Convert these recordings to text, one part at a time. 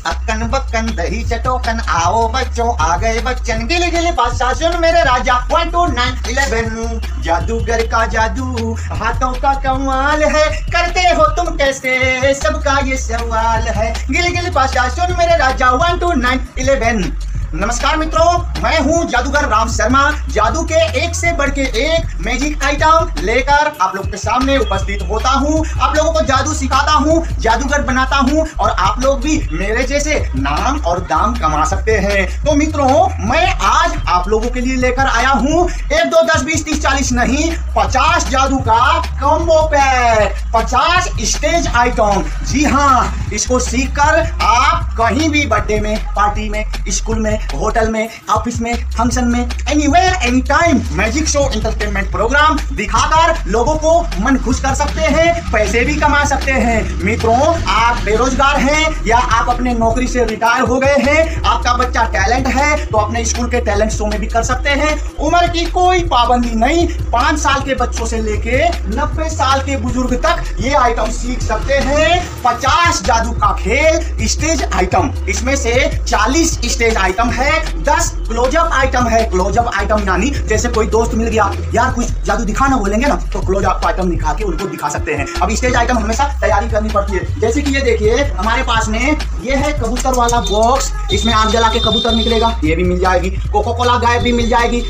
अक्कन बक्कन दही चटोकन आओ बच्चों आ गए बच्चन गिले गिले बादशाह सुन मेरे राजा 1 2 9 11 जादूगर का जादू हाथों का कमाल है करते हो तुम कैसे सबका ये सवाल है गिले गिले बादशाह सुन मेरे राजा 1 2 9 11। नमस्कार मित्रों, मैं हूं जादूगर राम शर्मा। जादू के एक से बढ़ के एक मैजिक आइटम लेकर आप लोग के सामने उपस्थित होता हूं। आप लोगों को जादू सिखाता हूं, जादूगर बनाता हूं और आप लोग भी मेरे जैसे नाम और दाम कमा सकते हैं। तो मित्रों, मैं आज आप लोगों के लिए लेकर आया हूं 1 2 10 20 30 40 नहीं 50 जादू का कॉम्बो पैक, 50 स्टेज आइटम। जी हाँ, इसको सीखकर आप कहीं भी बर्थडे में, पार्टी में, स्कूल में, होटल में, ऑफिस में, फंक्शन में, anywhere any time magic show entertainment programme दिखाकर लोगों को मन खुश कर सकते हैं, पैसे भी कमा सकते हैं। मित्रों, आप बेरोजगार हैं या आप अपने नौकरी से रिटायर हो गए हैं, आपका बच्चा टैलेंट है तो अपने स्कूल के टैलेंट शो में भी कर सकते हैं। उम्र की कोई पाबंदी नहीं, 5 साल के बच्चों से लेके 90 साल के बुजुर्ग तक ये आइटम सीख सकते हैं। 50 जादू का खेल स्टेज आइटम, इसमें से 40 स्टेज आइटम है, 10 क्लोजअप आइटम है। क्लोजअप आइटम यानी जैसे कोई दोस्त मिल गया, यार कुछ जादू दिखाना बोलेंगे ना, तो क्लोजअप आइटम दिखा के उनको दिखा सकते हैं। अब स्टेज आइटम हमेशा तैयारी करनी पड़ती है। जैसे कि ये देखिए, हमारे पास में ये है कबूतर वाला बॉक्स, इसमें आग जला के कबूतर निकलेगा, ये भी मिल जाएगी। कोको कोला गाय भी मिल जाएगी।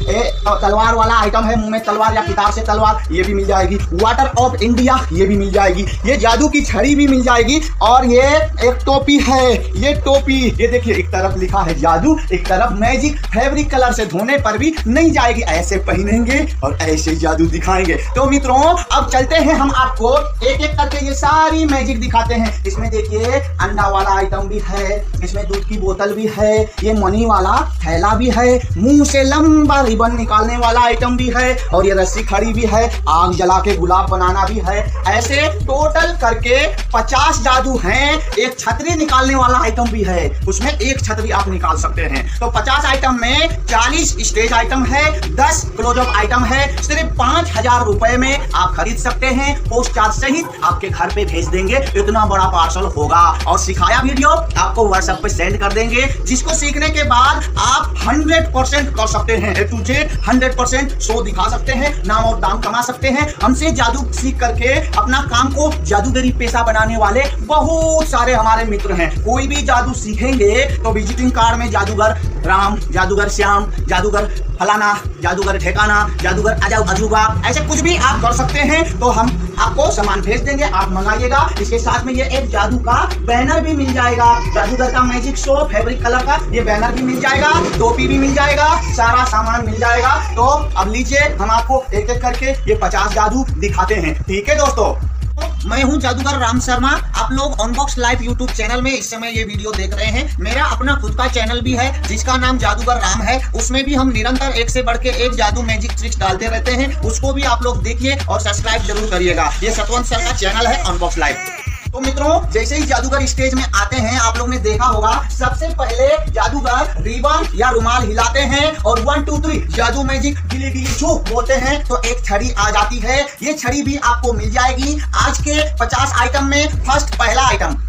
तलवार वाला आइटम है, मुंह में तलवार या किताब से तलवार, ये भी मिल जाएगी। वाटर ऑफ इंडिया, ये भी मिल जाएगी। ये जादू की छड़ी भी मिल जाएगी। और ये एक टोपी है, ये टोपी, ये देखिए एक तरफ लिखा है जादू, एक तरफ मैजिक। फैब्रिक कलर से धोने पर भी नहीं जाएगी, ऐसे पहनेंगे और ऐसे जादू दिखाएंगे। तो मित्रों, अब चलते हैं, हम आपको एक एक करके ये सारी मैजिक दिखाते हैं। इसमें देखिए अंडा वाला आइटम भी है, इसमें दूध की बोतल भी है, ये मनी वाला थैला भी है, मुंह से लंबा रिबन निकालने वाला आइटम भी है, और ये रस्सी खड़ी भी है, आग जला के गुलाब बनाना भी है। ऐसे टोटल करके 50 जादू हैं। एक छतरी निकालने वाला आइटम भी है, उसमें एक छतरी आप निकाल सकते हैं। तो 50 आइटम में 40 स्टेज आइटम है, 10 क्लोजअप आइटम है। सिर्फ 5000 रुपए में आप खरीद सकते हैं, पोस्ट चार्ज सहित आपके घर पे भेज देंगे। इतना बड़ा पार्सल होगा और सिखाया वीडियो आपको व्हाट्सएप पे सेंड कर देंगे, जिसको सीखने के बाद आप 100% कर सकते हैं। A to Z 100% शो दिखा सकते हैं, नाम और दाम कमा सकते हैं। हमसे जादू सीख करके अपना काम को जादूगरी पेशा बनाने वाले बहुत सारे हमारे मित्र हैं। कोई भी जादू सीखेंगे तो विजिटिंग कार्ड में जादूगर राम, जादूगर श्याम, जादूगर फलाना, जादूगर ठेकाना, जादूगर अजूबा, ऐसे कुछ भी आप कर सकते हैं। तो हम आपको सामान भेज देंगे, आप मंगाइएगा। इसके साथ में ये एक जादू का बैनर भी मिल जाएगा, जादूगर का मैजिक शो फैब्रिक कलर का ये बैनर भी मिल जाएगा, टोपी भी मिल जाएगा, सारा सामान मिल जाएगा। तो अब लीजिए, हम आपको एक एक करके ये 50 जादू दिखाते हैं। ठीक है दोस्तों, मैं हूं जादूगर राम शर्मा। आप लोग अनबॉक्स लाइव यूट्यूब चैनल में इस समय ये वीडियो देख रहे हैं। मेरा अपना खुद का चैनल भी है जिसका नाम जादूगर राम है। उसमें भी हम निरंतर एक से बढ़ के एक जादू मैजिक ट्रिक्स डालते रहते हैं, उसको भी आप लोग देखिए और सब्सक्राइब जरूर करिएगा। ये सतवंत सर का चैनल है अनबॉक्स लाइव। तो मित्रों, जैसे ही जादूगर स्टेज में आते हैं, आप लोग ने देखा होगा सबसे पहले जादूगर रिबन या रुमाल हिलाते हैं और 1 2 3 जादू मैजिक गिली गिली छू बोलते हैं तो एक छड़ी आ जाती है। ये छड़ी भी आपको मिल जाएगी आज के 50 आइटम में फर्स्ट पहला आइटम।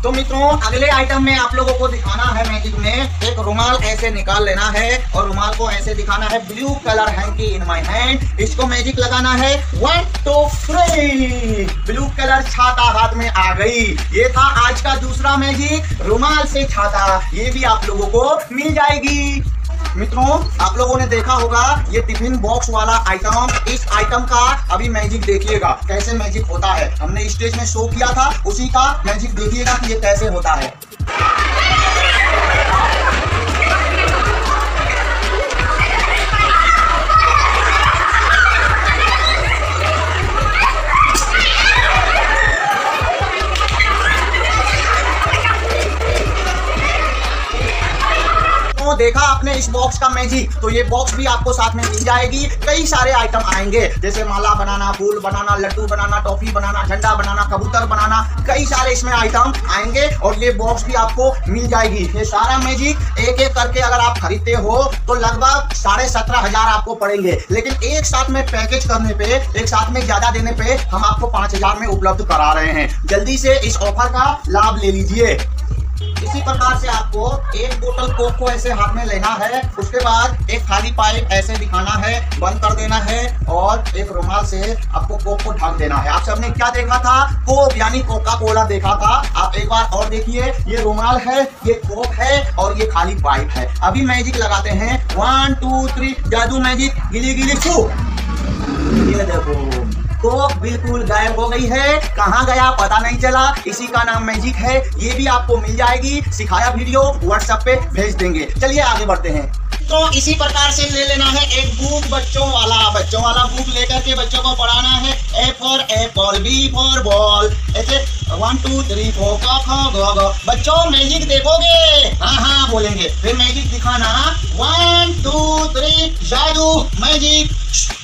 तो मित्रों, अगले आइटम में आप लोगों को दिखाना है मैजिक में एक रुमाल ऐसे निकाल लेना है और रुमाल को ऐसे दिखाना है, blue colour hanky in my hand. इसको मैजिक लगाना है 1 2 3, ब्लू कलर छाता हाथ में आ गई। ये था आज का दूसरा मैजिक, रुमाल से छाता, ये भी आप लोगों को मिल जाएगी। मित्रों, आप लोगों ने देखा होगा ये टिफिन बॉक्स वाला आइटम, इस आइटम का अभी मैजिक देखिएगा कैसे मैजिक होता है। हमने स्टेज में शो किया था, उसी का मैजिक देखिएगा कि ये कैसे होता है। देखा आपने इस बॉक्स का मैजिक, तो ये बॉक्स भी आपको साथ में मिल जाएगी। कई सारे आइटम आएंगे, जैसे माला बनाना, फूल बनाना, लड्डू बनाना, टॉफी बनाना, झंडा बनाना, कबूतर बनाना, कई सारे इसमें आइटम आएंगे और ये बॉक्स भी आपको मिल जाएगी। ये सारा मैजिक एक एक करके अगर आप खरीदते हो तो लगभग 17,500 आपको पड़ेंगे, लेकिन एक साथ में पैकेज करने पे, एक साथ में ज्यादा देने पे हम आपको 5,000 में उपलब्ध करा रहे हैं। जल्दी से इस ऑफर का लाभ ले लीजिए। इसी प्रकार से आपको एक बोतल कोक को ऐसे हाथ में लेना है, उसके बाद एक खाली पाइप ऐसे दिखाना है, बंद कर देना है और एक रुमाल से आपको कोक को ढक देना है। आप सबने क्या देखा था? कोक यानी कोका कोला देखा था। आप एक बार और देखिए, ये रुमाल है, ये कोक है और ये खाली पाइप है। अभी मैजिक लगाते हैं, 1 2 3 जादू मैजिक, गिली गिली छू। ये देखो कोक बिल्कुल गायब हो गई है, कहाँ गया पता नहीं चला। इसी का नाम मैजिक है। ये भी आपको मिल जाएगी, सिखाया वीडियो व्हाट्सएप पे भेज देंगे। चलिए आगे बढ़ते हैं। तो इसी प्रकार से ले लेना है एक बुक, बच्चों वाला बुक लेकर के बच्चों को पढ़ाना है। A for apple, B for ball, ऐसे 1 2 3 4 ग। बच्चों मैजिक देखोगे? हाँ बोलेंगे, फिर मैजिक दिखाना। 1 2 3 जादू मैजिक,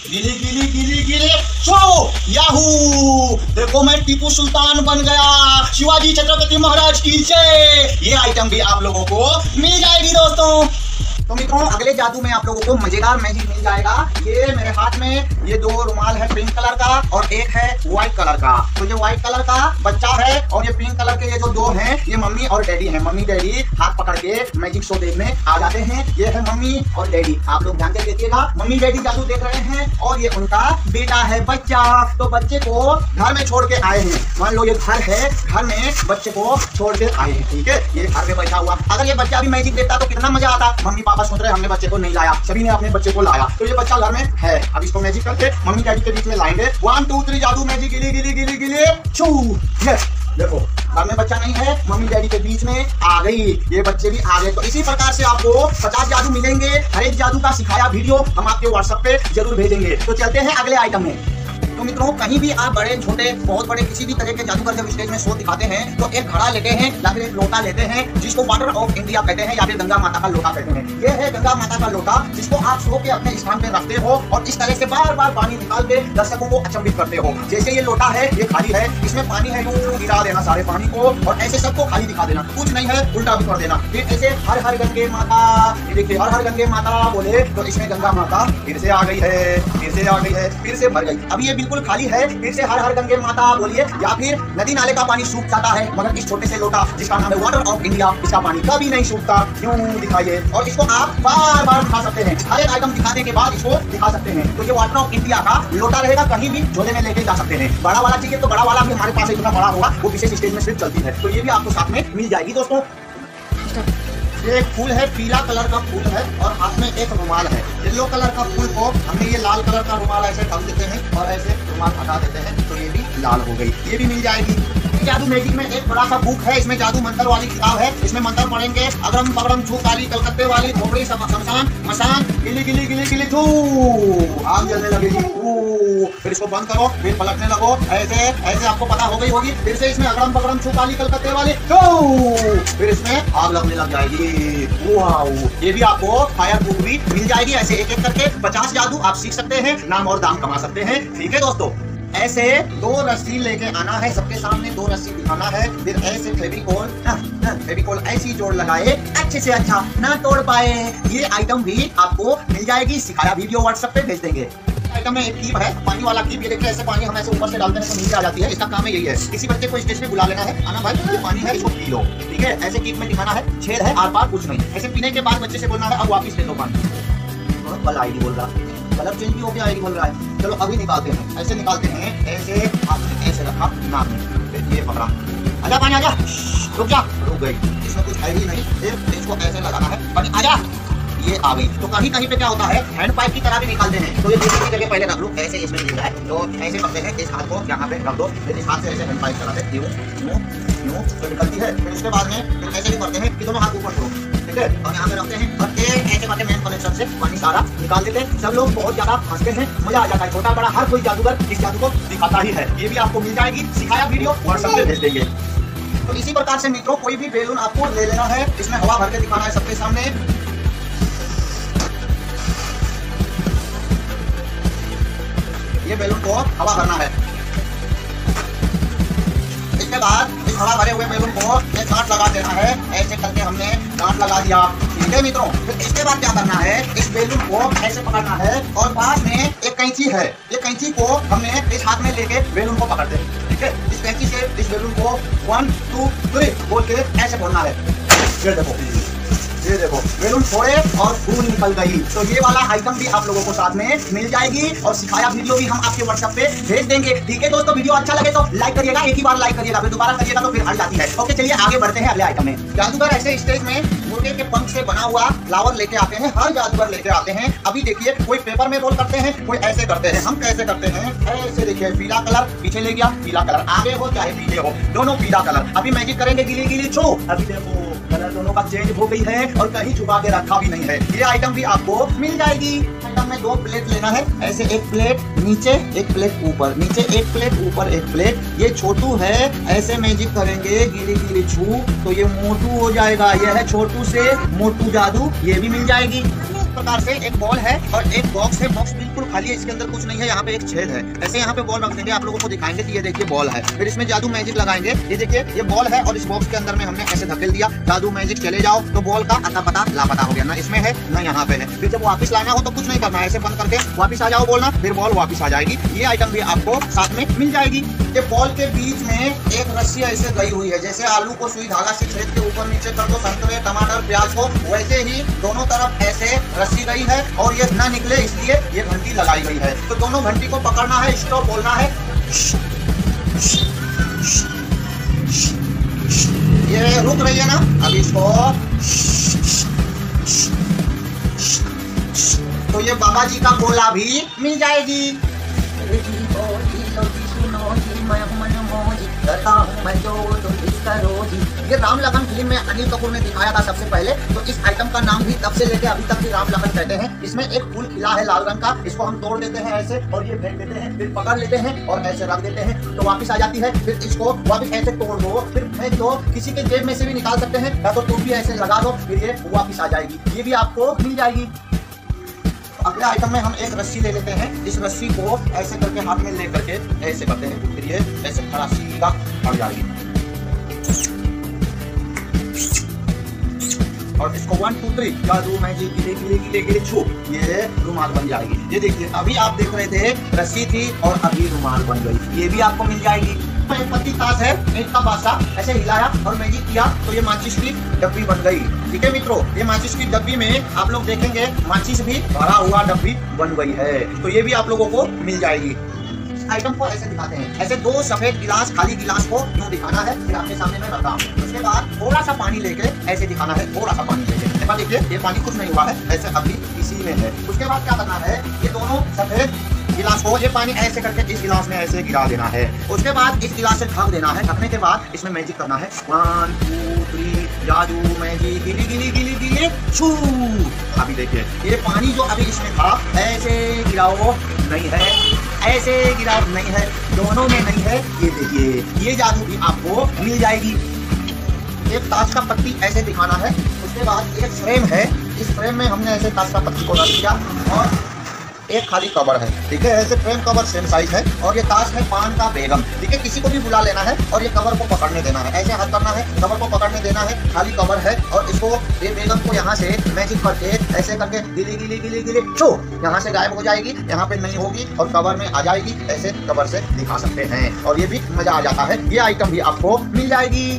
गिली गिली गिली गिली छो, याहू। देखो मैं टीपू सुल्तान बन गया, शिवाजी छत्रपति महाराज की जय। ये आइटम भी आप लोगों को मिल जाएगी दोस्तों। तो मित्रों अगले जादू में आप लोगों को मजेदार मैजिक मिल जाएगा। ये मेरे हाथ में ये 2 रुमाल है पिंक कलर का और एक है व्हाइट कलर का। तो ये व्हाइट कलर का बच्चा है और ये पिंक कलर के ये जो 2 हैं ये मम्मी और डैडी हैं। मम्मी डैडी हाथ पकड़ के मैजिक शो देखने आ जाते हैं। ये है मम्मी और डैडी, आप लोग ध्यान से देखिएगा। मम्मी डैडी जादू देख रहे हैं और ये उनका बेटा है बच्चा। तो बच्चे को घर में छोड़ के आए हैं। मान लो ये घर है, घर में बच्चे को छोड़ के आए हैं, ठीक है। ये घर में बैठा हुआ, अगर ये बच्चा भी मैजिक देखता तो कितना मजा आता। मम्मी पापा सोच रहे हमने बच्चे को नहीं लाया, सभी ने अपने बच्चे को लाया। तो ये बच्चा घर में है, अब इसको मैजिक करके मम्मी डैडी के बीच में लाएंगे। 1 2 3 जादू मैजिक, गिली गिली गिली गिली छू। ये देखो घर में बच्चा नहीं है, मम्मी डैडी के बीच में आ गई, ये बच्चे भी आ गए। तो इसी प्रकार से आपको 50 जादू मिलेंगे। हर एक जादू का सिखाया वीडियो हम आपके व्हाट्सएप पे जरूर भेजेंगे। तो चलते हैं अगले आइटम में। तो मित्रों कहीं भी आप बड़े छोटे बहुत बड़े किसी भी तरह के जादूगर जब स्टेज में शो दिखाते हैं तो एक घड़ा लेते हैं या फिर एक लोटा लेते हैं, जिसको वाटर ऑफ इंडिया कहते हैं या फिर गंगा माता का लोटा कहते हैं। ये है गंगा माता का लोटा, जिसको आप शो के अपने स्थान पे रखते हो और इस तरह से बार बार पानी निकाल के दर्शकों को अचंभित करते हो। जैसे ये लोटा है, ये खाली है, इसमें पानी है, गिरा देना सारे पानी को और ऐसे सबको खाली दिखा देना, कुछ नहीं है उल्टा भी कर देना। फिर ऐसे हर हर गंगे माता, देखिए हर हर गंगे माता बोले तो इसमें गंगा माता फिर से आ गई है, फिर से आ गई है, फिर से भर गई। अब ये बिल्कुल खाली है, फिर से हर हर गंगे माता बोलिए। या फिर नदी नाले का पानी सूख जाता है, मगर इस छोटे से लोटा जिसका नाम है वाटर ऑफ इंडिया, इसका पानी कभी नहीं सूखता। क्यों दिखाइए, और इसको आप बार बार दिखा सकते हैं। हर एक आइटम दिखाने के बाद इसको दिखा सकते हैं। तो ये वाटर ऑफ इंडिया का लोटा रहेगा, कहीं भी झोले में लेके जा सकते हैं। बड़ा वाला चाहिए तो बड़ा वाला भी हमारे पास इतना बड़ा होगा, वो विशेष स्टेज में सिर्फ चलती है, तो ये भी आपको साथ में मिल जाएगी दोस्तों। ये एक फूल है, पीला कलर का फूल है और हाथ में एक रुमाल है। येलो कलर का फूल को हमने ये लाल कलर का रुमाल ऐसे ढक देते हैं और ऐसे रुमाल हटा देते हैं, तो ये भी लाल हो गई, ये भी मिल जाएगी। जादू मैजिक में एक बड़ा सा बुक है, इसमें जादू मंत्र वाली किताब है, इसमें मंत्र पढ़ेंगे। अगरम पगड़म छू काली कलकत्ते वाली खोपड़ी शमशान मसान, गिली गिली गिली गिली छू, आग जलने लगेगी। फिर इसको बंद करो, फिर पलटने लगो, ऐसे ऐसे आपको पता हो गई होगी। फिर से इसमें अगरम पगड़म छू काली कलकत्ते वाली, फिर इसमें आग लगने लग जाएगी। ये भी आपको फायर बुक भी मिल जाएगी। ऐसे एक एक करके 50 जादू आप सीख सकते हैं, नाम और दाम कमा सकते हैं, ठीक है दोस्तों। ऐसे 2 रस्सी लेके आना है, सबके सामने 2 रस्सी दिखाना है। फिर ऐसे फेविकोल ऐसी जोड़ लगाए, अच्छे से अच्छा ना तोड़ पाए। ये आइटम भी आपको मिल जाएगी, सिखाया वीडियो व्हाट्सएप पे भेज देंगे। आइटम में एक कीप है, पानी वाला कीप। ये देखिए ऐसे पानी हम ऐसे ऊपर से डालते हैं तो नीचे आ जाती है। इसका काम है यही है, किसी बच्चे को स्टेज पे बुला लेना है, आना भाई ये पानी है, इसको पी लो, ठीक है। ऐसे कीप में दिखाना है, छेद है आर पार कुछ नहीं। ऐसे पीने के बाद बच्चे से बोलना है अब वापिस ले लो पानी। कल आईडी बोल रहा, कलर चेंज भी हो गया, आईडी बोल रहा है। चलो अभी निकालते हैं, ऐसे निकालते हैं, ऐसे आपने ऐसे रखा नाक में, फिर ये पकड़ा, आजा पानी आजा, रुक जा, रुक गई, इसमें कुछ है ही नहीं। फिर इसको ऐसे लगाना है, पानी आजा, ये आ गई। तो कहीं कहीं पे क्या होता है, हैंड पाइप की तरह भी निकालते हैं। तो ये दूसरी की जगह पहले रख लो, ऐसे इसमें मिल जाए तो ऐसे करते हैं, इस हाथ को यहाँ पे रख दो, फिर इस हाथ से ऐसे हैंड पाइप चलाते हैं, यूं तो निकलती है। फिर उसके बाद में फिर ऐसे भी करते हैं कि दोनों हाथ ऊपर छोड़ो, ठीक है, और यहाँ पे रखते हैं और ऐसे करके मेन कनेक्शन से पानी सारा निकाल देते हैं। सब लोग बहुत ज्यादा हंसते हैं, मजा आ जाता है। छोटा बड़ा हर कोई जादूगर इस जादू को दिखाता ही है। ये भी आपको मिल जाएगी, सिखाया वीडियो व्हाट्सएप पे भेज देंगे। तो इसी प्रकार से मित्रों कोई भी बैलून आपको ले लेना है, इसमें हवा भर के दिखाना है सबके सामने। ये बैलून को हवा भरना है। इसके बाद इस हवा भरे हुए बैलून को एक गांठ लगा देना है। ऐसे करके हमने गांठ लगा दिया, ठीक है मित्रों। फिर इसके बाद क्या करना है, इस बैलून को ऐसे पकड़ना है और पास में एक कैंची है, ये कैंची को हमने इस हाथ में लेके बैलून को पकड़ते हैं, ठीक है। इस कैंची से इस बैलून को 1 2 3 बोल के ऐसे बोलना है। ये देखो बैलून फोड़े और धूल निकल गई। तो ये वाला आइटम भी आप लोगों को साथ में मिल जाएगी और सिखाया वीडियो भी हम आपके व्हाट्सएप पे भेज देंगे। ठीक है दोस्तों, वीडियो अच्छा लगे तो लाइक करिएगा, एक ही बार लाइक करिएगा, फिर दोबारा करिएगा तो फिर हट जाती है। ओके चलिए आगे बढ़ते हैं अगले आइटम में। जादूगर ऐसे स्टेज में मुर्गे के पंख से बना हुआ फ्लावर लेके आते हैं, हर जादूगर लेके आते हैं। अभी देखिए कोई पेपर में रोल करते हैं, कोई ऐसे करते हैं। हम कैसे करते हैं, ऐसे देखिए, पीला कलर पीछे ले गया, पीला कलर आगे हो चाहे पीछे हो, दोनों पीला कलर। अभी मैजिक करेंगे, गिली गिली छू, अभी देखो कलर दोनों का चेंज हो गई है और कहीं छुपा के रखा भी नहीं है। ये आइटम भी आपको मिल जाएगी। आइटम में 2 प्लेट लेना है, ऐसे एक प्लेट नीचे, एक प्लेट ऊपर, नीचे एक प्लेट, ऊपर एक प्लेट। ये छोटू है, ऐसे मैजिक करेंगे गिली गिली छू तो ये मोटू हो जाएगा। ये है छोटू से मोटू जादू, ये भी मिल जाएगी। प्रकार से एक बॉल है और एक बॉक्स है, बॉक्स बिल्कुल खाली है, इसके अंदर कुछ नहीं है, यहाँ पे एक छेद है। ऐसे यहाँ पे बॉल रख देंगे, आप लोगों को दिखाएंगे कि ये देखिए बॉल है। फिर इसमें जादू मैजिक लगाएंगे, ये देखिए ये बॉल है और इस बॉक्स के अंदर में हमने ऐसे धकेल दिया, जादू मैजिक चले जाओ तो बॉल का अता पता लापता हो गया, ना इसमें है ना यहाँ पे है। फिर जब वापस लाना हो तो कुछ नहीं करना है, ऐसे बंद करके वापस आ जाओ बोलना, फिर बॉल वापस आ जाएगी। ये आइटम भी आपको साथ में मिल जाएगी। ये बॉल के बीच में एक रस्सी ऐसे गई हुई है, जैसे आलू को सुई धागा से छेद के ऊपर नीचे कर दो, संतरे टमाटर प्याज को, वैसे ही दोनों तरफ ऐसे रस्सी गई है और ये ना निकले इसलिए ये घंटी लगाई गई है। तो दोनों घंटी को पकड़ना है, स्टॉप बोलना है, ये रुक रही है ना, अब इसको तो ये बाबा जी का गोला भी मिल जाएगी। ये राम लगन फिल्म में अनिल कपूर ने दिखाया था सबसे पहले। तो इस आइटम का नाम भी तब से लेके अभी तक भी राम लगन कहते हैं। इसमें एक फूल खिला है लाल रंग का, इसको हम तोड़ देते हैं ऐसे और ये फेंक देते हैं, फिर पकड़ लेते हैं और ऐसे रख देते हैं तो वापस आ जाती है। फिर इसको वापस ऐसे तोड़ दो, फिर फेंक दो, किसी के जेब में से भी निकाल सकते हैं, या तो टोपी ऐसे लगा दो, फिर ये वापस आ जाएगी। ये भी आपको मिल जाएगी। अगले आइटम में हम एक रस्सी ले लेते हैं, इस रस्सी को ऐसे करके हाथ में ले करके ऐसे करते हैं, फिर ये ऐसे खड़ा सीधा पड़ जाएगी और इसको 1 2 3 जादू मैजिक गिले गिले गिले गिले छू, ये रुमाल बन जाएगी। ये देखिए अभी आप देख रहे थे रस्सी थी और अभी रुमाल बन गई, ये भी आपको मिल जाएगी। एक पत्ती ताश है, एक का बादशाह, ऐसे हिलाया और मैजिक किया तो ये माचिस की डब्बी बन गई। ठीक है मित्रों, ये माचिस की डब्बी में आप लोग देखेंगे माचिस भी भरा हुआ डब्बी बन गई है, तो ये भी आप लोगों को मिल जाएगी। आइटम को ऐसे दिखाते हैं, ऐसे 2 सफेद गिलास, खाली गिलास को यूं दिखाना है, फिर आपके सामने मैं रखा हूँ। उसके बाद थोड़ा सा पानी लेके ऐसे दिखाना है, थोड़ा सा पानी लेके, देखिए ये पानी कुछ नहीं हुआ है, ऐसे अभी इसी में है। उसके बाद क्या करना है, ये दोनों सफेद गिलास को ये पानी ऐसे करके इस गिलास में ऐसे गिरा देना है। उसके बाद इस गिलास से ढक देना है, ढकने के बाद इसमें मैजिक करना है, 1 2 3 जादू मैजिक गिली गिली गिली गिली छू। अभी देखिए ये पानी जो अभी इसमें था, ऐसे गिराओ नहीं है, ऐसे गिराव नहीं है, दोनों में नहीं है। ये देखिए ये जादू भी आपको मिल जाएगी। एक ताश का पत्ती ऐसे दिखाना है, उसके बाद एक फ्रेम है, इस फ्रेम में हमने ऐसे ताश का पत्ती को रख दिया और एक खाली कवर है। ठीक है, ऐसे फ्रेम कवर सेम साइज है और ये ताश है पान का बेगम। ठीक है, किसी को भी बुला लेना है और ये कवर को पकड़ने देना है, ऐसे हाथ करना है, कवर को पकड़ने देना है, खाली कवर है और इसको ये बेगम को यहाँ से मैजिक करके ऐसे करके गिली गिली गिली गिली छो, यहाँ से गायब हो जाएगी, यहाँ पे नहीं होगी और कवर में आ जाएगी। ऐसे कवर से दिखा सकते हैं और ये भी मजा आ जाता है। ये आइटम भी आपको मिल जाएगी।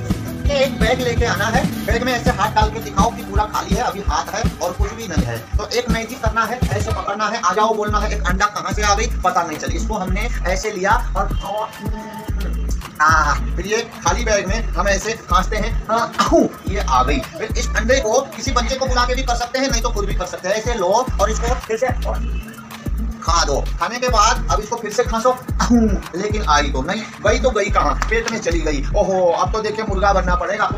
एक बैग लेके आना है, बैग में ऐसे हाथ डाल के दिखाओ कि पूरा खाली है, अभी हाथ है और कुछ भी नहीं है। तो एक मैजिक करना है, ऐसे पकड़ना है, आ जाओ बोलना है, एक अंडा कहाँ से आ गई पता नहीं चली, इसको हमने ऐसे लिया और फिर ये खाली बैग में हम ऐसे खांसते हैं, ये आ गई। फिर इस अंडे को किसी बच्चे को बुला के भी कर सकते हैं, नहीं तो खुद भी कर सकते हैं। ऐसे लो और इसको फिर से खा दो, खाने के बाद अब इसको फिर से खांसो, लेकिन आई तो नहीं, गई तो गई कहाँ, पेट में चली गई। ओहो, अब तो देखिए मुर्गा बनना पड़ेगा।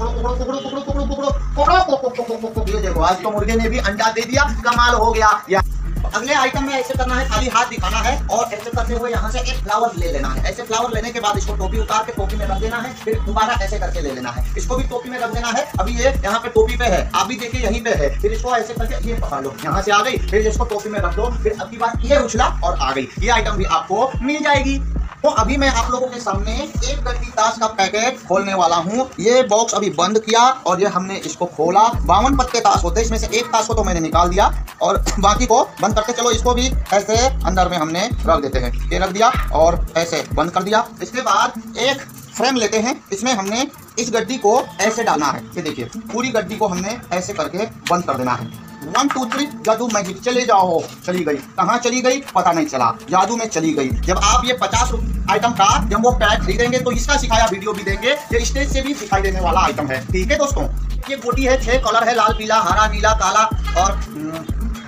ये देखो आज तो मुर्गे ने भी अंडा दे दिया, कमाल हो गया। अगले आइटम में ऐसे करना है, खाली हाथ दिखाना है और ऐसे करते हुए यहाँ से एक फ्लावर ले लेना है। ऐसे फ्लावर लेने के बाद इसको टोपी उतार के टोपी में रख देना है, फिर दोबारा ऐसे करके ले लेना है, इसको भी टोपी में रख देना है। अभी ये यहाँ पे टोपी पे है, आप भी देखिए यहीं पे है, फिर इसको ऐसे करके ये पकड़ लो, यहाँ से आ गई, फिर इसको टोपी में रख दो, फिर अब की बात ये उछला और आ गई। ये आइटम भी आपको मिल जाएगी। तो अभी मैं आप लोगों के सामने एक गड्डी ताश का पैकेट खोलने वाला हूँ। ये बॉक्स अभी बंद किया और ये हमने इसको खोला। 52 पत्ते ताश होते हैं, इसमें से एक ताश को तो मैंने निकाल दिया और बाकी को बंद करके चलो, इसको भी ऐसे अंदर में हमने रख देते हैं। ये रख दिया और ऐसे बंद कर दिया। इसके बाद एक फ्रेम लेते हैं, इसमें हमने इस गड्डी को ऐसे डालना है। ये देखिए पूरी गड्डी को हमने ऐसे करके बंद कर देना है। 1 2 3 जादू मैजिक, चले जाओ। चली गई, कहाँ चली गई पता नहीं चला, जादू में चली गई। जब आप ये 50 आइटम का जब वो पैक खरीदेंगे तो इसका सिखाया वीडियो भी देंगे, ये स्टेज से भी दिखाई देने वाला आइटम है। ठीक है दोस्तों, ये गोटी है, 6 कलर है, लाल पीला हरा नीला काला और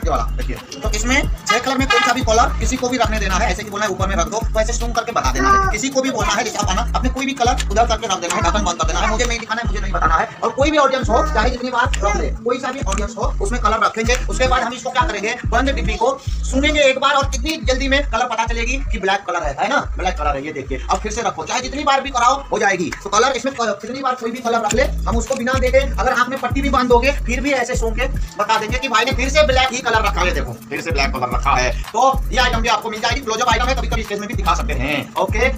ये वाला देखिए। तो इसमें 6 कलर में कोई सा भी कलर किसी को भी रखने देना है। ऐसे कि बोलना है ऊपर में रख दो, तो ऐसे जूम करके बता देना है। किसी को भी बोलना है जैसे आना, अपने कोई भी कलर उधर करके रख देना है, ढक्कन बंद कर देना है। मुझे नहीं दिखाना है, मुझे नहीं बताना है। और कोई भी ऑडियंस हो, चाहे जितनी बार रख ले, कोई सा भी ऑडियंस हो उसमें कलर रखेंगे। उसके बाद हम इसको क्या करेंगे, बंद डिब्बी को सुनेंगे एक बार और कितनी जल्दी में कलर पता चलेगी कि ब्लैक कलर है ना, ब्लैक कलर है। ये देखिए, अब फिर से रखो, चाहे जितनी बार भी कराओ हो जाएगी। तो कलर इसमें कितनी बार कोई भी कलर रख ले, हम उसको बिना देखे अगर आपने पट्टी भी बांध दोगे फिर भी ऐसे सूंघ के बता देंगे कि भाई ने फिर से ब्लैक ही कलर रखा है। देखो फिर से ब्लैक कलर रखा है। तो ये आइटम भी आपको मिल जाएगी, क्लोजअप आइटम है, कभी कभी स्टेज में भी दिखा सकते हैं। ओके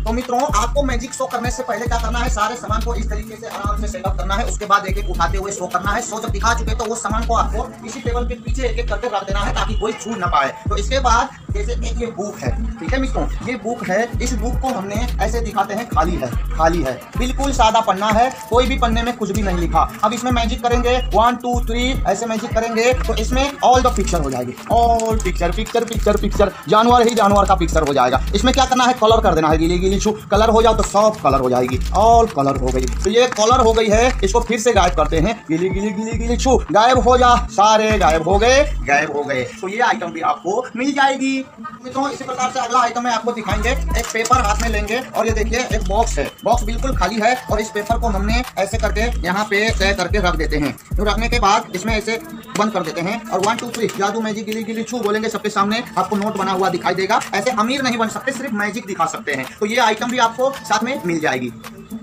तो मित्रों, आपको मैजिक शो करने से पहले क्या करना है, सारे सामान को इस तरीके से आराम से सेटअप करना है। उसके बाद एक एक उठाते हुए शो करना है। शो जब दिखा चुके तो उस सामान को आपको इसी टेबल के पीछे एक एक करके रख देना है ताकि कोई छू ना पाए। तो इसके बाद जैसे एक ये बुक है, ठीक है मित्रों, ये बुक है। इस बुक को हमने ऐसे दिखाते हैं, खाली है, खाली है, बिल्कुल सादा पन्ना है, कोई भी पन्ने में कुछ भी नहीं लिखा। अब इसमें मैजिक करेंगे 1 2 3 ऐसे मैजिक करेंगे तो इसमें ऑल द पिक्चर हो जाएगी। All picture picture picture picture, जानवर ही जानवर का पिक्चर हो जाएगा। इसमें क्या करना है, कलर कर देना है, गीली गीली छू कलर हो जाओ तो सब कलर हो जाएगी। ऑल कलर हो गई। तो ये कलर हो गई है, इसको फिर से गायब करते हैं, गीली गीली गीली गीली छू गायब हो जा, सारे गायब हो गए, गायब हो गए। तो ये आइटम भी आपको मिल जाएगी मित्रों। इसी प्रकार से अगला आइटम में आपको दिखाएंगे। एक पेपर हाथ में लेंगे और ये देखिए एक बॉक्स है, बॉक्स बिल्कुल खाली है और इस पेपर को हमने ऐसे करके यहाँ पे तय करके रख देते हैं। तो रखने के बाद इसमें ऐसे बंद कर देते हैं और 1 2 3 जादू मैजिक गिली गिली छू बोलेंगे, सबके सामने आपको नोट बना हुआ दिखाई देगा। ऐसे अमीर नहीं बन सकते, सिर्फ मैजिक दिखा सकते हैं। तो ये आइटम भी आपको साथ में मिल जाएगी।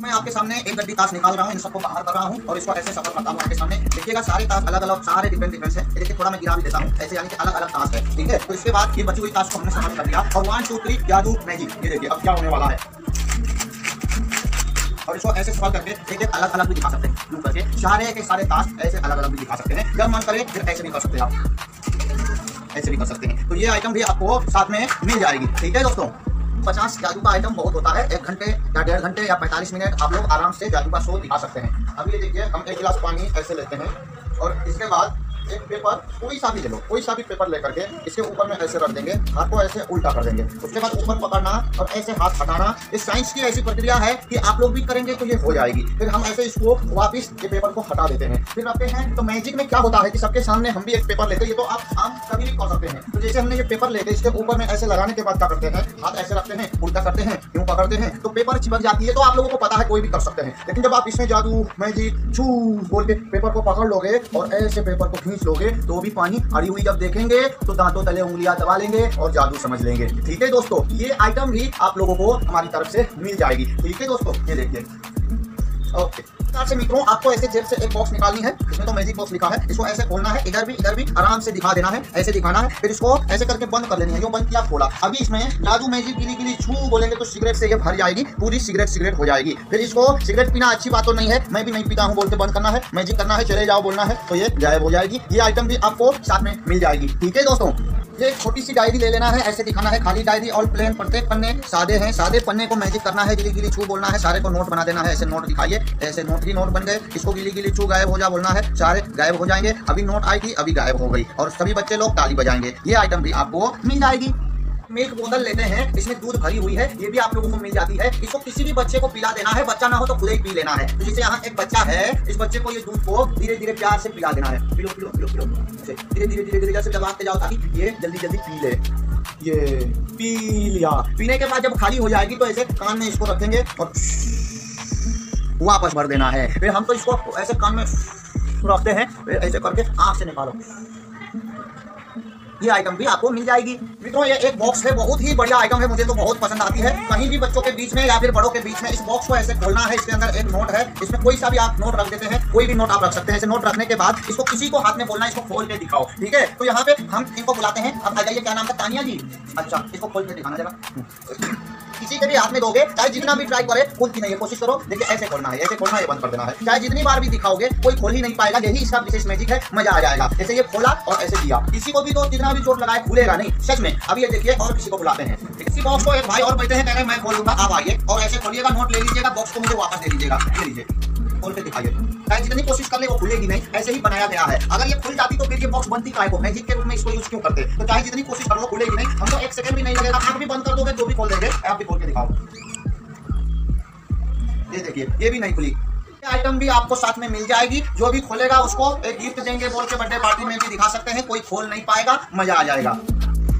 मैं आपके सामने एक गड्डी ताश निकाल रहा हूँ, इन सबको बाहर कर रहा हूँ और इसको ऐसे सफर करता हूँ आपके सामने। देखिएगा सारे ताश अलग अलग, सारे डिफरेंट डिफरेंट है। देखिए थोड़ा मैं गिरा भी देता हूँ ऐसे, यानी कि अलग अलग ताश है। ठीक है, तो इसके बाद ये बची हुई ताश को हमने सफर कर लिया और 1 2 3 जादू मैजिक। ये देखिए अब क्या होने वाला है, और इसको ऐसे सफल करके एक एक अलग अलग भी दिखा सकते हैं। यूं करके सारे के सारे ताश ऐसे अलग अलग भी दिखा सकते हैं। जब मन करे फिर ऐसे भी कर सकते हैं, आप ऐसे भी कर सकते हैं। तो ये आइटम भी आपको साथ में मिल जाएगी। ठीक है दोस्तों, 50 जादू का आइटम बहुत होता है। 1 घंटे या 1.5 घंटे या 45 मिनट आप लोग आराम से जादू का शो दिखा सकते हैं। अब ये देखिए, हम 1 गिलास पानी ऐसे लेते हैं और इसके बाद एक पेपर कोई सा भी ले लो, कोई सा भी पेपर लेकर के इसके ऊपर में ऐसे रख देंगे, हाथ को ऐसे उल्टा कर देंगे। उसके बाद ऊपर पकड़ना और ऐसे हाथ हटाना। इस साइंस की ऐसी प्रक्रिया है कि आप लोग भी करेंगे तो ये हो जाएगी। फिर हम ऐसे इसको वापस ये पेपर को हटा देते हैं, फिर रखते हैं। तो मैजिक में क्या होता है कि सबके सामने हम भी एक पेपर लेते हैं, ये तो आप कभी भी कर सकते हैं। तो जैसे हमने ये पेपर लेके इसके ऊपर में ऐसे लगाने के बाद क्या करते हैं, हाथ ऐसे रखते हैं, उल्टा करते हैं, यूं पकड़ते हैं तो पेपर चिपक जाती है। तो आप लोगों को पता है, कोई भी कर सकते हैं। लेकिन जब आप इसमें जादू मैजिक छू बोल के पेपर को पकड़ लोगे और ऐसे पेपर को खींच लोगे तो भी पानी हरी हुई जब देखेंगे तो दांतों तले उंगलियां दबा लेंगे और जादू समझ लेंगे। ठीक है दोस्तों, ये आइटम भी आप लोगों को हमारी तरफ से मिल जाएगी। ठीक है दोस्तों, ये देखिए। ओके से मित्रों, आपको ऐसे जेब से एक बॉक्स निकालनी है, इसमें तो मैजिक बॉक्स लिखा है। इसको ऐसे खोलना है, इधर भी आराम से दिखा देना है, ऐसे दिखाना है। फिर इसको ऐसे करके बंद कर लेनी है। जो बंद किया खोला, अभी इसमें जादू मैजिक गिली गिली छू बोलेंगे तो सिगरेट से ये भर जाएगी, पूरी सिगरेट हो जाएगी। फिर इसको सिगरेट पीना अच्छी बात तो नहीं है, मैं भी नहीं पीता हूँ बोल के बंद करना है, मैजिक करना है, चले जाओ बोलना है तो ये गायब हो जाएगी। ये आइटम भी आपको साथ में मिल जाएगी। ठीक है दोस्तों, ये एक छोटी सी डायरी ले लेना है, ऐसे दिखाना है, खाली डायरी और प्लेन, प्रत्येक पन्ने सादे हैं। सादे पन्ने को मैजिक करना है, गिली गिली छू बोलना है, सारे को नोट बना देना है। ऐसे नोट दिखाइए, ऐसे नोट ही नोट बन गए। इसको गिली गिली छू गायब हो जा बोलना है, सारे गायब हो जाएंगे। अभी नोट आएगी, अभी गायब हो गई और सभी बच्चे लोग ताली बजाएंगे। ये आइटम भी आपको मिल जाएगी। मिल्क बोतल लेते हैं, इसमें दूध भरी हुई है, ये भी आप लोगों को मिल जाती है। इसको किसी भी बच्चे को पिला देना है, बच्चा ना हो तो खुद ही पी लेना है। तो जैसे यहाँ एक बच्चा है, इस बच्चे को ये दूध को धीरे धीरे प्यार से पिला देना है। पिलो पिलो पिलो पिलो, धीरे धीरे जैसे दबाते जाओ ताकि ये जल्दी जल्दी पी ले। ये पी लिया। पीने के बाद जब खाली हो जाएगी तो ऐसे कान में इसको रखेंगे और वापस भर देना है। फिर हम तो इसको ऐसे कान में रखते हैं, फिर ऐसे करके आँख से निकालो। ये आइटम भी आपको मिल जाएगी। मित्रों, ये एक बॉक्स है, बहुत ही बढ़िया आइटम है, मुझे तो बहुत पसंद आती है। कहीं भी बच्चों के बीच में या फिर बड़ों के बीच में इस बॉक्स को ऐसे खोलना है। इसके अंदर एक नोट है, इसमें कोई सा भी आप नोट रख देते हैं, कोई भी नोट आप रख सकते हैं। ऐसे नोट रखने के बाद इसको किसी को हाथ में बोलना है, इसको खोल के दिखाओ। ठीक है, तो यहाँ पे हम इनको बुलाते हैं। अब आ जाइए, क्या नाम था? तानिया जी। अच्छा, इसको खोल के दिखाना जरा। किसी के भी हाथ में दोगे, चाहे जितना भी ट्राई करे, खुलती नहीं है, कोशिश करो। देखिए ऐसे खोलना है, ऐसे खोलना है, बंद कर देना है। चाहे जितनी बार भी दिखाओगे कोई खोल ही नहीं पाएगा। यही इसका विशेष मैजिक है, मजा आ जाएगा। जैसे ये खोला और ऐसे दिया, किसी को भी तो जितना भी चोट लगाए खुलेगा नहीं, सच में। अब ये देखिए और किसी को बुलाते हैं। इसी बॉक्स को एक भाई और बैठे हैं, कह रहे हैं मैं खोल लूंगा, आप आइए और ऐसे खोलिएगा, नोट ले लीजिएगा, बॉक्स को मुझे वापस दे दीजिएगा। ले लीजिए, खोल के दिखाइए। चाहे जितनी कोशिश कर ले वो खुलेगी नहीं, ऐसे ही बनाया गया है। अगर ये खुल जाती तो फिर ये बॉक्स बनती काहे को, मैजिक के रूप में इसको यूज क्यों करते? तो चाहे जितनी कोशिश कर लो खुलेगी नहीं। हम तो एक सेकंड भी नहीं लगेगा, आंख भी बंद कर दोगे तो भी खोल देंगे। आप भी खोल के दिखाओ, ये देखिए ये भी नहीं खुली। आइटम भी आपको साथ में मिल जाएगी, जो भी खोलेगा उसको एक गिफ्ट देंगे बोल के बर्थडे पार्टी में भी दिखा सकते हैं, कोई खोल नहीं पाएगा, मजा आ जाएगा।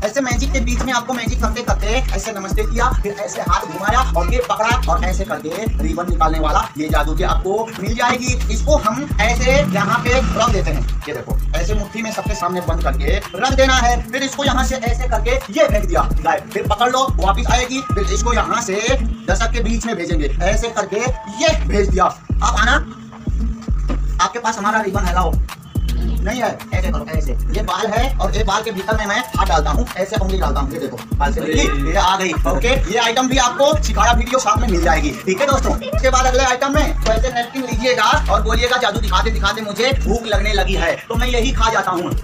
ऐसे मैजिक के बीच में आपको मैजिक करते करते ऐसे नमस्ते किया, फिर ऐसे हाथ घुमाया और ये पकड़ा और ऐसे करके रिबन निकालने वाला ये जादू की आपको मिल जाएगी। इसको हम ऐसे यहाँ पे रख देते हैं, ये देखो ऐसे मुट्ठी में सबके सामने बंद करके रख देना है। फिर इसको यहाँ से ऐसे करके ये फेंक दिया, फिर पकड़ लो वापिस आएगी, फिर इसको यहाँ से दशक के बीच में भेजेंगे, ऐसे करके ये भेज दिया। अब आना, आपके पास हमारा रिबन है, लाओ। नहीं है, ऐसे करो, ऐसे ये बाल है और ये बाल के भीतर में मैं हाथ डालता हूँ, ऐसे उंगली डालता हूँ, ये देखो बाल से ये आ गई। ओके, ये आइटम भी आपको सिखाया वीडियो साथ में मिल जाएगी, ठीक है दोस्तों। इसके बाद अगले आइटम में तो ऐसे नैपकिन लीजिएगा और बोलिएगा जादू दिखाते दिखाते मुझे भूख लगने लगी है, तो मैं यही खा जाता हूँ।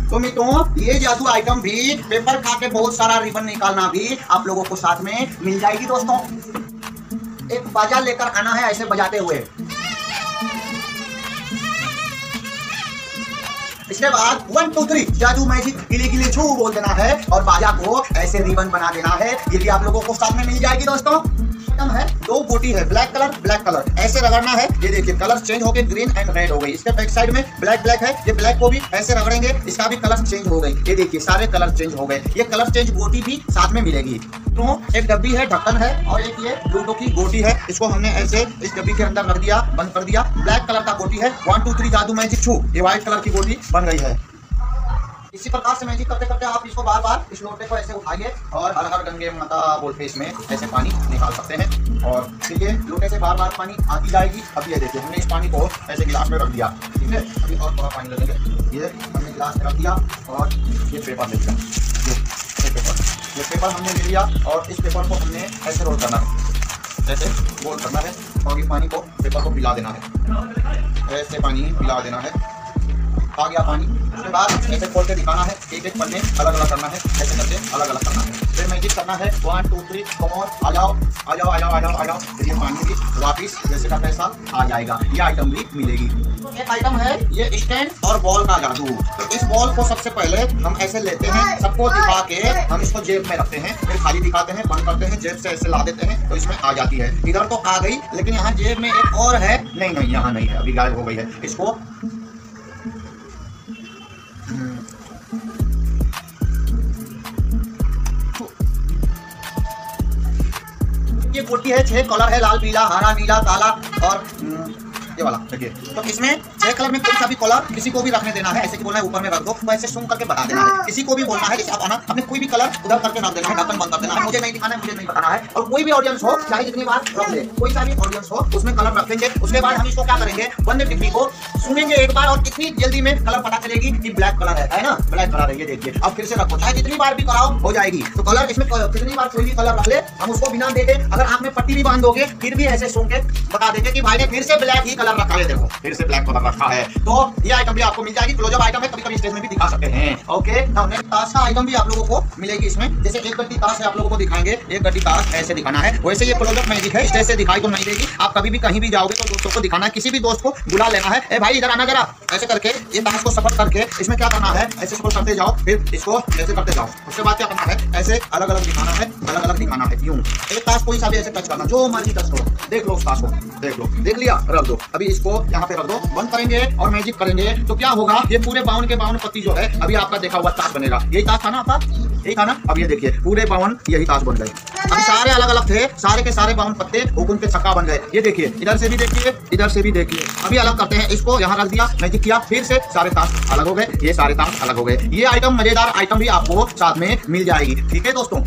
तो मित्रों ये जादू आइटम भी पेपर खा के बहुत सारा रिबन निकालना भी आप लोगों को साथ में मिल जाएगी दोस्तों। एक बाजा लेकर आना है ऐसे बजाते हुए। इसके बाद 1 2 3 जादू मैजिक गिली गिली छू बोल देना है और बाजा को ऐसे रिबन बना देना है। ये भी आप लोगों को साथ में मिल जाएगी दोस्तों। है 2 गोटी है, ब्लैक कलर ऐसे रगड़ना है। ये देखिए कलर चेंज हो गए, ग्रीन एंड रेड हो गई। इसके बैक साइड में ब्लैक है, ये ब्लैक को भी ऐसे रगड़ेंगे, इसका भी कलर चेंज हो गई। ये देखिए सारे कलर चेंज हो गए। ये कलर चेंज गोटी भी साथ में मिलेगी। तो एक डब्बी है, ढक्कन है और एक ये लूडो की गोटी है। इसको हमने ऐसे इस डब्बी के अंदर रख दिया, बंद कर दिया। ब्लैक कलर का गोटी है। 1 2 3 जादू मैजिक छू, ये व्हाइट कलर की गोटी बन गई है। इसी प्रकार से मैजिक करते करते आप इसको बार बार इस लोटे को ऐसे उठाइए और हर हर गंगे माता बोल के इसमें ऐसे पानी निकाल सकते हैं। और देखिए लोटे से बार बार पानी आती जाएगी। अब ये देखिए हमने इस पानी को ऐसे गिलास में रख दिया, ठीक है। अभी और थोड़ा पानी लगेंगे। ये हमने गिलास में रख दिया और ये पेपर ले लिया, ये पेपर हमने ले लिया और इस पेपर को हमने ऐसे रोल करना है, ऐसे रोल करना है और ये पानी को पेपर को पिला देना है, ऐसे पानी पिला देना है। आ गया पानी। उसके बाद ऐसे खोल के दिखाना है, एक एक पन्ने अलग अलग करना है, ऐसे करके अलग अलग करना है। फिर मैजिक करना है 1 2 3 कमोन, आ जाओ। फिर ये पानी भी वापिस जैसे का पैसा आ जाएगा। ये आइटम भी मिलेगी। एक आइटम है ये स्टैंड और बॉल का जादू। तो इस बॉल को सबसे पहले हम ऐसे लेते हैं, सबको दिखा के हम इसको जेब में रखते हैं, फिर खाली दिखाते हैं, बंद करते हैं, जेब से ऐसे ला देते हैं तो इसमें आ जाती है। इधर तो आ गई, लेकिन यहाँ जेब में एक और है। नहीं यहाँ नहीं है, अभी गायब हो गई है। इसको ये गोटी है, 6 कलर है, लाल पीला हरा नीला काला और ये वाला देखिए। तो इसमें 6 कलर में कोई सा भी कलर किसी को भी रखने देना है। ऐसे की बोलना है ऊपर में रख दो, तो ऐसे सूंघ करके बता देना है। किसी को भी बोलना है, जैसे आप आना अपने कोई भी कलर उधर करके रख देना है, ढक्कन बंद कर देना है। मुझे नहीं दिखाना है, मुझे नहीं बताना है। और कोई भी ऑडियंस हो, चाहे जितनी बार रख ले, कोई सा भी ऑडियंस हो उसमें कलर रखेंगे। उसके बाद हम इसको क्या करेंगे, बंद डिब्बी को सूंघेंगे एक बार और कितनी जल्दी में कलर पता चलेगी कि ब्लैक कलर है ना, ब्लैक कलर है। ये देखिए अब फिर से रखो, चाहे जितनी बार भी कराओ हो जाएगी। तो कलर इसमें कितनी बार कोई भी कलर रख ले, हम उसको बिना देखे अगर आंख में पट्टी भी बांध दोगे फिर भी ऐसे सूंघ के बता देंगे कि भाई ने फिर से ब्लैक ही कलर रखा है। देखो फिर से ब्लैक कलर रखा है। तो ये आइटम भी आपको मिल जाएगी। क्लोजअप आइटम है, कभी कभी स्टेज में भी दिखा सकते हैं। ओके, ताश का आइटम भी आप लोगों को मिलेगी इसमें। जैसे एक गड्डी ताश है, आप लोगों को दिखाएंगे एक गड्डी ताश ऐसे दिखाना है। वैसे ये क्लोजअप मैजिक है, स्टेज से दिखाई तो नहीं देगी। आप कभी भी कहीं भी जाओगे तो दोस्तों को दिखाना है, किसी भी दोस्त को बुला लेना है, ए भाई इधर आना जरा, ऐसे करके ये ताश को सफर करके इसमें क्या करना है, ऐसे सफर करते जाओ, फिर इसको ऐसे करते जाओ। उसके बाद क्या करना है, ऐसे अलग अलग दिखाना है, अलग अलग दिखाना है। यूं एक ताश कोई सा भी ऐसे टच करना, जो मर्जी टच करो। देख लो उस ताश को, देख लो, देख लिया, रख दो। अभी इसको यहाँ पे रख दो, बंद करेंगे और मैजिक करेंगे तो क्या होगा, ये पूरे 52 के 52 पत्ती जो है अभी आपका देखा हुआ ताश बनेगा। यही ताश था ना आपका, यही था ना। अब ये देखिए पूरे 52 यही ताश बन गए। अभी सारे अलग अलग थे, सारे के सारे 52 पत्ते हुकुम के छक्का बन गए। ये देखिए इधर से भी देखिए, इधर से भी देखिए। अभी अलग करते हैं, इसको यहाँ रख दिया, मैजिक किया, फिर से सारे ताश अलग हो गए, ये सारे ताश अलग हो गए। ये आइटम मजेदार आइटम भी आपको साथ में मिल जाएगी, ठीक है दोस्तों।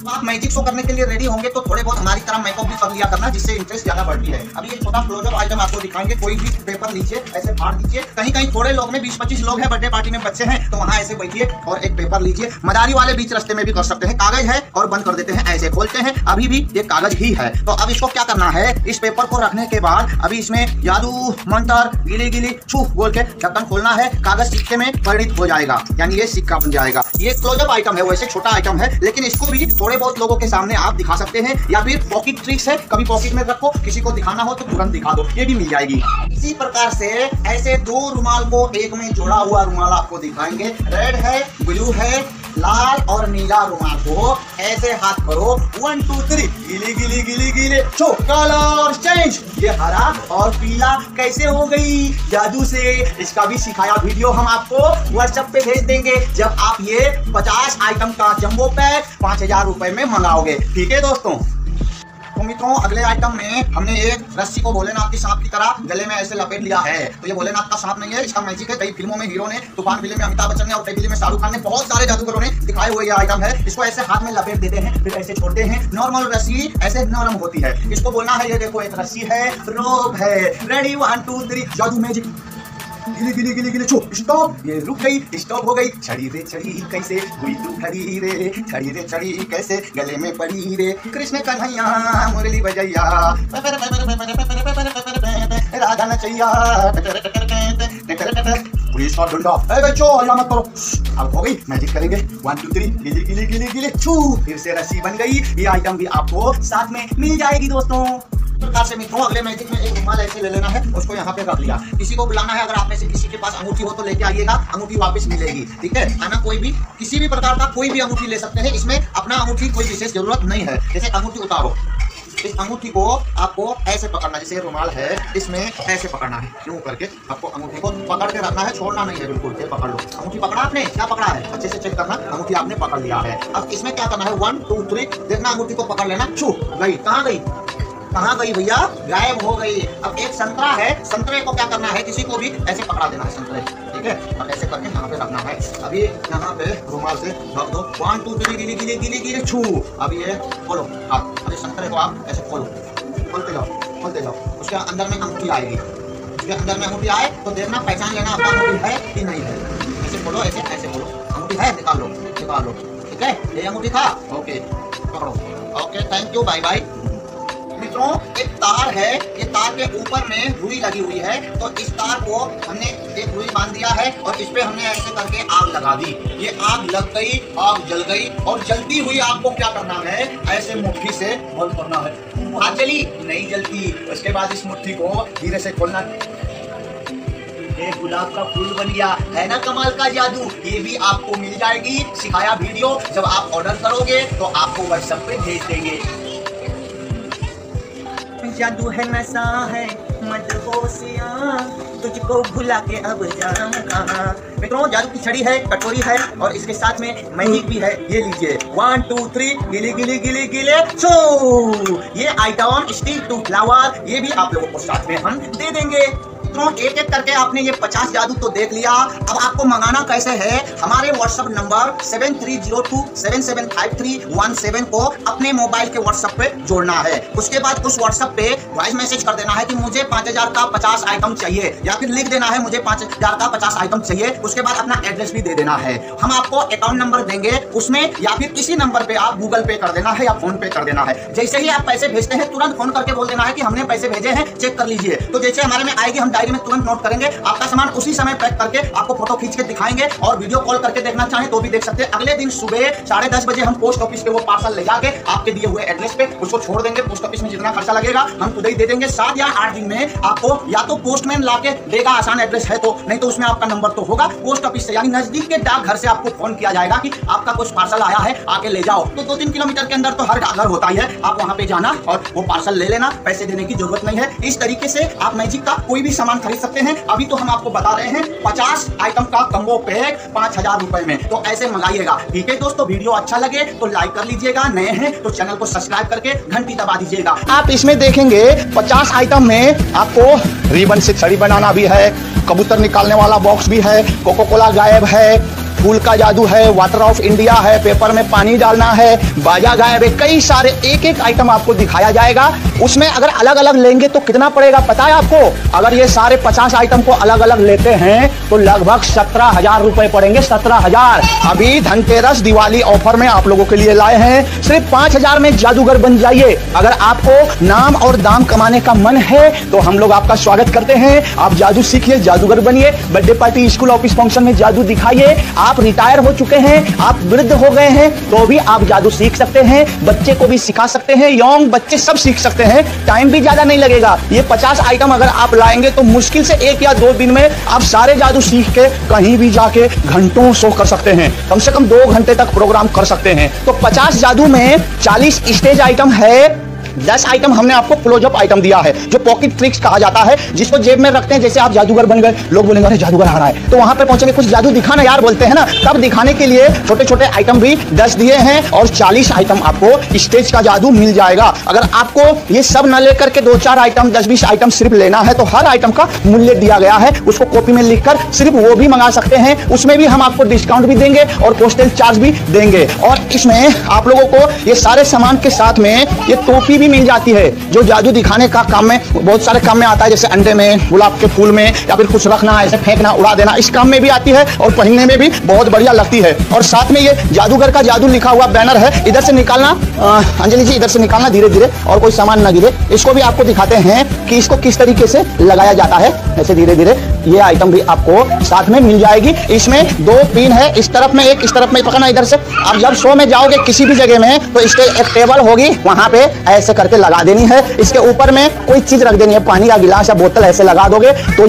आप मैजिक शो करने के लिए रेडी होंगे तो थोड़े बहुत हमारी तरह मेकअप भी कर लिया करना, जिससे इंटरेस्ट ज्यादा बढ़ती है। अभी एक छोटा क्लोजअप आइटम आपको दिखाएंगे। कोई भी पेपर लीजिए, ऐसे फाड़ दीजिए। कहीं कहीं थोड़े लोग में 20-25 लोग हैं, बर्थडे पार्टी में बच्चे हैं, तो वहाँ ऐसे बैठिए और एक पेपर लीजिए। मदारी वाले बीच रास्ते में भी कर सकते हैं। कागज है और बंद कर देते हैं, ऐसे खोलते हैं। अभी भी ये कागज ही है। तो अब इसको क्या करना है, इस पेपर को रखने के बाद अभी इसमें जादू मंत्र गिली गिली छू बोल के ढक्कन खोलना है। कागज सिक्के में परिणित हो जाएगा, यानी ये सिक्का बन जाएगा। ये क्लोजअप आइटम है, वैसे छोटा आइटम है, लेकिन इसको भी थोड़े बहुत लोगों के सामने आप दिखा सकते हैं। या फिर पॉकेट ट्रिक्स है, कभी पॉकेट में रखो, किसी को दिखाना हो तो तुरंत दिखा दो, ये भी मिल जाएगी। इसी प्रकार से ऐसे 2 रुमाल को एक में जोड़ा हुआ रुमाल आपको दिखाएंगे। रेड है, ब्लू है, लाल और नीला रुमाल को ऐसे हाथ करो, 1 2 3 गिली गिली गिली गिली छो, कलर चेंज। ये हरा और पीला कैसे हो गई जादू से, इसका भी सिखाया वीडियो हम आपको व्हाट्सएप पे भेज देंगे जब आप ये 50 आइटम का जंबो पैक 5000 रुपए में मंगाओगे। ठीक है दोस्तों। तो मित्रों, अगले आइटम में हमने एक रस्सी को भोलेनाथ की सांप की तरह गले में ऐसे लपेट लिया है। तो ये भोलेनाथ का सांप नहीं है, इसका मैजिक है। कई फिल्मों में हीरो ने, तूफान फिल्म में अमिताभ बच्चन ने और कई फिल्म में शाहरुख खान ने, बहुत सारे जादूगरों ने दिखाए हुए ये आइटम है। इसको ऐसे हाथ में लपेट देते हैं, फिर ऐसे छोड़ते हैं। नॉर्मल रस्सी ऐसे नरम होती है। इसको बोलना है, ये देखो एक रस्सी है, रोप है। रेडी 1 2 3 जादू मैजिक गिली गिली गिली गिली छो, स्टॉप। ये रुक गई, स्टॉप हो गई। छड़ी रे छड़ी कैसे हुई तू खड़ी रे, छड़ी रे छड़ी कैसे गले में पड़ी रे। कृष्ण कन्हैया मुरली बजैया, राधा नचैया, पुलिस का डंडा। ए बच्चों हल्ला मत करो। अब हो गई, मैजिक करेंगे। 1 2 3 गिली गिली गिली गिली छू, फिर से रस्सी बन गई। ये आइटम भी आपको साथ में मिल जाएगी दोस्तों। प्रकार से मित्रों, अगले मैजिक में एक रुमाल ऐसे ले लेना है, उसको यहाँ पे रख लिया। किसी को बुलाना है, अगर आप में से किसी के पास अंगूठी हो तो लेके आइएगा, अंगूठी वापस मिलेगी। ठीक है, आना कोई भी किसी भी प्रकार का कोई भी अंगूठी ले सकते हैं। इसमें अपना अंगूठी कोई विशेष जरूरत नहीं है। जैसे अंगूठी उतारो, इस अंगूठी को आपको ऐसे पकड़ना, जैसे रुमाल है इसमें ऐसे पकड़ना है, यूं करके आपको अंगूठी को पकड़ के रखना है, छोड़ना नहीं है बिल्कुल। ये पकड़ लो, अंगूठी पकड़ा आपने, क्या पकड़ा है अच्छे से चेक करना। अंगूठी आपने पकड़ लिया है। अब इसमें क्या करना है, 1 2 3 देखना, अंगूठी को पकड़ लेना। छू गई, कहाँ गई, कहाँ गई भैया, गायब हो गई। अब एक संतरा है, संतरे को क्या करना है, किसी को भी ऐसे पकड़ा देना है संतरे। ठीक है, और ऐसे करके यहाँ पे रखना है। अभी यहाँ पे रुमाल से रख दो। 1 2 3 गिली गिली गिली गिली छू। अब ये खोलो आप, अभी संतरे को आप ऐसे खोलो, खोलते जाओ खोलते जाओ। उसके अंदर में अंगूठी आएगी, उसके अंदर में अंगूठी आए तो देखना, पहचान लेना आपका अंगूठी है कि नहीं है। ऐसे खोलो, ऐसे ऐसे खोलो, अंगूठी है निकाल लो, निकाल लो। ठीक है, ये अंगूठी था, ओके पकड़ो, okay thank you, bye bye. मित्रों, एक तार है, ये तार के ऊपर में रुई लगी हुई है, तो इस तार को हमने एक रुई बांध दिया है और इस पे हमने ऐसे करके आग लगा दी। ये आग लग गई, आग जल गई, और जलती हुई आग को क्या करना है, ऐसे मुट्ठी से बंद करना है। आग जली नहीं जलती, उसके बाद इस मुट्ठी को धीरे से खोलना। ये गुलाब का फूल बन गया, है ना कमाल का जादू। ये भी आपको मिल जाएगी, सिखाया वीडियो। जब आप ऑर्डर करोगे तो आपको व्हाट्सएप पे भेज देंगे। जादू है नशा है मदहोशिया, तुझको भुला के अब जाऊं कहां। मित्रों, जादू की छड़ी है, कटोरी है और इसके साथ में मैजिक भी है। ये लीजिए, 1 2 3 गिली गिली गिली गिले छू। ये आइटम स्टिक टू फ्लावर, ये भी आप लोगों को साथ में हम दे देंगे। एक एक करके आपने ये 50 जादू तो देख लिया। अब आपको मंगाना कैसे है, हमारे व्हाट्सएप नंबर 7302775317 को अपने मोबाइल के व्हाट्सएप पे जोड़ना है। उसके बाद उस व्हाट्सएप पे वॉइस मैसेज कर देना है कि मुझे 5000 का 50 आइटम चाहिए, या फिर लिख देना है मुझे 5000 का 50 आइटम चाहिए। उसके बाद अपना एड्रेस भी दे देना है। हम आपको अकाउंट नंबर देंगे उसमें, या फिर इसी नंबर पे आप गूगल पे कर देना है या फोन पे कर देना है। जैसे ही आप पैसे भेजते हैं तुरंत फोन करके बोल देना है कि हमने पैसे भेजे हैं, चेक कर लीजिए। तो जैसे हमारे में आएगी, हम डायरी में तुरंत नोट करेंगे। आपका सामान उसी समय पैक करके आपको फोटो खींच के दिखाएंगे, और वीडियो कॉल करके देखना चाहें तो भी देख सकते हैं। अगले दिन सुबह 10:30 बजे हम पोस्ट ऑफिस पे वो पार्सल ले जाके आपके दिए हुए एड्रेस पे उसको छोड़ देंगे। पोस्ट ऑफिस में जितना खर्चा लगेगा हम खुद ही दे देंगे। 7 या 8 दिन में आपको या तो पोस्टमैन लाके देगा, आसान एड्रेस है तो, नहीं तो उसमें आपका नंबर तो होगा पोस्ट ऑफिस से, यानी नजदीक के डाक घर से आपको फोन किया जाएगा कि आपका कुछ पार्सल आया है, आके ले जाओ। तो 2-3 किलोमीटर के अंदर तो हर डाकघर होता ही है, आप वहां पे जाना और वो पार्सल ले लेना, पैसे देने की जरूरत नहीं है। इस तरीके से आप मैजिक का कोई भी सामान खरीद सकते हैं। अभी तो हम आपको बता रहे हैं 50 आइटम का कम्बो पैक 5000 रुपए में, तो ऐसे मंगाइएगा। ठीक है दोस्तों, वीडियो अच्छा लगे तो लाइक कर लीजिएगा, नए हैं तो चैनल को सब्सक्राइब करके घंटी दबा दीजिएगा। आप इसमें देखेंगे 50 आइटम में आपको रिबन से छड़ी बनाना भी है, कबूतर निकालने वाला बॉक्स भी है, कोको कोला गायब है, फूल का जादू है, वाटर ऑफ इंडिया है, पेपर में पानी डालना है, बाजा गायब है, कई सारे एक एक आइटम आपको दिखाया जाएगा। उसमें अगर अलग अलग लेंगे तो कितना पड़ेगा पता है आपको? अगर ये सारे 50 आइटम को अलग अलग लेते हैं तो लगभग 17,000 रुपए पड़ेंगे। 17,000। अभी धनतेरस दिवाली ऑफर में आप लोगों के लिए लाए हैं। सिर्फ 5,000 में जादूगर बन जाइए। अगर आपको नाम और दाम कमाने का मन है तो हम लोग आपका स्वागत करते हैं। आप जादू सीखिए, जादूगर बनिए, birthday party, school, office function में जादू दिखाइए। आप रिटायर हो चुके हैं, आप वृद्ध हो गए हैं तो भी आप जादू सीख सकते हैं। बच्चे को भी सिखा सकते हैं, यंग बच्चे सब सीख सकते हैं। टाइम भी ज्यादा नहीं लगेगा। ये 50 आइटम अगर आप लाएंगे तो मुश्किल से 1 या 2 दिन में आप सारे जादू सीख के कहीं भी जाके घंटों शो कर सकते हैं। कम से कम 2 घंटे तक प्रोग्राम कर सकते हैं। तो 50 जादू में 40 स्टेज आइटम है, 10 आइटम हमने आपको क्लोजअप आइटम दिया है जो पॉकेट ट्रिक्स कहा जाता है, जिसको जेब में रखते हैं। जैसे आप जादूगर बन गए, लोग बोलेंगे अरे जादूगर आ रहा है, तो वहां पे पहुंचेंगे, कुछ जादू दिखाना यार बोलते हैं ना, तब दिखाने के लिए छोटे छोटे आइटम भी 10 दिए हैं और 40 आइटम आपको स्टेज का जादू मिल जाएगा। अगर आपको ये सब न लेकर के 2-4 आइटम, 10-20 आइटम सिर्फ लेना है तो हर आइटम का मूल्य दिया गया है, उसको कॉपी में लिखकर सिर्फ वो भी मंगा सकते हैं। उसमें भी हम आपको डिस्काउंट भी देंगे और पोस्टल चार्ज भी देंगे। और इसमें आप लोगों को ये सारे सामान के साथ में ये टोपी भी मिल जाती है जो जादू दिखाने का काम में बहुत सारे काम में आता है, जैसे अंडे में, गुलाब के फूल में, या फिर कुछ रखना, ऐसे फेंकना, उड़ा देना, इस काम में भी आती है और पहनने में भी बहुत बढ़िया लगती है। और साथ में ये जादूगर का जादू लिखा हुआ बैनर है, इधर से निकालना, अंजलि जी इधर से निकालना धीरे धीरे और कोई सामान ना गिरे। इसको भी आपको दिखाते हैं कि इसको किस तरीके से लगाया जाता है। ऐसे धीरे धीरे ये आइटम भी आपको साथ में मिल जाएगी। इसमें 2 पिन है, इस तरफ में एक, इस तरफ में पकड़ना इधर से। आप जब शो में जाओगे किसी भी जगह में तो इसके एक टेबल होगी, वहां पे ऐसे करके लगा देनी है। इसके ऊपर में कोई चीज रख देनी है, पानी का गिलास या बोतल ऐसे लगा दोगे तो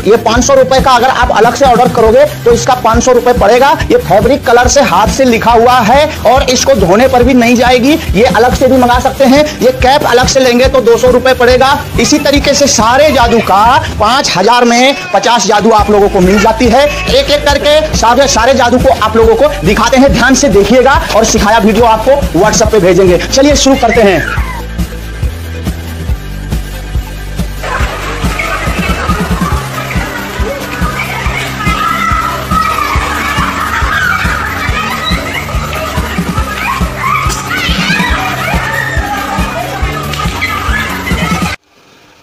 ये 500 रुपए का अगर आप अलग से ऑर्डर करोगे तो इसका 500 रुपए पड़ेगा। ये फैब्रिक कलर से हाथ से लिखा हुआ है और इसको धोने पर भी नहीं जाएगी। ये अलग से भी मंगा सकते हैं। ये कैप अलग से लेंगे तो 200 रुपए पड़ेगा। इसी तरीके से सारे जादू का 5,000 में 50 जादू आप लोगों को मिल जाती है। एक एक करके सारे जादू को आप लोगों को दिखाते हैं, ध्यान से देखिएगा और सिखाया वीडियो आपको व्हाट्सएप पे भेजेंगे। चलिए शुरू करते हैं।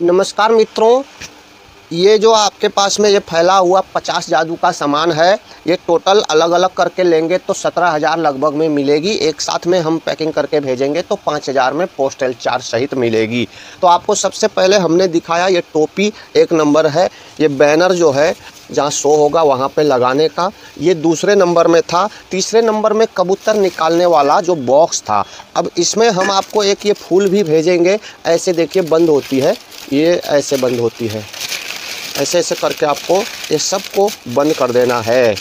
नमस्कार मित्रों, ये जो आपके पास में ये फैला हुआ 50 जादू का सामान है, ये टोटल अलग अलग करके लेंगे तो 17,000 लगभग में मिलेगी। एक साथ में हम पैकिंग करके भेजेंगे तो 5,000 में पोस्टल चार्ज सहित मिलेगी। तो आपको सबसे पहले हमने दिखाया ये टोपी 1 नंबर है, ये बैनर जो है जहाँ शो होगा वहाँ पे लगाने का, ये 2 नंबर में था। 3 नंबर में कबूतर निकालने वाला जो बॉक्स था। अब इसमें हम आपको एक ये फूल भी भेजेंगे। ऐसे देखिए बंद होती है, ये ऐसे बंद होती है, ऐसे ऐसे करके आपको ये सब को बंद कर देना है।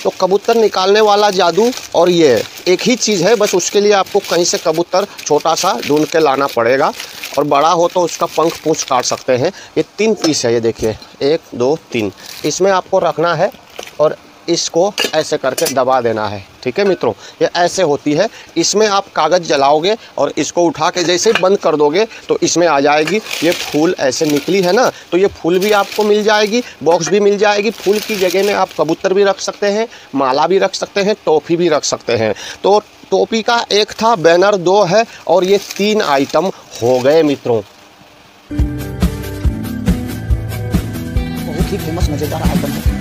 तो कबूतर निकालने वाला जादू और ये एक ही चीज़ है, बस उसके लिए आपको कहीं से कबूतर छोटा सा ढूंढ के लाना पड़ेगा और बड़ा हो तो उसका पंख पूंछ काट सकते हैं। ये 3 पीस है, ये देखिए 1 2 3, इसमें आपको रखना है और इसको ऐसे करके दबा देना है। ठीक है मित्रों, ये ऐसे होती है। इसमें आप कागज़ जलाओगे और इसको उठा के जैसे बंद कर दोगे तो इसमें आ जाएगी। ये फूल ऐसे निकली है ना, तो ये फूल भी आपको मिल जाएगी, बॉक्स भी मिल जाएगी। फूल की जगह में आप कबूतर भी रख सकते हैं, माला भी रख सकते हैं, टोपी भी रख सकते हैं। तो टोपी का 1 था, बैनर 2 है और ये 3 आइटम हो गए मित्रों। बहुत ही फेमस मज़ेदार आइटम है।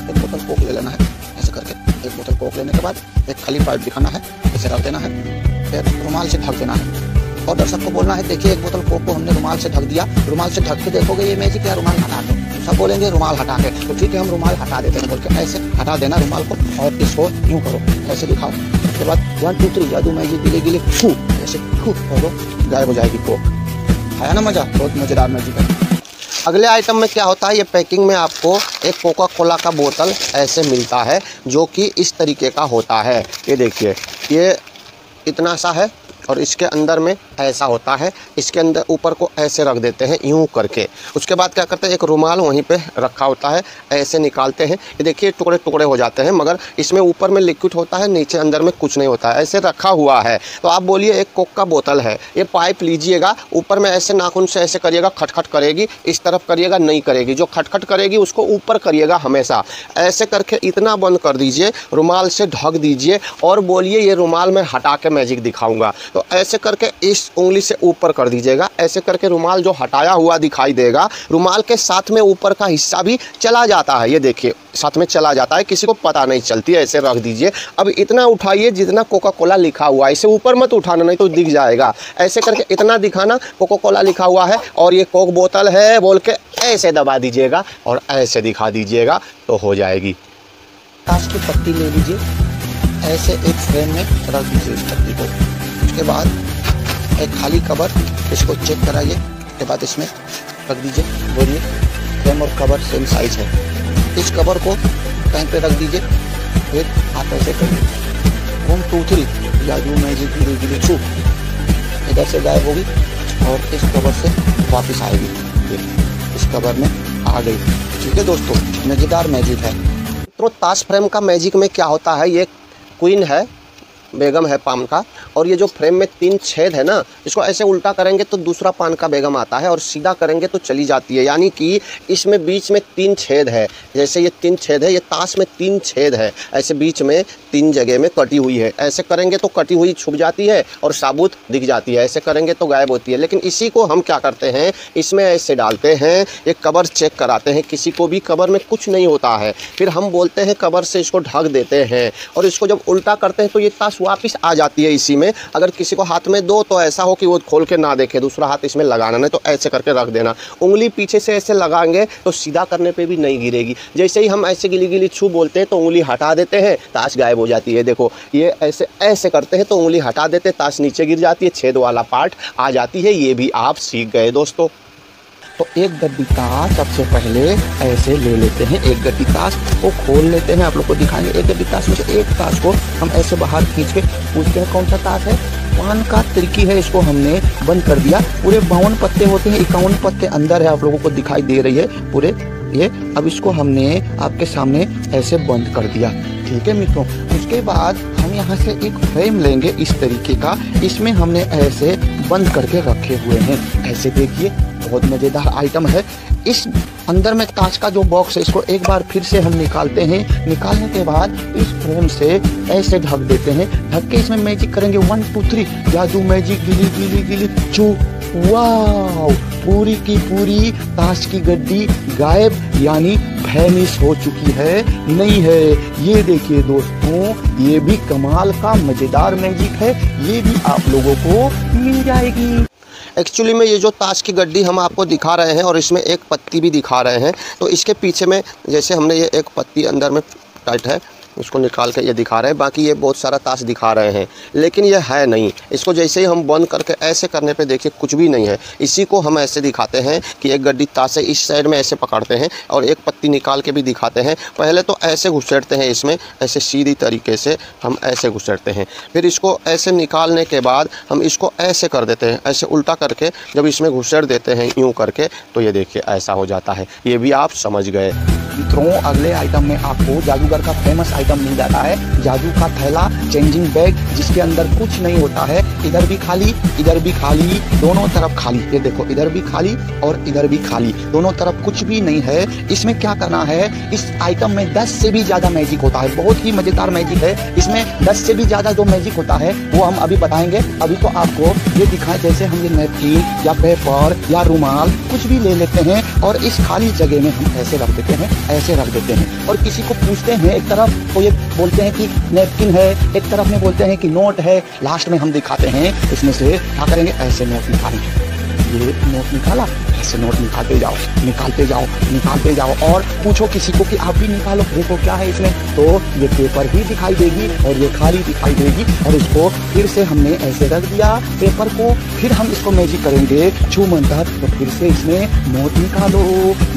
एक बोतल कोक ले लेना है, ऐसे करके एक बोतल कोक लेने के बाद एक खाली पाइप दिखाना है, इसे रख देना है, फिर रुमाल से ढक देना है और दर्शक को बोलना है देखिए एक बोतल कोक को हमने रुमाल से ढक दिया। रुमाल से ढक के देखोगे ये मैजिक है, रुमाल हटा दो। सब बोलेंगे रुमाल हटा के, तो ठीक है हम रुमाल हटा देते हैं बोल के ऐसे हटा देना रुमाल को और इसको यूँ करो, ऐसे दिखाओ। उसके बाद 1 2 3 जादू मैजिक गिले गिले फू, ऐसे फू करो, गायब हो जाएगी कोक। आया ना मज़ा? बहुत मज़ेदार मैजिक है। अगले आइटम में क्या होता है, ये पैकिंग में आपको एक कोका कोला का बोतल ऐसे मिलता है जो कि इस तरीके का होता है। ये देखिए ये इतना सा है और इसके अंदर में ऐसा होता है, इसके अंदर ऊपर को ऐसे रख देते हैं यूं करके। उसके बाद क्या करते हैं, एक रुमाल वहीं पे रखा होता है, ऐसे निकालते हैं, ये देखिए टुकड़े टुकड़े हो जाते हैं, मगर इसमें ऊपर में लिक्विड होता है, नीचे अंदर में कुछ नहीं होता है, ऐसे रखा हुआ है। तो आप बोलिए एक कोक का बोतल है, ये पाइप लीजिएगा, ऊपर में ऐसे नाखून से ऐसे करिएगा, खटखट करेगी, इस तरफ करिएगा नहीं करेगी, जो खटखट करेगी उसको ऊपर करिएगा हमेशा। ऐसे करके इतना बंद कर दीजिए, रुमाल से ढक दीजिए और बोलिए ये रुमाल मैं हटा के मैजिक दिखाऊंगा। तो ऐसे करके इस उंगली से ऊपर कर दीजिएगा, ऐसे करके रुमाल जो हटाया हुआ दिखाई देगा, रुमाल के साथ में ऊपर का हिस्सा भी चला जाता है, ये देखिए साथ में चला जाता है, किसी को पता नहीं चलती है। ऐसे रख दीजिए। अब इतना उठाइए जितना कोका कोला लिखा हुआ है, इसे ऊपर मत उठाना नहीं तो दिख जाएगा। ऐसे करके इतना दिखाना कोका कोला लिखा हुआ है और ये कोक बोतल है बोल के ऐसे दबा दीजिएगा और ऐसे दिखा दीजिएगा तो हो जाएगी। ताश की पत्ती ले लीजिए, ऐसे एक फ्रेम में रख दीजिए इस पत्ती को। उसके बाद एक खाली कवर, इसको चेक कराइए, उसके बाद इसमें रख दीजिए। बोलिए फ्रेम और कवर सेम साइज है। इस कवर को कहीं पे रख दीजिए, फिर आप ऐसे करिए 1 2 3 जादू मैजिक गिली गिली छू, इधर से गायब होगी और इस कवर से वापस आएगी, इस कवर में आ गई। ठीक है दोस्तों, मज़ेदार मैजिक है। तो ताश फ्रेम का मैजिक में क्या होता है, ये क्वीन है, बेगम है पान का, और ये जो फ्रेम में 3 छेद है ना, इसको ऐसे उल्टा करेंगे तो दूसरा पान का बेगम आता है और सीधा करेंगे तो चली जाती है। यानी कि इसमें बीच में 3 छेद है, जैसे ये 3 छेद है, ये ताश में 3 छेद है, ऐसे बीच में 3 जगह में कटी हुई है। ऐसे करेंगे तो कटी हुई छुप जाती है और साबुत दिख जाती है, ऐसे करेंगे तो गायब होती है। लेकिन इसी को हम क्या करते हैं, इसमें ऐसे डालते हैं, एक कवर चेक कराते हैं, किसी को भी कवर में कुछ नहीं होता है, फिर हम बोलते हैं कवर से इसको ढक देते हैं और इसको जब उल्टा करते हैं तो ये ताश वापस आ जाती है इसी में। अगर किसी को हाथ में दो तो ऐसा हो कि वो खोल के ना देखे, दूसरा हाथ इसमें लगाना, नहीं तो ऐसे करके रख देना। उंगली पीछे से ऐसे लगाएंगे तो सीधा करने पे भी नहीं गिरेगी। जैसे ही हम ऐसे गिली गिली छू बोलते हैं तो उंगली हटा देते हैं, ताश गायब हो जाती है। देखो ये ऐसे ऐसे करते हैं तो उंगली हटा देते, ताश नीचे गिर जाती है, छेद वाला पार्ट आ जाती है। ये भी आप सीख गए दोस्तों। तो एक गड्डी ताश सबसे पहले ऐसे ले लेते हैं, एक गड्डी ताश को खोल लेते हैं, आप लोग को दिखाएंगे। एक गड्डी ताश में से एक ताश को हम ऐसे बाहर खींच के पूछते हैं कौन सा ताश है, पान का तिरकी है, इसको हमने बंद कर दिया। पूरे 52 पत्ते होते हैं, 51 पत्ते अंदर है, आप लोगों को दिखाई दे रही है पूरे ये। अब इसको हमने आपके सामने ऐसे बंद कर दिया। ठीक है मित्रों, उसके बाद हम यहाँ से एक फ्रेम लेंगे इस तरीके का, इसमें हमने ऐसे बंद करके रखे हुए हैं। ऐसे देखिए बहुत मज़ेदार आइटम है। इस अंदर में ताश का जो बॉक्स है, इसको एक बार फिर से हम निकालते हैं। निकालने के बाद इस फ्रेम से ऐसे ढक देते हैं, ढक के इसमें मैजिक करेंगे 1 2 3 जादू मैजिक गिली गिली गिली छू। वाह, पूरी की पूरी ताश की गड्डी गायब, यानी फैनिश हो चुकी है, नहीं है। ये देखिए दोस्तों, ये भी कमाल का मज़ेदार मैजिक है, ये भी आप लोगों को मिल जाएगी। एक्चुअली में ये जो ताश की गड्डी हम आपको दिखा रहे हैं और इसमें एक पत्ती भी दिखा रहे हैं, तो इसके पीछे में जैसे हमने ये एक पत्ती अंदर में टाइट है, उसको निकाल के ये दिखा रहे हैं, बाकी ये बहुत सारा ताश दिखा रहे हैं, लेकिन ये है नहीं। इसको जैसे ही हम बंद करके ऐसे करने पे देखिए कुछ भी नहीं है। इसी को हम ऐसे दिखाते हैं कि एक गड्डी ताश है, इस साइड में ऐसे पकड़ते हैं और एक पत्ती निकाल के भी दिखाते हैं। पहले तो ऐसे घुसेड़ते हैं इसमें, ऐसे सीधी तरीके से हम ऐसे घुसेड़ते हैं, फिर इसको ऐसे निकालने के बाद हम इसको ऐसे कर देते हैं, ऐसे उल्टा करके जब इसमें घुसेड़ देते हैं यूँ करके, तो ये देखिए ऐसा हो जाता है। ये भी आप समझ गए मित्रों। अगले आइटम में आपको जादूगर का फेमस आइटम मिल जाता है, जादू का थैला, चेंजिंग बैग, जिसके अंदर कुछ नहीं होता है। इधर भी खाली, इधर भी खाली, दोनों तरफ खाली। ये देखो, इधर भी खाली और इधर भी खाली, दोनों तरफ कुछ भी नहीं है। इसमें क्या करना है, इस आइटम में 10 से भी ज़्यादा मैजिक होता है, बहुत ही मज़ेदार मैजिक है। इसमें 10 से भी ज़्यादा जो मैजिक होता है वो हम अभी बताएंगे। अभी तो आपको ये दिखाएं, जैसे हम ये नैपकिन या पेपर या रुमाल कुछ भी ले लेते हैं और इस खाली जगह में हम ऐसे रख देते हैं, ऐसे रख देते हैं। और किसी को पूछते हैं, एक तरफ तो ये बोलते हैं कि नैपकिन है, एक तरफ में बोलते हैं कि नोट है, लास्ट में हम दिखाते हैं इसमें से क्या करेंगे, ऐसे नोट निकालेंगे। ये नोट निकाला, ऐसे नोट निकालते जाओ, निकालते जाओ, निकालते जाओ और पूछो किसी को कि आप भी निकालो, देखो क्या है इसमें, तो ये पेपर ही दिखाई देगी और ये खाली दिखाई देगी। और इसको फिर से हमने ऐसे रख दिया पेपर को, फिर हम इसको मैजिक करेंगे छू मंतर, तो फिर से इसमें नोट निकालो,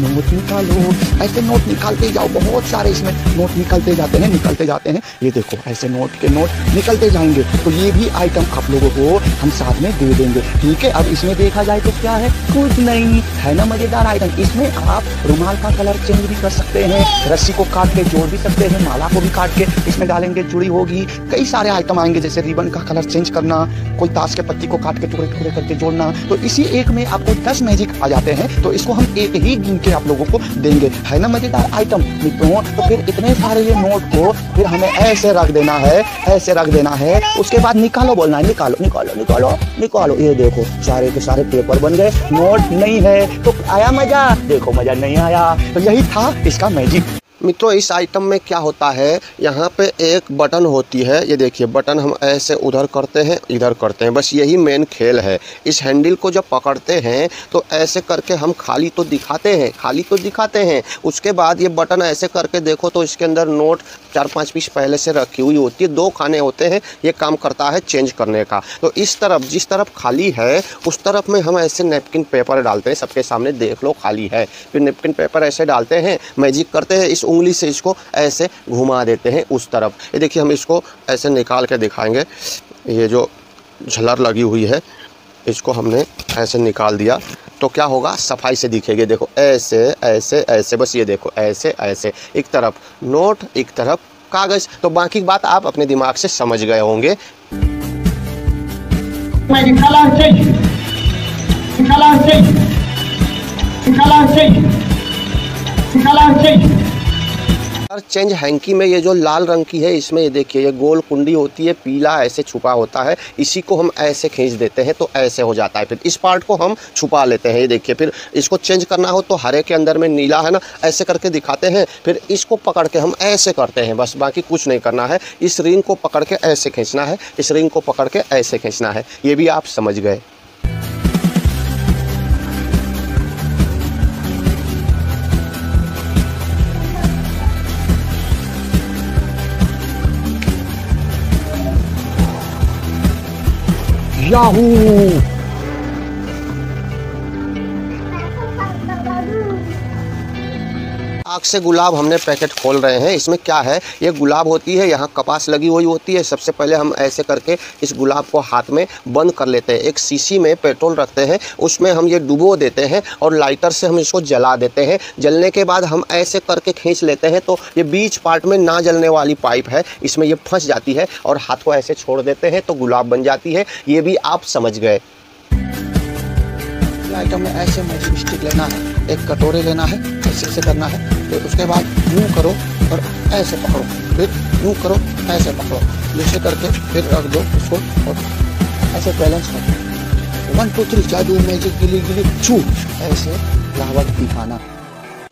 नोट निकालो, ऐसे नोट निकालते जाओ, बहुत सारे इसमें नोट निकलते जाते हैं, निकलते जाते हैं। ये देखो ऐसे नोट के नोट निकलते जाएंगे। तो ये भी आइटम आप लोगों को हम साथ में दे देंगे, ठीक है। अब इसमें देखा जाए तो क्या है, कुछ नहीं है ना, मजेदार आइटम। इसमें आप रुमाल का कलर चेंज भी कर सकते हैं, रस्सी को काट के जोड़ भी सकते हैं, माला को भी काट के इसमें डालेंगे, जुड़ी होगी। कई सारे आइटम आएंगे, जैसे रिबन का कलर चेंज करना, कोई ताश के पत्ती को काट के टुकड़े टुकड़े करके जोड़ना। तो इसी एक में आपको 10 मैजिक आ जाते हैं, तो इसको हम एक ही गिन के आप लोगों को देंगे, है ना मजेदार आइटम मित्रों। तो फिर इतने सारे ये नोट को फिर हमें ऐसे रख देना है, ऐसे रख देना है। उसके बाद निकालो बोलना है, निकालो निकालो निकालो निकालो। ये देखो सारे के सारे पेपर बन गए, नोट नहीं है। तो आया मजा? देखो मजा नहीं आया। तो यही था इसका मैजिक। मित्रों इस आइटम में क्या होता है, यहाँ पे एक बटन होती है, ये देखिए बटन हम ऐसे उधर करते हैं, इधर करते हैं, बस यही मेन खेल है। इस हैंडल को जब पकड़ते हैं तो ऐसे करके हम खाली तो दिखाते हैं, खाली तो दिखाते हैं। उसके बाद ये बटन ऐसे करके देखो तो इसके अंदर नोट 4-5 पीस पहले से रखी हुई होती है, 2 खाने होते हैं, ये काम करता है चेंज करने का। तो इस तरफ जिस तरफ खाली है उस तरफ में हम ऐसे नैपकिन पेपर डालते हैं, सबके सामने देख लो खाली है, फिर नैपकिन पेपर ऐसे डालते हैं, मैजिक करते हैं, इस उंगली से इसको ऐसे घुमा देते हैं उस तरफ। ये देखिए हम इसको ऐसे निकाल के दिखाएंगे, ये जो झलर लगी हुई है इसको हमने ऐसे निकाल दिया तो क्या होगा, सफाई से दिखेगी। देखो ऐसे ऐसे ऐसे, बस ये देखो ऐसे ऐसे, एक तरफ नोट एक तरफ कागज। तो बाकी बात आप अपने दिमाग से समझ गए होंगे। चेंज हैंकी में ये जो लाल रंग की है, इसमें ये देखिए ये गोल कुंडी होती है, पीला ऐसे छुपा होता है, इसी को हम ऐसे खींच देते हैं तो ऐसे हो जाता है। फिर इस पार्ट को हम छुपा लेते हैं, ये देखिए। फिर इसको चेंज करना हो तो हरे के अंदर में नीला है ना, ऐसे करके दिखाते हैं। फिर इसको पकड़ के हम ऐसे करते हैं, बस बाकी कुछ नहीं करना है। इस रिंग को पकड़ के ऐसे खींचना है, इस रिंग को पकड़ के ऐसे खींचना है, ये भी आप समझ गए। याहू! आग से गुलाब हमने पैकेट खोल रहे हैं। इसमें क्या है, ये गुलाब होती है, यहाँ कपास लगी हुई होती है। सबसे पहले हम ऐसे करके इस गुलाब को हाथ में बंद कर लेते हैं। एक शीशी में पेट्रोल रखते हैं, उसमें हम ये डुबो देते हैं और लाइटर से हम इसको जला देते हैं। जलने के बाद हम ऐसे करके खींच लेते हैं तो ये बीच पार्ट में ना जलने वाली पाइप है, इसमें ये फंस जाती है और हाथ को ऐसे छोड़ देते हैं तो गुलाब बन जाती है। ये भी आप समझ गए। आइटम में ऐसे मैजिक स्टिक लेना है, एक कटोरे लेना है, ऐसे करना है, फिर उसके बाद यूँ करो और ऐसे पकड़ो, फिर यूँ करो ऐसे पकड़ो, जैसे करके फिर रख दो उसको और ऐसे बैलेंस करो। 1 2 3 जादू मैजिक गिली गिली छू, ऐसे फ्लावर दिखाना।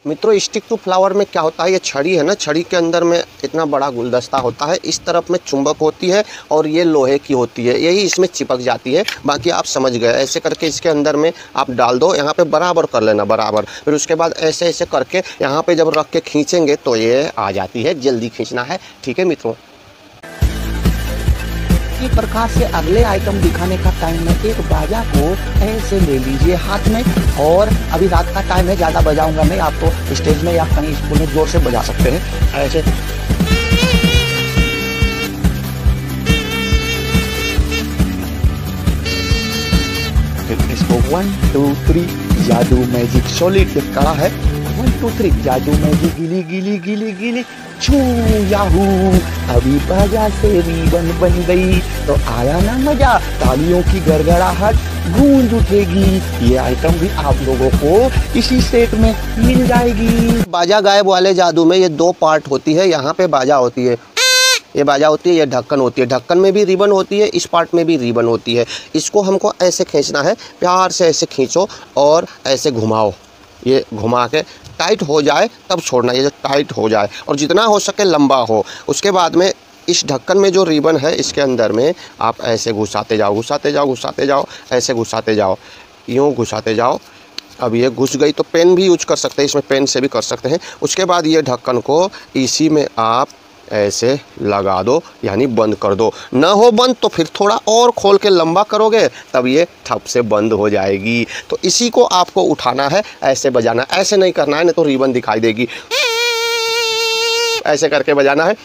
मित्रों स्टिक टू फ्लावर में क्या होता है, ये छड़ी है ना, छड़ी के अंदर में इतना बड़ा गुलदस्ता होता है, इस तरफ में चुंबक होती है और ये लोहे की होती है, यही इसमें चिपक जाती है। बाकी आप समझ गए। ऐसे करके इसके अंदर में आप डाल दो, यहाँ पे बराबर कर लेना, बराबर। फिर उसके बाद ऐसे ऐसे करके यहाँ पे जब रख के खींचेंगे तो ये आ जाती है। जल्दी खींचना है, ठीक है मित्रों। इसी प्रकार से अगले आइटम दिखाने का टाइम में एक बाजा को ऐसे ले लीजिए हाथ में, और अभी रात का टाइम है, ज़्यादा बजाऊंगा नहीं, आप तो स्टेज में या कहीं स्कूल में जोर से बजा सकते हैं ऐसे। फिर इसको 1 2 3 जादू मैजिक सॉलिड ये कड़ा है, 1 2 3 जादू मैजिक गिली गिली गिली गिली छू याहू। अभी बाजा से रिबन बन गई तो आया ना मजा, तालियों की गड़गड़ाहट गूंज उठेगी। ये आइटम भी आप लोगों को इसी सेट में मिल जाएगी। बाजा गायब वाले जादू में ये 2 पार्ट होती है। यहाँ पे बाजा होती है, ये बाजा होती है, ये ढक्कन होती है। ढक्कन में भी रिबन होती है, इस पार्ट में भी रिबन होती है। इसको हमको ऐसे खींचना है, प्यार से ऐसे खींचो और ऐसे घुमाओ, ये घुमा के टाइट हो जाए तब छोड़ना, ये जो टाइट हो जाए और जितना हो सके लंबा हो। उसके बाद में इस ढक्कन में जो रिबन है इसके अंदर में आप ऐसे घुसाते जाओ, घुसाते जाओ, घुसाते जाओ, ऐसे घुसाते जाओ, यूँ घुसाते जाओ, अब ये घुस गई तो पेन भी यूज कर सकते हैं, इसमें पेन से भी कर सकते हैं। उसके बाद ये ढक्कन को इसी में आप ऐसे लगा दो, यानी बंद कर दो। ना हो बंद तो फिर थोड़ा और खोल के लंबा करोगे तब ये ठप से बंद हो जाएगी। तो इसी को आपको उठाना है, ऐसे बजाना, ऐसे नहीं करना है नहीं तो रिबन दिखाई देगी। ऐसे करके बजाना है,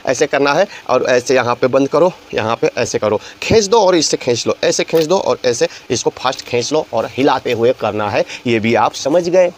ऐसे करना है और ऐसे यहाँ पे बंद करो, यहाँ पे ऐसे करो, खींच दो और इससे खींच लो, ऐसे खींच दो और ऐसे इसको फास्ट खींच लो और हिलाते हुए करना है। ये भी आप समझ गए।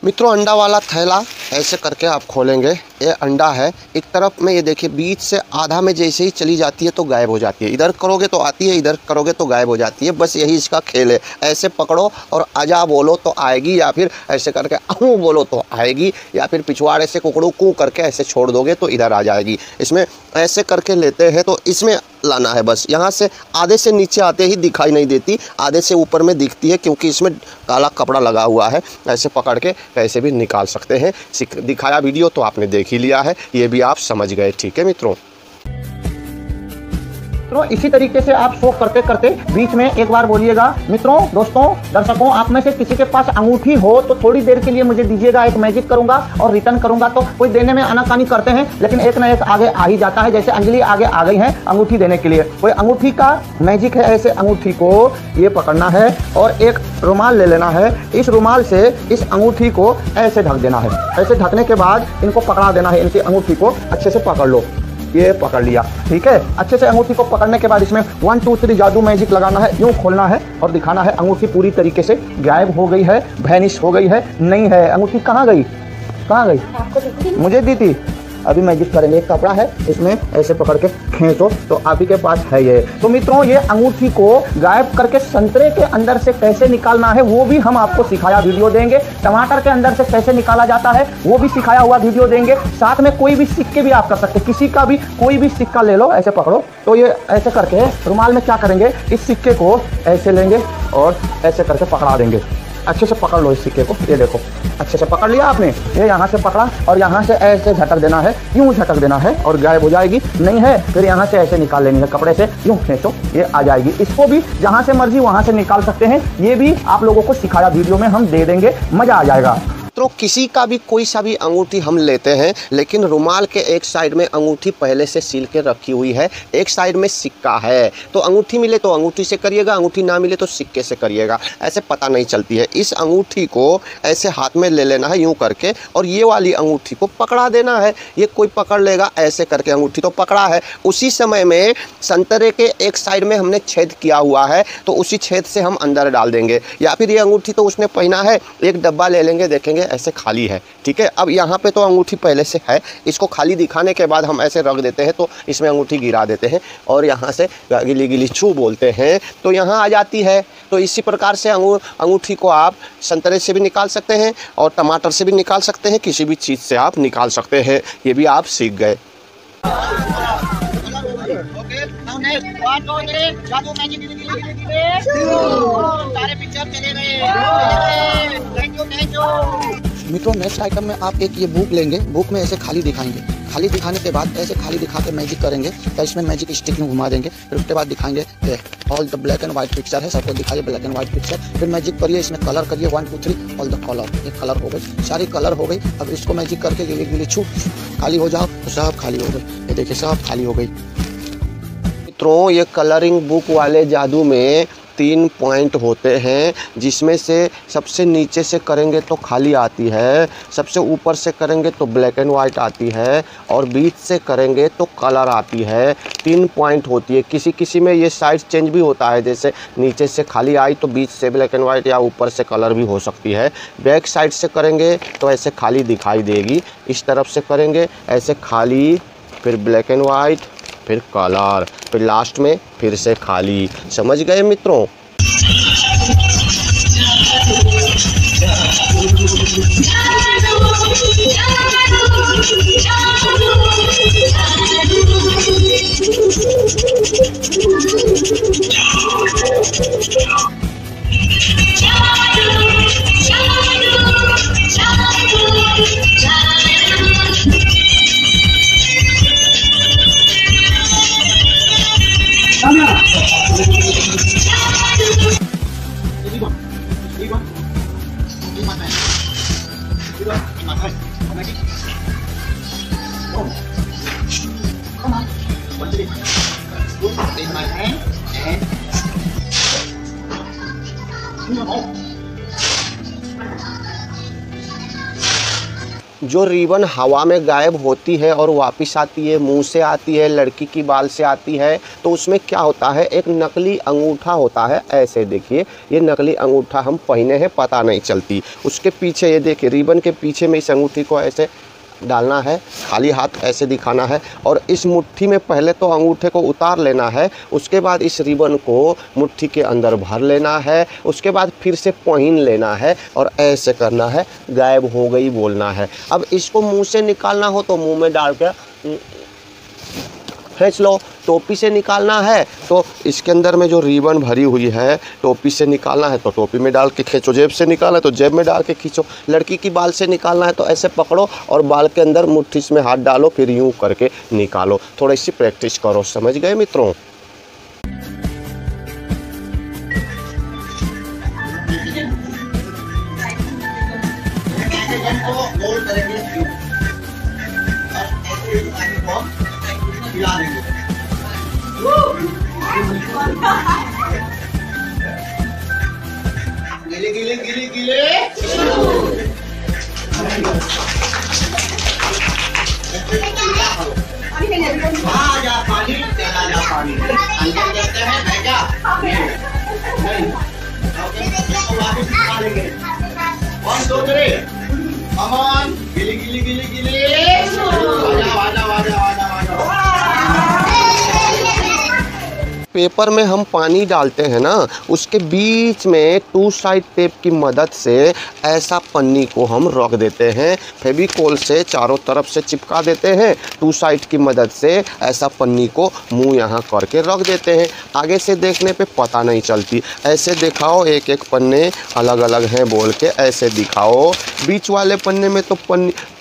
मित्रों, अंडा वाला थैला ऐसे करके आप खोलेंगे। ये अंडा है, एक तरफ में ये देखिए बीच से आधा में जैसे ही चली जाती है तो गायब हो जाती है। इधर करोगे तो आती है, इधर करोगे तो गायब हो जाती है। बस यही इसका खेल है। ऐसे पकड़ो और आजा बोलो तो आएगी, या फिर ऐसे करके आहू बोलो तो आएगी, या फिर पिछवाड़े से कुकड़ू कू करके ऐसे छोड़ दोगे तो इधर आ जाएगी। इसमें ऐसे करके लेते हैं तो इसमें लाना है। बस यहाँ से आधे से नीचे आते ही दिखाई नहीं देती, आधे से ऊपर में दिखती है क्योंकि इसमें काला कपड़ा लगा हुआ है। ऐसे पकड़ के कैसे भी निकाल सकते हैं। दिखाया वीडियो तो आपने देख ही लिया है, ये भी आप समझ गए। ठीक है मित्रों, इसी तरीके से आप शो करते करते बीच में एक बार बोलिएगा। मित्रों, दोस्तों, दर्शकों, आप में से किसी के पास अंगूठी हो तो थोड़ी देर के लिए मुझे दीजिएगा, एक मैजिक करूंगा और रिटर्न करूंगा। तो कोई देने में आनाकानी करते हैं लेकिन एक ना एक आगे आ ही जाता है। जैसे अंजलि आगे आ गई है अंगूठी देने के लिए। कोई अंगूठी का मैजिक है। ऐसे अंगूठी को ये पकड़ना है और एक रुमाल ले लेना है। इस रुमाल से इस अंगूठी को ऐसे ढक देना है। ऐसे ढकने के बाद इनको पकड़ा देना है। इनकी अंगूठी को अच्छे से पकड़ लो। ये पकड़ लिया, ठीक है। अच्छे से अंगूठी को पकड़ने के बाद इसमें 1 2 3 जादू मैजिक लगाना है। यूं खोलना है और दिखाना है अंगूठी पूरी तरीके से गायब हो गई है, वैनिश हो गई है, नहीं है। अंगूठी कहाँ गई, कहाँ गई? मुझे दी थी। अभी मैजिक करेंगे। एक कपड़ा है, इसमें ऐसे पकड़ के खींचो तो आप ही के पास है ये। तो मित्रों, ये अंगूठी को गायब करके संतरे के अंदर से कैसे निकालना है वो भी हम आपको सिखाया वीडियो देंगे। टमाटर के अंदर से कैसे निकाला जाता है वो भी सिखाया हुआ वीडियो देंगे। साथ में कोई भी सिक्के भी आप कर सकते हैं। किसी का भी कोई भी सिक्का ले लो, ऐसे पकड़ो तो ये ऐसे करके रुमाल में क्या करेंगे, इस सिक्के को ऐसे लेंगे और ऐसे करके पकड़ा देंगे। अच्छे से पकड़ लो इस सिक्के को। ये देखो, अच्छे से पकड़ लिया आपने। ये यहाँ से पकड़ा और यहाँ से ऐसे झटक देना है, यूं झटक देना है और गायब हो जाएगी। नहीं है फिर यहाँ से ऐसे निकाल लेनी है, कपड़े से यूं खींचो, ये आ जाएगी। इसको भी जहाँ से मर्जी वहाँ से निकाल सकते हैं। ये भी आप लोगों को सिखाया वीडियो में हम दे देंगे, मजा आ जाएगा। तो किसी का भी कोई सा भी अंगूठी हम लेते हैं, लेकिन रुमाल के एक साइड में अंगूठी पहले से सील के रखी हुई है, एक साइड में सिक्का है। तो अंगूठी मिले तो अंगूठी से करिएगा, अंगूठी ना मिले तो सिक्के से करिएगा। ऐसे पता नहीं चलती है। इस अंगूठी को ऐसे हाथ में ले लेना है यूं करके और ये वाली अंगूठी को पकड़ा देना है। ये कोई पकड़ लेगा, ऐसे करके अंगूठी तो पकड़ा है। उसी समय में संतरे के एक साइड में हमने छेद किया हुआ है तो उसी छेद से हम अंदर डाल देंगे। या फिर ये अंगूठी तो उसने पहना है, एक डब्बा ले लेंगे, देखेंगे ऐसे खाली है। ठीक है, अब यहाँ पे तो अंगूठी पहले से है, इसको खाली दिखाने के बाद हम ऐसे रख देते हैं तो इसमें अंगूठी गिरा देते हैं और यहाँ से गिली गिली छू बोलते हैं तो यहाँ आ जाती है। तो इसी प्रकार से अंगूठी को आप संतरे से भी निकाल सकते हैं और टमाटर से भी निकाल सकते हैं, किसी भी चीज़ से आप निकाल सकते हैं। ये भी आप सीख गए। मित्रों, नेक्स्ट आइटम में आप एक ये बुक लेंगे। बुक में ऐसे खाली दिखाएंगे। खाली दिखाने के बाद ऐसे खाली दिखा के मैजिक करेंगे तो इसमें मैजिक स्टिक में घुमा देंगे। फिर उसके बाद दिखाएंगे all the black and white picture है, सबको दिखाइए ब्लैक एंड व्हाइट पिक्चर। फिर मैजिक करिए, इसमें कलर करिए 1 2 3 ऑल द कलर। ये कलर हो गई, सारी कलर हो गई। अब इसको मैजिक करके गिली गिली छू खाली हो जाओ तो सब खाली हो गई। ये देखिए सब खाली हो गई। मित्रों ये कलरिंग बुक वाले जादू में 3 पॉइंट होते हैं, जिसमें से सबसे नीचे से करेंगे तो खाली आती है, सबसे ऊपर से करेंगे तो ब्लैक एंड वाइट आती है, और बीच से करेंगे तो कलर आती है। 3 पॉइंट होती है। किसी किसी में ये साइड चेंज भी होता है, जैसे नीचे से खाली आई तो बीच से ब्लैक एंड वाइट या ऊपर से कलर भी हो सकती है। बैक साइड से करेंगे तो ऐसे खाली दिखाई देगी, इस तरफ से करेंगे ऐसे खाली, फिर ब्लैक एंड वाइट, फिर कलर, फिर लास्ट में फिर से खाली। समझ गए मित्रों? जो रिबन हवा में गायब होती है और वापस आती है, मुंह से आती है, लड़की की बाल से आती है, तो उसमें क्या होता है, एक नकली अंगूठा होता है। ऐसे देखिए, ये नकली अंगूठा हम पहने हैं, पता नहीं चलती। उसके पीछे ये देखिए, रिबन के पीछे में इस अंगूठी को ऐसे डालना है, खाली हाथ ऐसे दिखाना है, और इस मुट्ठी में पहले तो अंगूठे को उतार लेना है, उसके बाद इस रिबन को मुट्ठी के अंदर भर लेना है, उसके बाद फिर से पहन लेना है और ऐसे करना है, गायब हो गई बोलना है। अब इसको मुंह से निकालना हो तो मुंह में डाल के खींच लो। टोपी से निकालना है तो इसके अंदर में जो रिबन भरी हुई है, टोपी से निकालना है तो टोपी में डाल के खींचो, जेब से निकालना है तो जेब में डाल के खींचो, लड़की की बाल से निकालना है तो ऐसे पकड़ो और बाल के अंदर मुट्ठी में हाथ डालो, फिर यूं करके निकालो। थोड़ी सी प्रैक्टिस करो। समझ गए मित्रों? गिले गिले गिले गिले जा पानी, चला जा पानी, अंदर देते हैं भैया नहीं, वापस निकालेंगे। 1 2 3 कम ऑन, गिले गिले गिले गिले, आजा आजा आजा आजा आजा। पेपर में हम पानी डालते हैं ना, उसके बीच में 2 साइड टेप की मदद से ऐसा पन्नी को हम रख देते हैं, फेविकोल से चारों तरफ से चिपका देते हैं। 2 साइड की मदद से ऐसा पन्नी को मुंह यहाँ करके रख देते हैं। आगे से देखने पे पता नहीं चलती। ऐसे दिखाओ, एक एक पन्ने अलग अलग हैं बोल के ऐसे दिखाओ। बीच वाले पन्ने में तो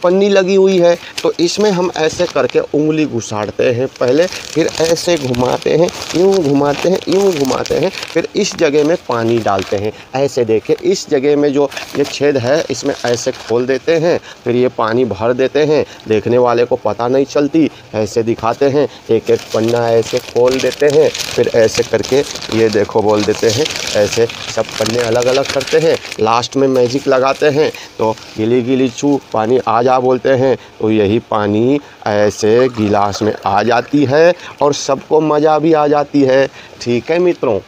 पन्नी लगी हुई है, तो इसमें हम ऐसे करके उंगली घुसाड़ते हैं पहले, फिर ऐसे घुमाते हैं, यूँ घुमाते हैं, यूँ घुमाते हैं, फिर इस जगह में पानी डालते हैं। ऐसे देखिए, इस जगह में जो ये छेद है इसमें ऐसे खोल देते हैं, फिर ये पानी भर देते हैं, देखने वाले को पता नहीं चलती। ऐसे दिखाते हैं, एक एक पन्ना ऐसे खोल देते हैं, फिर ऐसे करके ये देखो बोल देते हैं। ऐसे सब पन्ने अलग अलग करते हैं, लास्ट में मैजिक लगाते हैं तो गिली गिली चू पानी आ जा बोलते हैं, तो यही पानी ऐसे गिलास में आ जाती है और सबको मज़ा भी आ जाती है। ठीक है मित्रों?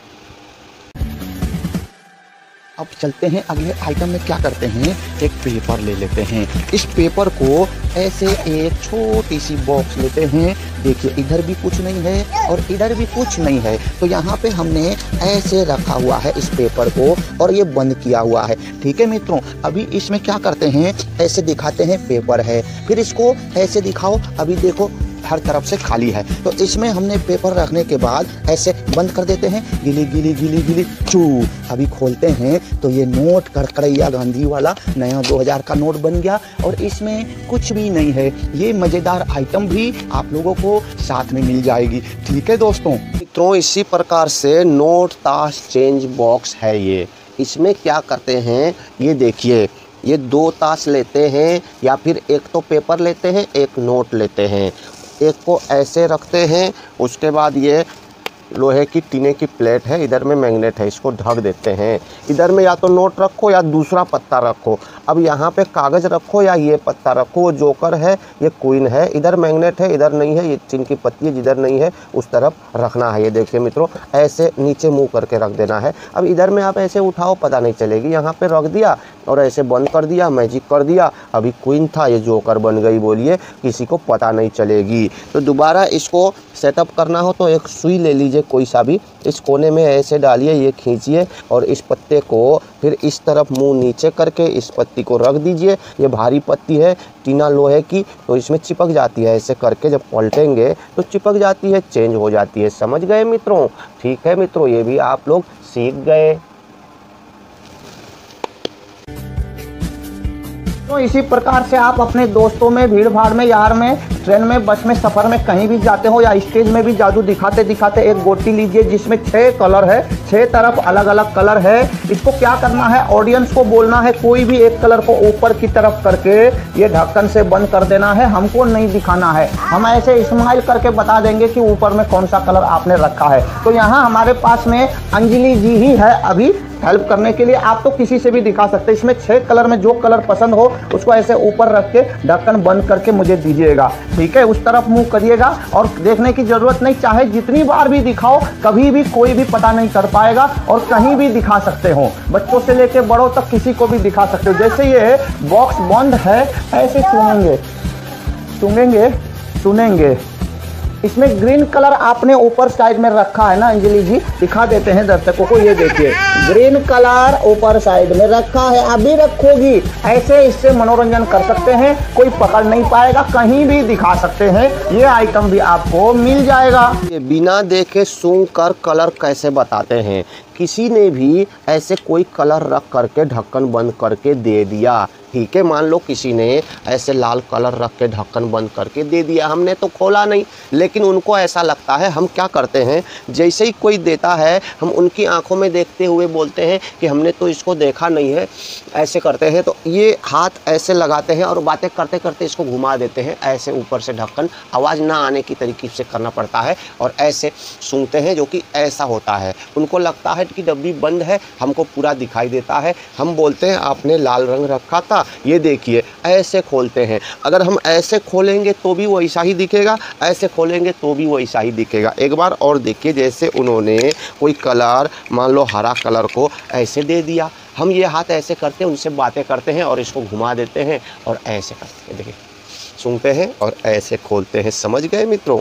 अब चलते हैं अगले आइटम में। क्या करते हैं, एक पेपर ले लेते हैं। इस पेपर को ऐसे एक छोटी सी बॉक्स लेते हैं। देखिए, इधर भी कुछ नहीं है और इधर भी कुछ नहीं है, तो यहाँ पे हमने ऐसे रखा हुआ है इस पेपर को और ये बंद किया हुआ है। ठीक है मित्रों, अभी इसमें क्या करते हैं, ऐसे दिखाते हैं पेपर है, फिर इसको ऐसे दिखाओ, अभी देखो हर तरफ से खाली है, तो इसमें हमने पेपर रखने के बाद ऐसे बंद कर देते हैं, गिली गिली गिली गिली चू। अभी खोलते हैं तो ये नोट कड़कड़ैया गांधी वाला नया 2000 का नोट बन गया और इसमें कुछ भी नहीं है। ये मज़ेदार आइटम भी आप लोगों को साथ में मिल जाएगी। ठीक है दोस्तों? मित्रों, इसी प्रकार से नोट ताश चेंज बॉक्स है ये। इसमें क्या करते हैं, ये देखिए, ये 2 ताश लेते हैं या फिर एक तो पेपर लेते हैं, एक नोट लेते हैं। एक को ऐसे रखते हैं, उसके बाद ये लोहे की टीने की प्लेट है, इधर में मैग्नेट है, इसको ढक देते हैं। इधर में या तो नोट रखो या दूसरा पत्ता रखो। अब यहाँ पे कागज़ रखो या ये पत्ता रखो, वो जोकर है, ये क्वीन है। इधर मैग्नेट है, इधर नहीं है, ये चिन की पत्ती है, जिधर नहीं है उस तरफ रखना है। ये देखिए मित्रों, ऐसे नीचे मुँह करके रख देना है। अब इधर में आप ऐसे उठाओ, पता नहीं चलेगी। यहाँ पे रख दिया और ऐसे बंद कर दिया, मैजिक कर दिया। अभी क्वीन था, ये जोकर बन गई, बोलिए, किसी को पता नहीं चलेगी। तो दोबारा इसको सेटअप करना हो तो एक सुई ले लीजिए कोई सा भी, इस कोने में ऐसे डालिए, ये खींचिए और इस पत्ते को फिर इस तरफ मुंह नीचे करके इस पत्ती को रख दीजिए। ये भारी पत्ती है टीना लोहे की, तो इसमें चिपक जाती है। ऐसे करके जब पलटेंगे तो चिपक जाती है, चेंज हो जाती है। समझ गए मित्रों? ठीक है मित्रों, ये भी आप लोग सीख गए। तो इसी प्रकार से आप अपने दोस्तों में, भीड़ भाड़ में, यार में, ट्रेन में, बस में, सफ़र में कहीं भी जाते हो या स्टेज में भी जादू दिखाते दिखाते एक गोटी लीजिए जिसमें 6 कलर है, 6 तरफ अलग अलग कलर है। इसको क्या करना है, ऑडियंस को बोलना है कोई भी एक कलर को ऊपर की तरफ करके ये ढक्कन से बंद कर देना है, हमको नहीं दिखाना है। हम ऐसे स्माइल करके बता देंगे कि ऊपर में कौन सा कलर आपने रखा है। तो यहाँ हमारे पास में अंजलि जी ही है अभी हेल्प करने के लिए। आप तो किसी से भी दिखा सकते हैं। इसमें 6 कलर में जो कलर पसंद हो उसको ऐसे ऊपर रख के ढक्कन बंद करके मुझे दीजिएगा, ठीक है? उस तरफ मुंह करिएगा और देखने की जरूरत नहीं, चाहे जितनी बार भी दिखाओ, कभी भी कोई भी पता नहीं कर पाएगा और कहीं भी दिखा सकते हो। बच्चों से लेके बड़ों तक किसी को भी दिखा सकते हो। जैसे ये बॉक्स बंद है, ऐसे सुनेंगे। इसमें ग्रीन कलर आपने ऊपर साइड में रखा है ना अंजलि जी, दिखा देते हैं दर्शकों को। ये देखिए, ग्रीन कलर ऊपर साइड में रखा है, अभी रखोगी। ऐसे इससे मनोरंजन कर सकते हैं, कोई पकड़ नहीं पाएगा, कहीं भी दिखा सकते हैं। ये आइटम भी आपको मिल जाएगा। ये बिना देखे सूंघ कर कलर कैसे बताते हैं। किसी ने भी ऐसे कोई कलर रख करके ढक्कन बंद करके दे दिया, ठीक है? मान लो किसी ने ऐसे लाल कलर रख के ढक्कन बंद करके दे दिया, हमने तो खोला नहीं, लेकिन उनको ऐसा लगता है। हम क्या करते हैं, जैसे ही कोई देता है हम उनकी आंखों में देखते हुए बोलते हैं कि हमने तो इसको देखा नहीं है, ऐसे करते हैं। तो ये हाथ ऐसे लगाते हैं और बातें करते करते इसको घुमा देते हैं, ऐसे ऊपर से ढक्कन आवाज़ ना आने की तरीके से करना पड़ता है और ऐसे सूंघते हैं, जो कि ऐसा होता है। उनको लगता है कि डब्बी बंद है, हमको पूरा दिखाई देता है। हम बोलते हैं आपने लाल रंग रखा था, ये देखिए, ऐसे खोलते हैं। अगर हम ऐसे खोलेंगे तो भी वैसा ही दिखेगा, ऐसे खोलेंगे तो भी वैसा ही दिखेगा। एक बार और देखिए, जैसे उन्होंने कोई कलर, मान लो हरा कलर को ऐसे दे दिया, हम ये हाथ ऐसे करते हैं, उनसे बातें करते हैं और इसको घुमा देते हैं और ऐसे करते हैं। देखिए, सूंघते हैं और ऐसे खोलते हैं। समझ गए मित्रों?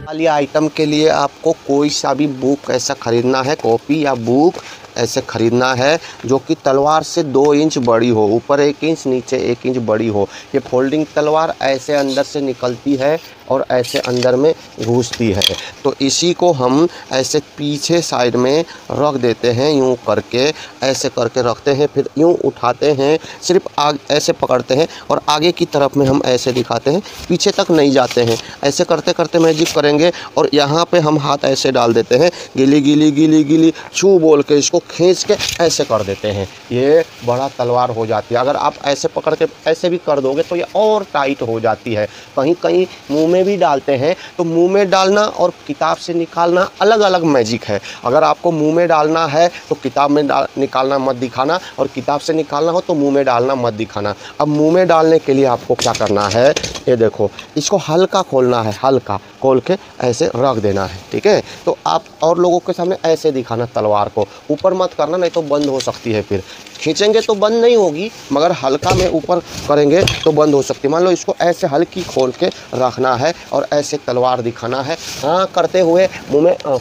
वाली आइटम के लिए आपको कोई सा भी बुक ऐसा ख़रीदना है, कॉपी या बुक ऐसे ख़रीदना है जो कि तलवार से 2 इंच बड़ी हो, ऊपर 1 इंच, नीचे 1 इंच बड़ी हो। ये फोल्डिंग तलवार ऐसे अंदर से निकलती है और ऐसे अंदर में घुसती है। तो इसी को हम ऐसे पीछे साइड में रख देते हैं, यूं करके, ऐसे करके रखते हैं, फिर यूं उठाते हैं, सिर्फ ऐसे पकड़ते हैं और आगे की तरफ में हम ऐसे दिखाते हैं, पीछे तक नहीं जाते हैं। ऐसे करते करते मैजिक करेंगे और यहाँ पे हम हाथ ऐसे डाल देते हैं, गिली गिली गिली गिली छू बोल के इसको खींच के ऐसे कर देते हैं। ये बड़ा तलवार हो जाती है। अगर आप ऐसे पकड़ के ऐसे भी कर दोगे तो ये और टाइट हो जाती है। कहीं कहीं मुँह में भी डालते हैं, तो मुंह में डालना और किताब से निकालना अलग अलग मैजिक है। अगर आपको मुंह में डालना है तो किताब में निकालना मत दिखाना, और किताब से निकालना हो तो मुंह में डालना मत दिखाना। अब मुंह में डालने के लिए आपको क्या करना है, ये देखो, इसको हल्का खोलना है, हल्का खोल के ऐसे रख देना है, ठीक है? तो आप और लोगों के सामने ऐसे दिखाना तलवार को, ऊपर मत करना, नहीं तो बंद हो सकती है। फिर खींचेंगे तो बंद नहीं होगी, मगर हल्का में ऊपर करेंगे तो बंद हो सकती है। मान लो इसको ऐसे हल्की खोल के रखना है और ऐसे तलवार दिखाना है। हाँ करते हुए मुंह में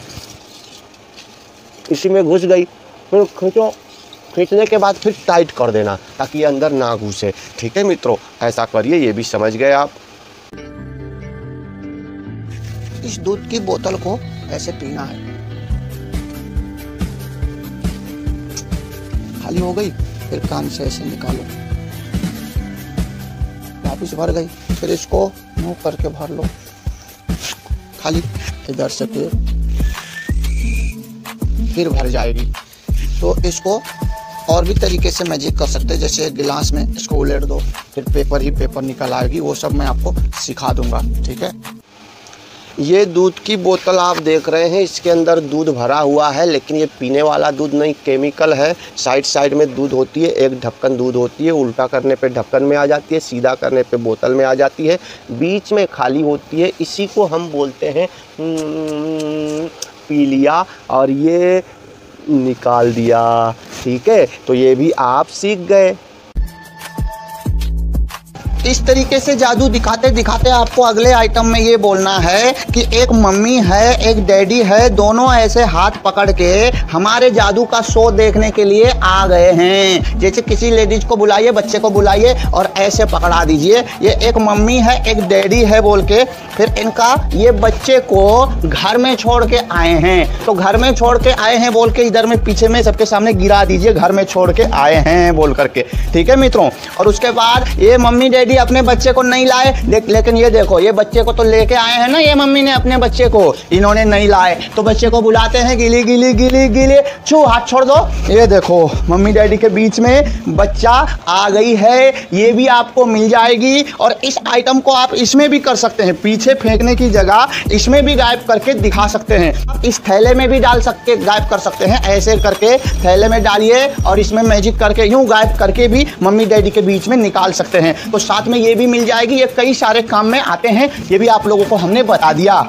इसी में घुस गई, फिर खींचो, खींचने के बाद फिर टाइट कर देना ताकि ये अंदर ना घुसे, ठीक है मित्रों? ऐसा करिए, ये भी समझ गए आप। इस दूध की बोतल को ऐसे पीना है। खाली हो गई, फिर कान से ऐसे निकालो, वापिस भर गई, फिर इसको मुंह करके भर लो खाली, इधर से फिर भर जाएगी। तो इसको और भी तरीके से मैजिक कर सकते हैं, जैसे गिलास में इसको उलट दो, फिर पेपर ही पेपर निकल आएगी, वो सब मैं आपको सिखा दूंगा, ठीक है। ये दूध की बोतल आप देख रहे हैं, इसके अंदर दूध भरा हुआ है, लेकिन ये पीने वाला दूध नहीं, केमिकल है। साइड साइड में दूध होती है, एक ढक्कन दूध होती है, उल्टा करने पे ढक्कन में आ जाती है, सीधा करने पे बोतल में आ जाती है, बीच में खाली होती है। इसी को हम बोलते हैं पी लिया और ये निकाल दिया, ठीक है। तो ये भी आप सीख गए। इस तरीके से जादू दिखाते दिखाते आपको अगले आइटम में ये बोलना है कि एक मम्मी है, एक डैडी है, दोनों ऐसे हाथ पकड़ के हमारे जादू का शो देखने के लिए आ गए हैं। जैसे किसी लेडीज को बुलाइए, बच्चे को बुलाइए और ऐसे पकड़ा दीजिए, ये एक मम्मी है, एक डैडी है बोल के, फिर इनका ये बच्चे को घर में छोड़ के आए हैं। तो घर में छोड़ के आए हैं बोल के इधर में पीछे में सबके सामने गिरा दीजिए, घर में छोड़ के आए हैं बोल करके, ठीक है मित्रों। और उसके बाद ये मम्मी डैडी अपने बच्चे को नहीं लाए, लेकिन ये देखो, ये बच्चे को तो लेके आए हैं ना, ये मम्मी ने अपने बच्चे को, इन्होंने नहीं लाए, तो बच्चे को बुलाते हैं, गिली गिली गिली गिली, छू हाथ छोड़ दो। ये देखो मम्मी डैडी के बीच में बच्चा आ गई है, ये भी आपको मिल जाएगी। और इस आइटम को आप इसमें भी कर सकते हैं, पीछे फेंकने की जगह इसमें भी गायब करके दिखा सकते हैं। आप इस थैले में भी डाल सकते, गायब कर सकते हैं, ऐसे करके थैले में डालिए और इसमें मैजिक करके यूं गायब करके भी मम्मी डैडी के बीच में निकाल सकते हैं। तो साथ में ये भी मिल जाएगी, ये कई सारे काम में आते हैं, ये भी आप लोगों को हमने बता दिया।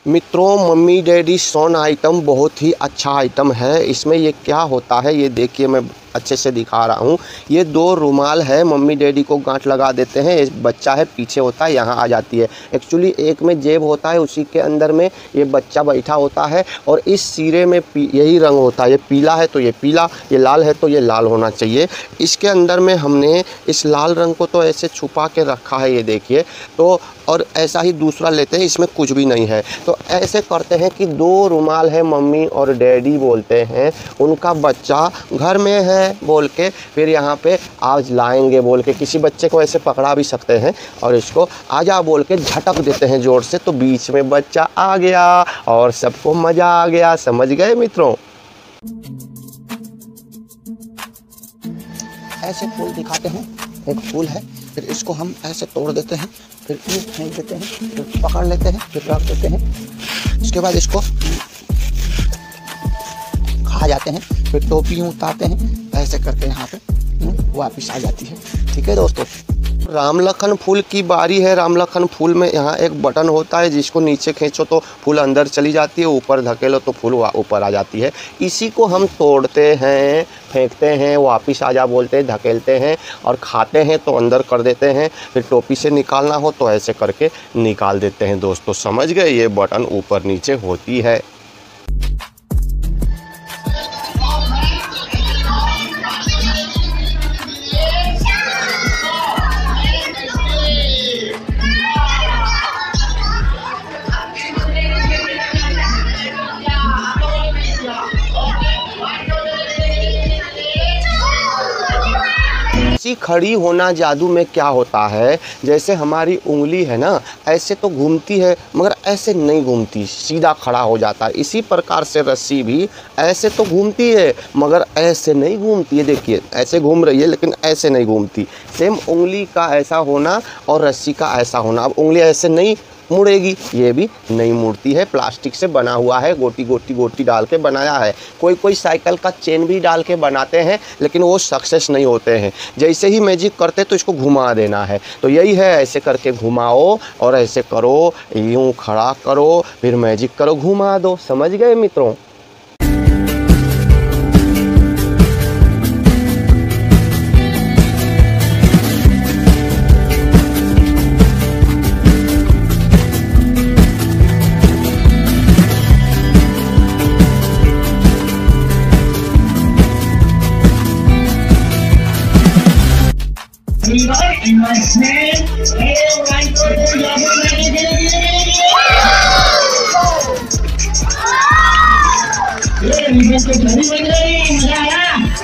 मित्रों, मम्मी डैडी सोन आइटम बहुत ही अच्छा आइटम है। इसमें ये क्या होता है ये देखिए, मैं अच्छे से दिखा रहा हूँ। ये 2 रुमाल है, मम्मी डैडी को गांठ लगा देते हैं, एक बच्चा है पीछे होता है, यहाँ आ जाती है। एक्चुअली एक में जेब होता है, उसी के अंदर में ये बच्चा बैठा होता है और इस सिरे में यही रंग होता है, ये पीला है तो ये पीला, ये लाल है तो ये लाल होना चाहिए। इसके अंदर में हमने इस लाल रंग को तो ऐसे छुपा के रखा है, ये देखिए। तो और ऐसा ही दूसरा लेते हैं, इसमें कुछ भी नहीं है। तो ऐसे करते हैं कि 2 रुमाल है, मम्मी और डैडी बोलते हैं, उनका बच्चा घर में है बोल के, फिर यहाँ पे आज लाएंगे बोल के, किसी बच्चे को ऐसे पकड़ा भी सकते हैं और इसको आजा बोल के झटक देते हैं जोर से, तो बीच में बच्चा आ गया और सबको मज़ा आ गया। समझ गए मित्रों? ऐसे फूल दिखाते हैं, एक फूल है, फिर इसको हम ऐसे तोड़ देते हैं, फिर ये फेंक देते हैं, फिर पकड़ लेते हैं, फिर रख देते हैं। उसके बाद इसको खा जाते हैं, फिर टोपी उतारते हैं, ऐसे करके यहाँ पे वापस आ जाती है। ठीक है दोस्तों, राम लखन फूल की बारी है। राम लखन फूल में यहाँ एक बटन होता है, जिसको नीचे खींचो तो फूल अंदर चली जाती है, ऊपर धकेलो तो फूल ऊपर आ जाती है। इसी को हम तोड़ते हैं, फेंकते हैं, वापस आ जा बोलते हैं, धकेलते हैं और खाते हैं तो अंदर कर देते हैं। फिर टोपी से निकालना हो तो ऐसे करके निकाल देते हैं। दोस्तों समझ गए? ये बटन ऊपर नीचे होती है। खड़ी होना जादू में क्या होता है, जैसे हमारी उंगली है ना, ऐसे तो घूमती है मगर ऐसे नहीं घूमती, सीधा खड़ा हो जाता है। इसी प्रकार से रस्सी भी ऐसे तो घूमती है मगर ऐसे नहीं घूमती है। देखिए ऐसे घूम रही है लेकिन ऐसे नहीं घूमती। सेम उंगली का ऐसा होना और रस्सी का ऐसा होना। अब उंगली ऐसे नहीं मुड़ेगी, ये भी नहीं मुड़ती है। प्लास्टिक से बना हुआ है, गोटी गोटी गोटी डाल के बनाया है। कोई कोई साइकिल का चेन भी डाल के बनाते हैं लेकिन वो सक्सेस नहीं होते हैं। जैसे ही मैजिक करते तो इसको घुमा देना है। तो यही है, ऐसे करके घुमाओ और ऐसे करो, यूँ खड़ा करो, फिर मैजिक करो, घुमा दो। समझ गए मित्रों?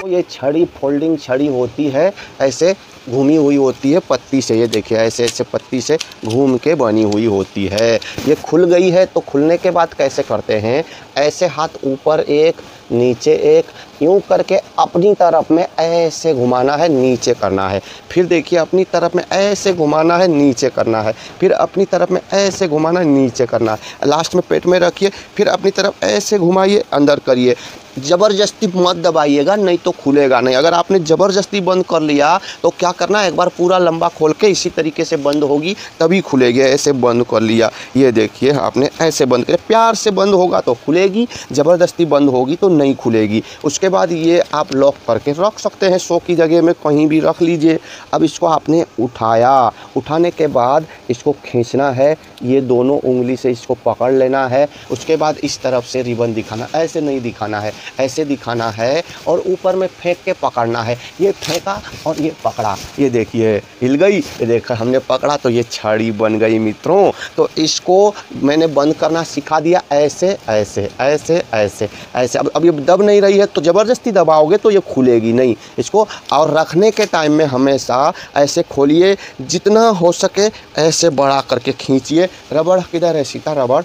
ये छड़ी फोल्डिंग छड़ी होती है, ऐसे घूमी हुई होती है पत्ती से। ये देखिए ऐसे ऐसे पत्ती से घूम के बनी हुई होती है। ये खुल गई है तो खुलने के बाद कैसे करते हैं, ऐसे हाथ ऊपर एक नीचे एक, यूं करके अपनी तरफ में ऐसे घुमाना है, नीचे करना है। फिर देखिए अपनी तरफ में ऐसे घुमाना है, नीचे करना है। फिर अपनी तरफ में ऐसे घुमाना है, नीचे करना है। लास्ट में पेट में रखिए, फिर अपनी तरफ ऐसे घुमाइए, अंदर करिए। ज़बरदस्ती मत दबाइएगा, नहीं तो खुलेगा नहीं। अगर आपने ज़बरदस्ती बंद कर लिया तो क्या करना है, एक बार पूरा लंबा खोल के इसी तरीके से बंद होगी तभी खुलेगी। ऐसे बंद कर लिया, ये देखिए आपने ऐसे बंद किया। प्यार से बंद होगा तो खुलेगी, ज़बरदस्ती बंद होगी तो नहीं खुलेगी। उसके बाद ये आप लॉक करके रख सकते हैं, शो की जगह में कहीं भी रख लीजिए। अब इसको आपने उठाया, उठाने के बाद इसको खींचना है, ये दोनों उंगली से इसको पकड़ लेना है। उसके बाद इस तरफ से रिबन दिखाना, ऐसे नहीं दिखाना है, ऐसे दिखाना है और ऊपर में फेंक के पकड़ना है। ये फेंका और ये पकड़ा, ये देखिए हिल गई, ये देखा हमने पकड़ा तो ये छड़ी बन गई मित्रों। तो इसको मैंने बंद करना सिखा दिया, ऐसे ऐसे ऐसे ऐसे ऐसे। अब ये दब नहीं रही है तो ज़बरदस्ती दबाओगे तो ये खुलेगी नहीं इसको। और रखने के टाइम में हमेशा ऐसे खोलिए, जितना हो सके ऐसे बड़ा करके खींचिए। रबड़ किधर है सीता, रबड़,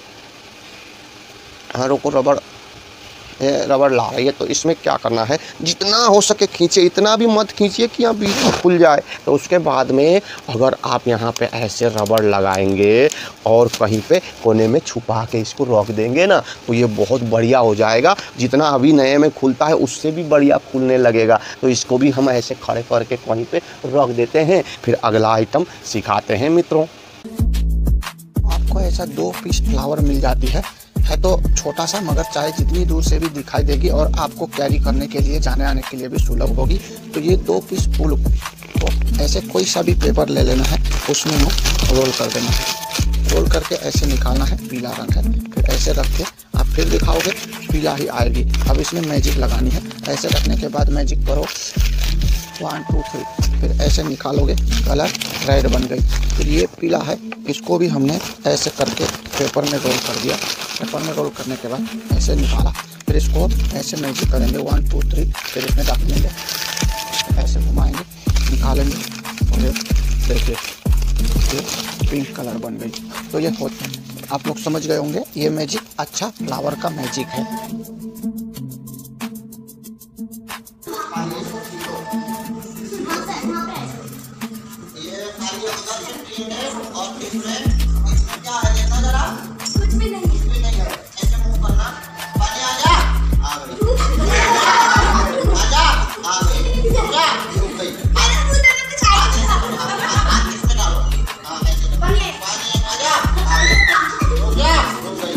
हाँ रुको, रबड़ रबड़ ला रही है। तो इसमें क्या करना है, जितना हो सके खींचे, इतना भी मत खींचिए कि यहाँ बीच में खुल जाए। तो उसके बाद में अगर आप यहाँ पे ऐसे रबड़ लगाएंगे और कहीं पे कोने में छुपा के इसको रख देंगे ना, तो ये बहुत बढ़िया हो जाएगा। जितना अभी नए में खुलता है उससे भी बढ़िया खुलने लगेगा। तो इसको भी हम ऐसे खड़े करके कहीं पे रख देते हैं। फिर अगला आइटम सिखाते हैं मित्रों। आपको ऐसा 2 पीस फ्लावर मिल जाती है तो छोटा सा, मगर चाहे जितनी दूर से भी दिखाई देगी और आपको कैरी करने के लिए, जाने आने के लिए भी सुलभ होगी। तो ये 2 पीस फूल को ऐसे कोई सा भी पेपर ले लेना है, उसमें रोल कर देना है। रोल करके ऐसे निकालना है, पीला रंग है, फिर ऐसे रख के आप फिर दिखाओगे पीला ही आएगी। अब इसमें मैजिक लगानी है, ऐसे रखने के बाद मैजिक करो 1 2 3, फिर ऐसे निकालोगे, कलर रेड बन गई। फिर ये पीला है, इसको भी हमने ऐसे करके पेपर में रोल कर दिया। पेपर में रोल करने के बाद ऐसे निकाला, फिर इसको ऐसे मैजिक करेंगे 1 2 3, फिर इसमें रख लेंगे, ऐसे घुमाएंगे, निकालेंगे और ये देखिए ये पिंक कलर बन गई। तो ये आप लोग समझ गए होंगे, ये मैजिक अच्छा फ्लावर का मैजिक है। कुछ भी नहीं है, ऐसे मुंह करना, पानी आ जा, आ गई, आ जा, आ गई, रुक गई, अरे मुंह में कुछ आ गया, इसमें डालो, हाँ ऐसे पानी आ जा, आ गई, रुक जा, रुक गई,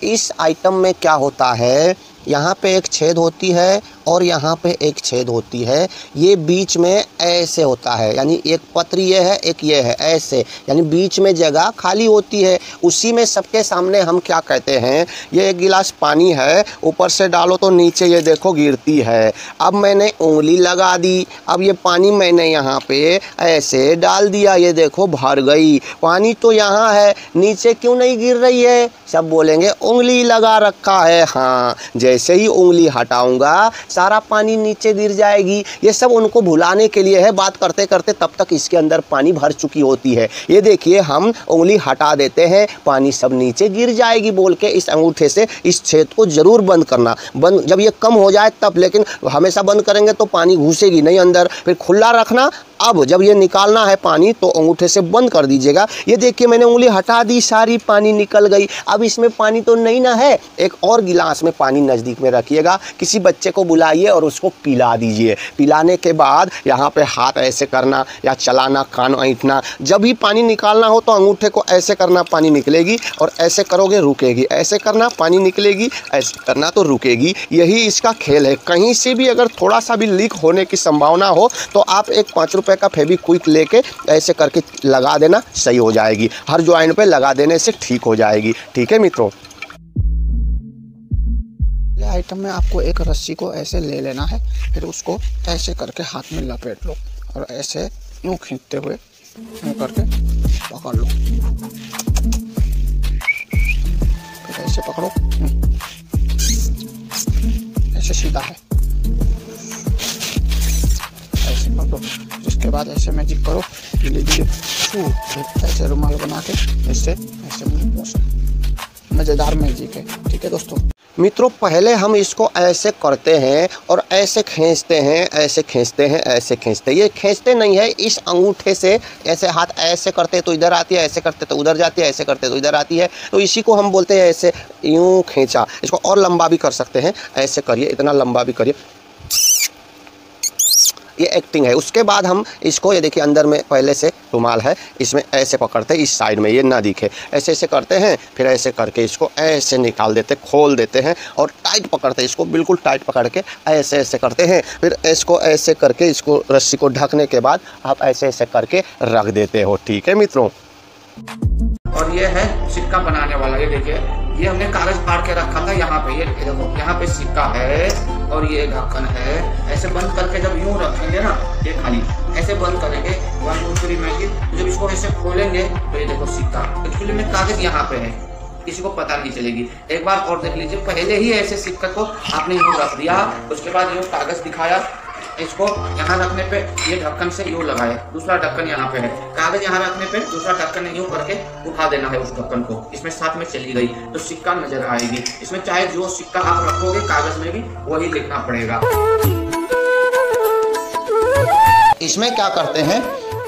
इस आइटम में क्या होता है, यहाँ पे एक छेद होती है और यहाँ पे एक छेद होती है। ये बीच में ऐसे होता है, यानी एक पतरी ये है, एक ये है, ऐसे, यानी बीच में जगह खाली होती है। उसी में सबके सामने हम क्या कहते हैं, ये एक गिलास पानी है, ऊपर से डालो तो नीचे ये देखो गिरती है। अब मैंने उंगली लगा दी, अब ये पानी मैंने यहाँ पे ऐसे डाल दिया, ये देखो भर गई। पानी तो यहाँ है, नीचे क्यों नहीं गिर रही है? सब बोलेंगे उंगली लगा रखा है। हाँ, जैसे ही उंगली हटाऊंगा सारा पानी नीचे गिर जाएगी। ये सब उनको भुलाने के लिए है। बात करते करते तब तक इसके अंदर पानी भर चुकी होती है। ये देखिए हम उंगली हटा देते हैं, पानी सब नीचे गिर जाएगी बोल के इस अंगूठे से इस छेद को ज़रूर बंद करना। बंद जब ये कम हो जाए तब, लेकिन हमेशा बंद करेंगे तो पानी घुसेगी नहीं अंदर। फिर खुला रखना। अब जब ये निकालना है पानी तो अंगूठे से बंद कर दीजिएगा। ये देखिए मैंने उंगली हटा दी, सारी पानी निकल गई। अब इसमें पानी तो नहीं ना है, एक और गिलास में पानी नज़दीक में रखिएगा। किसी बच्चे को बुलाइए और उसको पिला दीजिए। पिलाने के बाद यहाँ पे हाथ ऐसे करना या चलाना, कान ऐंठना। जब भी पानी निकालना हो तो अंगूठे को ऐसे करना, पानी निकलेगी, और ऐसे करोगे रुकेगी, ऐसे करना पानी निकलेगी, ऐसे करना तो रुकेगी। यही इसका खेल है। कहीं से भी अगर थोड़ा सा भी लीक होने की संभावना हो तो आप एक 5 रुपए का फेविक्विक लेके ऐसे करके लगा देना, सही हो जाएगी। हर जॉइंट पे लगा देने से ठीक हो जाएगी। ठीक है मित्रों। आइटम में आपको एक रस्सी को ऐसे ले लेना है, फिर उसको ऐसे करके हाथ में लपेट लो और ऐसे यूँ खींचते हुए यूँ करके पकड़ लो, फिर ऐसे पकड़ो, ऐसे सीधा है, ऐसे पकड़ो। उसके बाद ऐसे मैजिक करो, धीरे धीरे ऐसे रुमाल बना के ऐसे ऐसे मज़ेदार मैजिक है। ठीक है दोस्तों। मित्रों, पहले हम इसको ऐसे करते हैं और ऐसे खींचते हैं, ऐसे खींचते हैं, ऐसे खींचते हैं। ये खींचते नहीं है, इस अंगूठे से ऐसे हाथ ऐसे करते तो इधर आती है, ऐसे करते तो उधर जाती है, ऐसे करते तो इधर आती है। तो इसी को हम बोलते हैं ऐसे यूं खींचा। इसको और लंबा भी कर सकते हैं, ऐसे करिए, इतना लंबा भी करिए, ये एक्टिंग है। उसके बाद हम इसको, ये देखिए अंदर में पहले से रुमाल है, इसमें ऐसे पकड़ते हैं, इस साइड में ये ना दिखे, ऐसे ऐसे करते हैं, फिर ऐसे करके इसको ऐसे निकाल देते, खोल देते हैं और टाइट पकड़ते हैं, इसको बिल्कुल टाइट पकड़ के ऐसे ऐसे करते हैं। फिर इसको ऐसे करके, इसको रस्सी को ढकने के बाद आप ऐसे ऐसे करके रख देते हो। ठीक है मित्रों। और ये है सिक्का बनाने वाला। ये देखिए, ये हमने कागज फाड़ के रखा था यहाँ पे, ये देखो यहाँ पे सिक्का है और ये ढक्कन है। ऐसे बंद करके जब यूं रखेंगे ना, ये खाली ऐसे बंद करेंगे 1 2 3 मैजिक, जब इसको ऐसे खोलेंगे तो ये देखो सिक्का। एक्चुअली में कागज यहाँ पे है, किसी को पता नहीं चलेगी। एक बार और देख लीजिए, पहले ही ऐसे सिक्का को आपने यूं रख दिया, उसके बाद यूं कागज दिखाया, इसको यहाँ रखने पे ये ढक्कन से यूं लगाए, दूसरा ढक्कन यहाँ पे है, कागज यहाँ रखने पे दूसरा ढक्कन यूं करके उठा देना है उस ढक्कन को, इसमें साथ में चली गई तो सिक्का नजर आएगी। इसमें चाहे जो सिक्का आप रखोगे कागज में भी वही लिखना पड़ेगा। इसमें क्या करते हैं,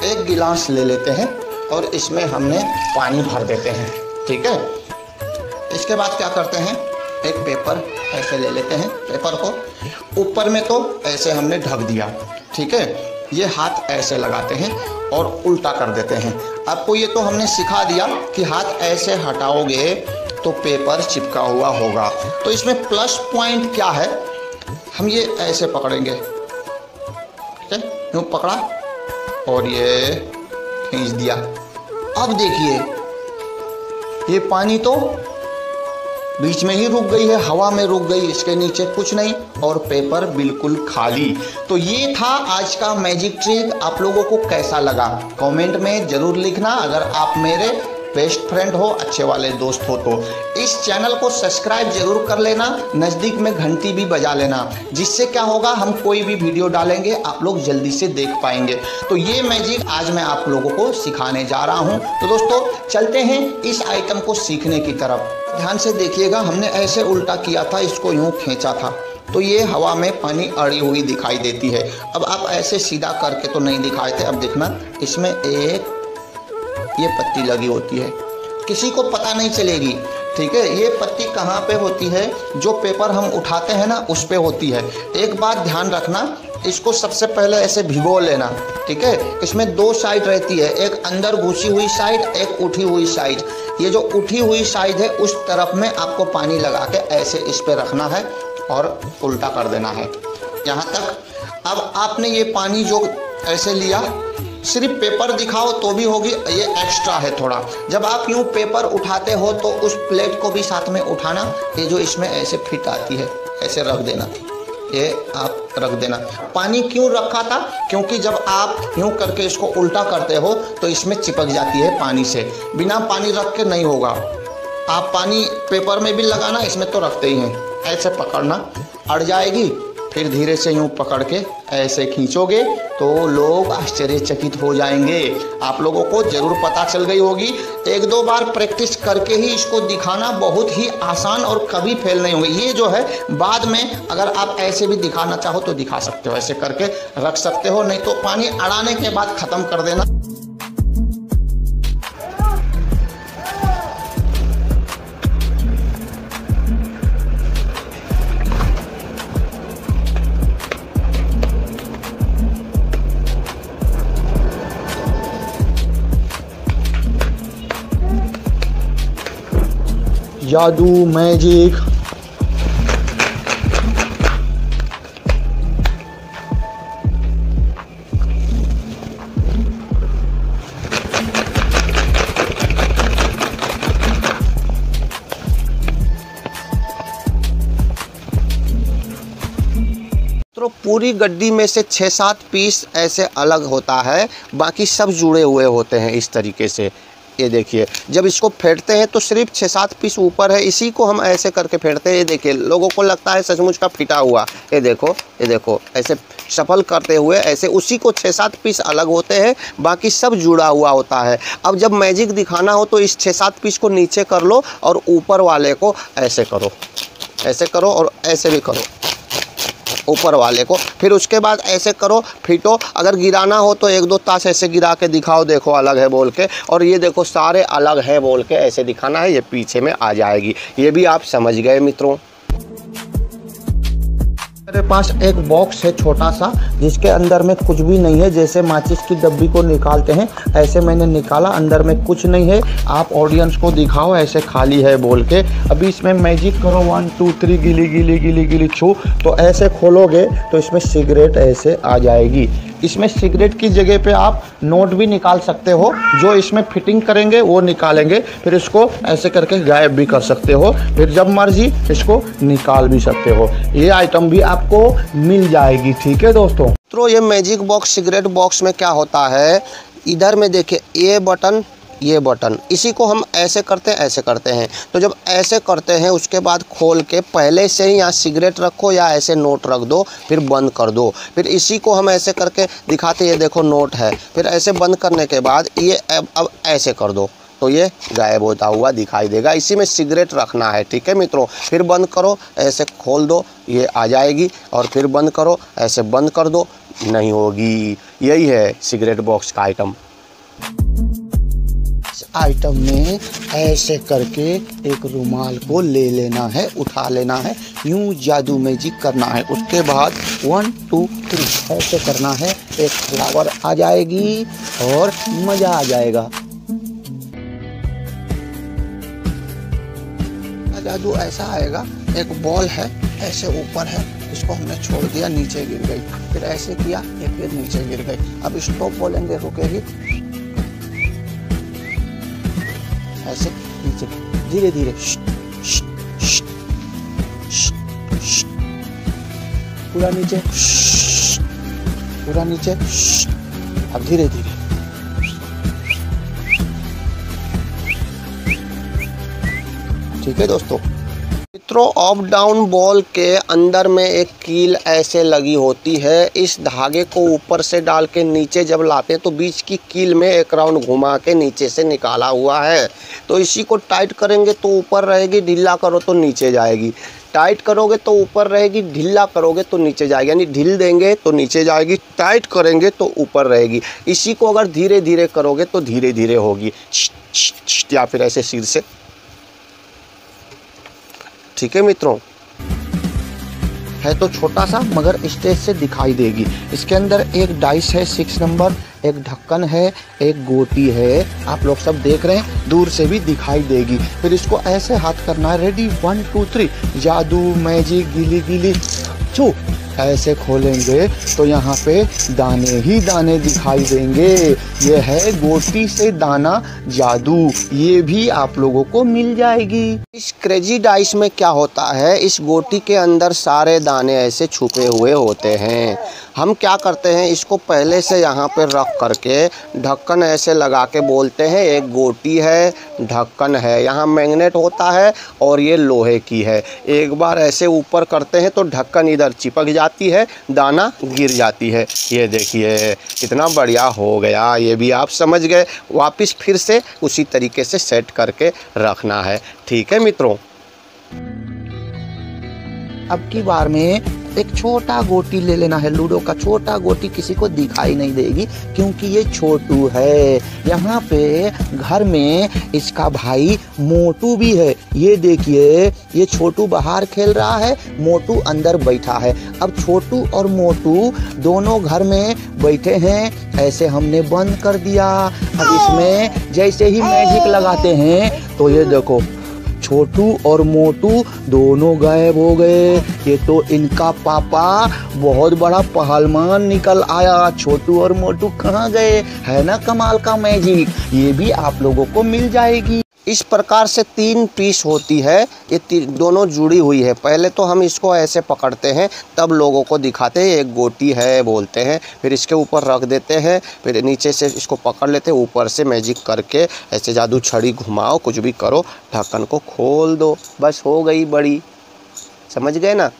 एक गिलास ले लेते हैं और इसमें हमने पानी भर देते हैं। ठीक है। इसके बाद क्या करते हैं, एक पेपर ऐसे ले लेते हैं, पेपर को ऊपर में तो ऐसे हमने ढक दिया। ठीक है। ये हाथ ऐसे लगाते हैं और उल्टा कर देते हैं। आपको ये तो हमने सिखा दिया कि हाथ ऐसे हटाओगे तो पेपर चिपका हुआ होगा। तो इसमें प्लस पॉइंट क्या है, हम ये ऐसे पकड़ेंगे, ठीक है, यूँ पकड़ा और ये खींच दिया। अब देखिए, ये पानी तो बीच में ही रुक गई है, हवा में रुक गई, इसके नीचे कुछ नहीं और पेपर बिल्कुल खाली। तो ये था आज का मैजिक ट्रिक। आप लोगों को कैसा लगा कमेंट में ज़रूर लिखना। अगर आप मेरे बेस्ट फ्रेंड हो, अच्छे वाले दोस्त हो, तो इस चैनल को सब्सक्राइब जरूर कर लेना, नज़दीक में घंटी भी बजा लेना, जिससे क्या होगा, हम कोई भी वीडियो डालेंगे आप लोग जल्दी से देख पाएंगे। तो ये मैजिक आज मैं आप लोगों को सिखाने जा रहा हूँ। तो दोस्तों चलते हैं इस आइटम को सीखने की तरफ। ध्यान से देखिएगा, हमने ऐसे उल्टा किया था, इसको यूँ खींचा था तो ये हवा में पानी अड़ी हुई दिखाई देती है। अब आप ऐसे सीधा करके तो नहीं दिखाए थे, अब देखना इसमें एक ये पत्ती लगी होती है, किसी को पता नहीं चलेगी। ठीक है। ये पत्ती कहाँ पे होती है, जो पेपर हम उठाते हैं ना उस पे होती है। एक बात ध्यान रखना, इसको सबसे पहले ऐसे भिगो लेना। ठीक है। इसमें 2 साइड रहती है, एक अंदर घुसी हुई साइड, एक उठी हुई साइड। ये जो उठी हुई साइड है उस तरफ में आपको पानी लगा के ऐसे इस पे रखना है और उल्टा कर देना है यहाँ तक। अब आपने ये पानी जो ऐसे लिया, सिर्फ पेपर दिखाओ तो भी होगी, ये एक्स्ट्रा है थोड़ा। जब आप यूँ पेपर उठाते हो तो उस प्लेट को भी साथ में उठाना, ये जो इसमें ऐसे फिट आती है ऐसे रख देना, ये आप रख देना। पानी क्यों रखा था, क्योंकि जब आप यूँ करके इसको उल्टा करते हो तो इसमें चिपक जाती है पानी से। बिना पानी रख के नहीं होगा, आप पानी पेपर में भी लगाना, इसमें तो रखते ही हैं। ऐसे पकड़ना, अड़ जाएगी, फिर धीरे से यूँ पकड़ के ऐसे खींचोगे तो लोग आश्चर्यचकित हो जाएंगे। आप लोगों को ज़रूर पता चल गई होगी। 1-2 बार प्रैक्टिस करके ही इसको दिखाना बहुत ही आसान और कभी फेल नहीं होंगे। ये जो है बाद में अगर आप ऐसे भी दिखाना चाहो तो दिखा सकते हो, ऐसे करके रख सकते हो, नहीं तो पानी अड़ाने के बाद ख़त्म कर देना। जादू मैजिक। पूरी गड्डी में से 6-7 पीस ऐसे अलग होता है, बाकी सब जुड़े हुए होते हैं इस तरीके से। ये देखिए, जब इसको फेंटते हैं तो सिर्फ 6-7 पीस ऊपर है, इसी को हम ऐसे करके फेंटते हैं। ये देखिए, लोगों को लगता है सचमुच का फिटा हुआ। ये देखो ऐसे सफल करते हुए ऐसे उसी को 6-7 पीस अलग होते हैं, बाकी सब जुड़ा हुआ होता है। अब जब मैजिक दिखाना हो तो इस 6-7 पीस को नीचे कर लो और ऊपर वाले को ऐसे करो और ऐसे भी करो ऊपर वाले को। फिर उसके बाद ऐसे करो, फीटो। अगर गिराना हो तो 1-2 ताश ऐसे गिरा के दिखाओ, देखो अलग है बोल के। और ये देखो सारे अलग है बोल के ऐसे दिखाना है, ये पीछे में आ जाएगी। ये भी आप समझ गए मित्रों। मेरे पास एक बॉक्स है छोटा सा, जिसके अंदर में कुछ भी नहीं है। जैसे माचिस की डब्बी को निकालते हैं ऐसे मैंने निकाला, अंदर में कुछ नहीं है। आप ऑडियंस को दिखाओ ऐसे खाली है बोल के। अभी इसमें मैजिक करो 1 2 3 गिली गिली गिली गिली छू, तो ऐसे खोलोगे तो इसमें सिगरेट ऐसे आ जाएगी। इसमें सिगरेट की जगह पे आप नोट भी निकाल सकते हो, जो इसमें फिटिंग करेंगे वो निकालेंगे। फिर इसको ऐसे करके गायब भी कर सकते हो, फिर जब मर्जी इसको निकाल भी सकते हो। ये आइटम भी आपको मिल जाएगी। ठीक है दोस्तों। तो ये मैजिक बॉक्स सिगरेट बॉक्स में क्या होता है, इधर में देखिए ये बटन, इसी को हम ऐसे करते हैं। तो जब ऐसे करते हैं उसके बाद खोल के पहले से ही यहाँ सिगरेट रखो या ऐसे नोट रख दो, फिर बंद कर दो। फिर इसी को हम ऐसे करके दिखाते हैं, ये देखो नोट है। फिर ऐसे बंद करने के बाद ये अब ऐसे कर दो तो ये गायब होता हुआ दिखाई देगा। इसी में सिगरेट रखना है। ठीक है मित्रों। फिर बंद करो, ऐसे खोल दो, ये आ जाएगी। और फिर बंद करो, ऐसे बंद कर दो, नहीं होगी। यही है सिगरेट बॉक्स का आइटम। आइटम में ऐसे करके एक रुमाल को ले लेना है, उठा लेना है, यूं जादू मैजिक करना है। उसके बाद 1 2 3 ऐसे करना है, एक फ्लावर आ जाएगी और मज़ा आ जाएगा। जादू ऐसा आएगा, एक बॉल है ऐसे ऊपर है, इसको हमने छोड़ दिया, नीचे गिर गई। फिर ऐसे किया, ये फिर नीचे गिर गई। अब स्टॉप बोलेंगे, रुकेगी, ऐसे नीचे धीरे धीरे पूरा नीचे अब धीरे धीरे। ठीक है दोस्तों। मित्रों, अप डाउन बॉल के अंदर में एक कील ऐसे लगी होती है। इस धागे को ऊपर से डाल के नीचे जब लाते हैं तो बीच की कील में एक राउंड घुमा के नीचे से निकाला हुआ है। तो इसी को टाइट करेंगे तो ऊपर रहेगी, ढीला करो तो नीचे जाएगी। टाइट करोगे तो ऊपर रहेगी, ढीला करोगे तो नीचे जाएगी। यानी ढील देंगे तो नीचे जाएगी, टाइट करेंगे तो ऊपर रहेगी। इसी को अगर धीरे धीरे करोगे तो धीरे धीरे होगी, या फिर ऐसे सिर से। ठीक है मित्रों। है तो छोटा सा मगर स्टेज से दिखाई देगी। इसके अंदर एक डाइस है 6 नंबर, एक ढक्कन है, एक गोटी है। आप लोग सब देख रहे हैं, दूर से भी दिखाई देगी। फिर इसको ऐसे हाथ करना है, रेडी 1 2 3 जादू मैजिक गिली गिली छू। ऐसे खोलेंगे तो यहाँ पे दाने ही दाने दिखाई देंगे। ये है गोटी से दाना जादू, ये भी आप लोगों को मिल जाएगी। इस क्रेजी डाइस में क्या होता है, इस गोटी के अंदर सारे दाने ऐसे छुपे हुए होते हैं। हम क्या करते हैं, इसको पहले से यहाँ पे रख करके ढक्कन ऐसे लगा के बोलते हैं एक गोटी है, ढक्कन है, यहाँ मैग्नेट होता है और ये लोहे की है। एक बार ऐसे ऊपर करते हैं तो ढक्कन इधर चिपक जाती है, दाना गिर जाती है। ये देखिए कितना बढ़िया हो गया। ये भी आप समझ गए। वापस फिर से उसी तरीके से सेट करके रखना है। ठीक है मित्रों। अब की बार में एक छोटा गोटी ले लेना है, लूडो का छोटा गोटी, किसी को दिखाई नहीं देगी क्योंकि ये छोटू है। यहाँ पे घर में इसका भाई मोटू भी है। ये देखिए, ये छोटू बाहर खेल रहा है, मोटू अंदर बैठा है। अब छोटू और मोटू दोनों घर में बैठे हैं, ऐसे हमने बंद कर दिया। अब इसमें जैसे ही मैजिक लगाते हैं तो ये देखो छोटू और मोटू दोनों गायब हो गए। ये तो इनका पापा बहुत बड़ा पहलवान निकल आया। छोटू और मोटू कहाँ गए? है ना कमाल का मैजिक। ये भी आप लोगों को मिल जाएगी। इस प्रकार से 3 पीस होती है, ये दोनों जुड़ी हुई है। पहले तो हम इसको ऐसे पकड़ते हैं, तब लोगों को दिखाते हैं एक गोटी है बोलते हैं, फिर इसके ऊपर रख देते हैं, फिर नीचे से इसको पकड़ लेते हैं, ऊपर से मैजिक करके ऐसे जादू छड़ी घुमाओ, कुछ भी करो, ढक्कन को खोल दो, बस हो गई बड़ी। समझ गए ना।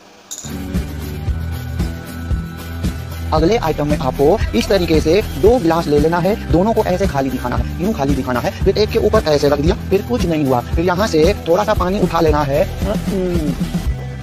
अगले आइटम में आपको इस तरीके से 2 गिलास ले लेना है, दोनों को ऐसे खाली दिखाना है, यूं खाली दिखाना है, फिर एक के ऊपर ऐसे रख दिया, फिर कुछ नहीं हुआ, फिर यहाँ से थोड़ा सा पानी उठा लेना है,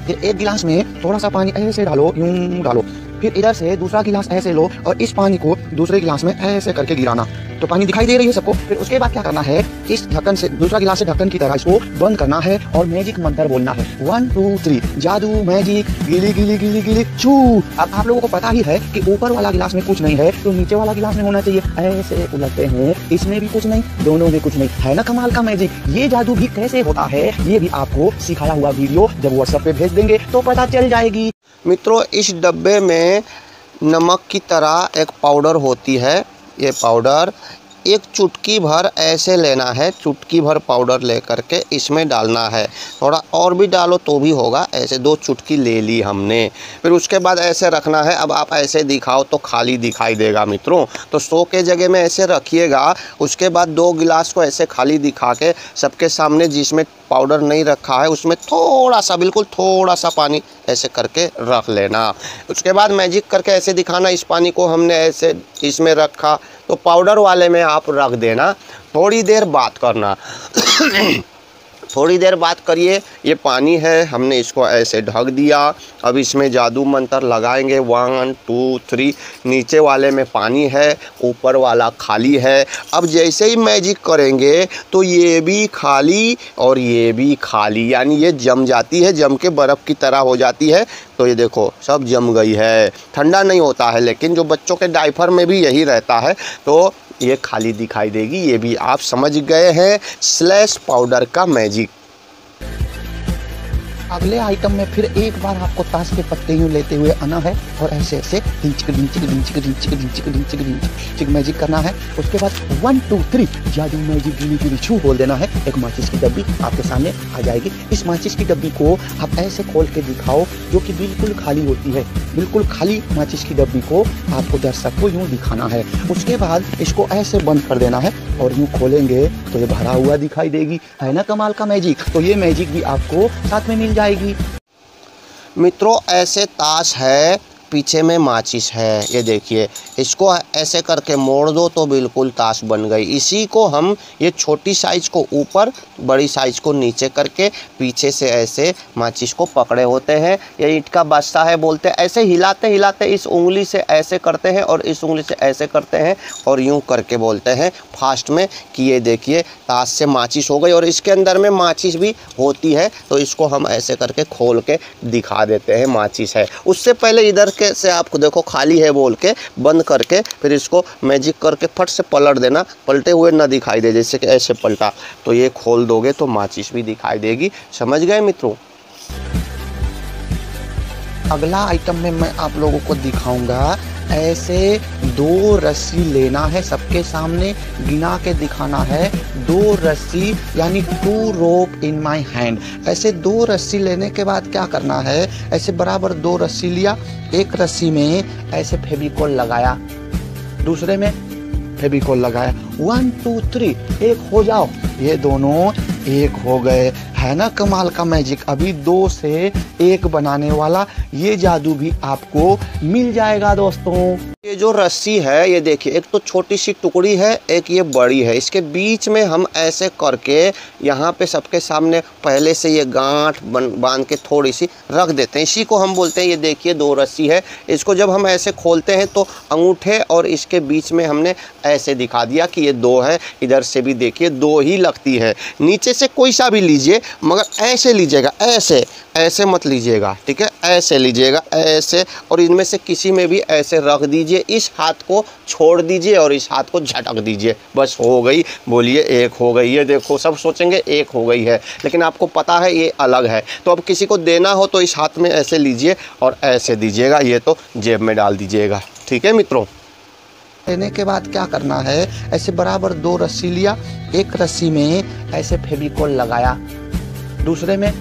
फिर एक गिलास में थोड़ा सा पानी ऐसे डालो, यूं डालो, फिर इधर से दूसरा गिलास ऐसे लो और इस पानी को दूसरे गिलास में ऐसे करके गिराना। तो पानी दिखाई दे रही है सबको। फिर उसके बाद क्या करना है, इस ढक्कन से दूसरा गिलास से ढक्कन की तरह इसको बंद करना है और मैजिक मंत्र बोलना है 1 2 3 जादू मैजिक गिली गिली गिली गिली छू। अब आप लोगों को पता ही है कि ऊपर वाला गिलास में कुछ नहीं है तो नीचे वाला गिलास में होना चाहिए। ऐसे उलटते हैं, इसमें भी कुछ नहीं, दोनों में कुछ नहीं, है ना कमाल का मैजिक। ये जादू भी कैसे होता है ये भी आपको सिखाया हुआ वीडियो जब व्हाट्सएप पे भेज देंगे तो पता चल जाएगी। मित्रों, इस डब्बे में नमक की तरह एक पाउडर होती है। ये पाउडर एक चुटकी भर ऐसे लेना है, चुटकी भर पाउडर लेकर के इसमें डालना है, थोड़ा और भी डालो तो भी होगा। ऐसे 2 चुटकी ले ली हमने, फिर उसके बाद ऐसे रखना है। अब आप ऐसे दिखाओ तो खाली दिखाई देगा मित्रों, तो 100 के जगह में ऐसे रखिएगा। उसके बाद 2 गिलास को ऐसे खाली दिखा के सबके सामने जिसमें पाउडर नहीं रखा है उसमें थोड़ा सा, बिल्कुल थोड़ा सा पानी ऐसे करके रख लेना। उसके बाद मैजिक करके ऐसे दिखाना, इस पानी को हमने ऐसे इसमें रखा तो पाउडर वाले में आप रख देना। थोड़ी देर बात करना थोड़ी देर बात करिए। ये पानी है, हमने इसको ऐसे ढक दिया। अब इसमें जादू मंत्र लगाएंगे 1 2 3। नीचे वाले में पानी है, ऊपर वाला खाली है। अब जैसे ही मैजिक करेंगे तो ये भी खाली और ये भी खाली, यानी ये जम जाती है, जम के बर्फ़ की तरह हो जाती है। तो ये देखो सब जम गई है। ठंडा नहीं होता है, लेकिन जो बच्चों के डायपर में भी यही रहता है, तो ये खाली दिखाई देगी। ये भी आप समझ गए हैं स्लैश पाउडर का मैजिक। अगले आइटम में फिर एक बार आपको ताश के पत्ते यूं लेते हुए आना है और ऐसे ऐसे मैजिक करना है। उसके बाद 1 2 3 जादू मैजिक गिली गिली छू बोल देना है। एक माचिस की डब्बी आपके सामने आ जाएगी। इस माचिस की डब्बी को आप ऐसे खोल के दिखाओ जो कि बिल्कुल खाली होती है। बिल्कुल खाली माचिस की डब्बी को आपको दर्शक को यूं दिखाना है। उसके बाद इसको ऐसे बंद कर देना है और यूं खोलेंगे तो ये भरा हुआ दिखाई देगी। है ना कमाल का मैजिक। तो ये मैजिक भी आपको साथ में मिल जाएगी। मित्रों, ऐसे ताश है, पीछे में माचिस है, ये देखिए, इसको ऐसे करके मोड़ दो तो बिल्कुल ताश बन गई। इसी को हम ये छोटी साइज़ को ऊपर, बड़ी साइज़ को नीचे करके पीछे से ऐसे माचिस को पकड़े होते हैं। ये ईंट का बस्ता है बोलते हैं। ऐसे हिलाते हिलाते इस उंगली से ऐसे करते हैं और इस उंगली से ऐसे करते हैं और यूं करके बोलते हैं फास्ट में कि ये देखिए ताश से माचिस हो गई। और इसके अंदर में माचिस भी होती है, तो इसको हम ऐसे करके खोल के दिखा देते हैं माचिस है। उससे पहले इधर से आपको देखो खाली है बोल के बंद करके फिर इसको मैजिक करके फट से पलट देना, पलटे हुए ना दिखाई दे, जैसे कि ऐसे पलटा तो ये खोल दोगे तो माचिस भी दिखाई देगी। समझ गए मित्रों। अगला आइटम में मैं आप लोगों को दिखाऊंगा ऐसे 2 रस्सी लेना है, सबके सामने गिना के दिखाना है। 2 रस्सी यानी 2 रोप इन माय हैंड। ऐसे 2 रस्सी लेने के बाद क्या करना है, ऐसे बराबर 2 रस्सी लिया, एक रस्सी में ऐसे फेविकोल लगाया, दूसरे में फेविकोल लगाया। 1 2 3 एक हो जाओ। ये दोनों एक हो गए। है ना कमाल का मैजिक। अभी 2 से 1 बनाने वाला ये जादू भी आपको मिल जाएगा दोस्तों। ये जो रस्सी है ये देखिए, एक तो छोटी सी टुकड़ी है, एक ये बड़ी है। इसके बीच में हम ऐसे करके यहाँ पे सबके सामने पहले से ये गांठ बांध के थोड़ी सी रख देते हैं। इसी को हम बोलते हैं, ये देखिए 2 रस्सी है। इसको जब हम ऐसे खोलते हैं तो अंगूठे और इसके बीच में हमने ऐसे दिखा दिया कि ये 2 है। इधर से भी देखिए 2 ही लगती है। नीचे से कोई सा भी लीजिए, मगर ऐसे लीजिएगा, ऐसे ऐसे मत लीजिएगा, ठीक है, ऐसे लीजिएगा ऐसे। और इनमें से किसी में भी ऐसे रख दीजिए, इस हाथ को छोड़ दीजिए और इस हाथ को झटक दीजिए, बस हो गई। बोलिए 1 हो गई। ये देखो सब सोचेंगे 1 हो गई है, लेकिन आपको पता है ये अलग है। तो अब किसी को देना हो तो इस हाथ में ऐसे लीजिए और ऐसे दीजिएगा, ये तो जेब में डाल दीजिएगा। ठीक है मित्रों। लेने के बाद क्या करना है, ऐसे बराबर 2 रस्सी लिया, एक रस्सी में ऐसे फेविकोल लगाया, दूसरे में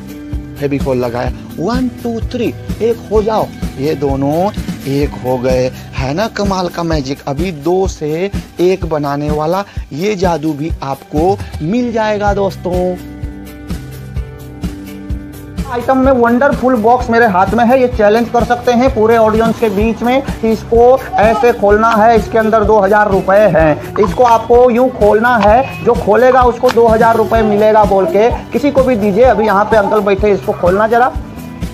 फेविकोल लगाया, 1 2 3 एक हो जाओ, ये दोनों एक हो गए। है ना कमाल का मैजिक। अभी 2 से 1 बनाने वाला ये जादू भी आपको मिल जाएगा दोस्तों। आइटम में वंडरफुल बॉक्स मेरे हाथ में है। ये चैलेंज कर सकते हैं पूरे ऑडियंस के बीच में कि इसको ऐसे खोलना है, इसके अंदर 2000 रुपए हैं, इसको आपको यूं खोलना है, जो खोलेगा उसको 2000 रुपए मिलेगा बोल के किसी को भी दीजिए। अभी यहाँ पे अंकल बैठे, इसको खोलना जरा,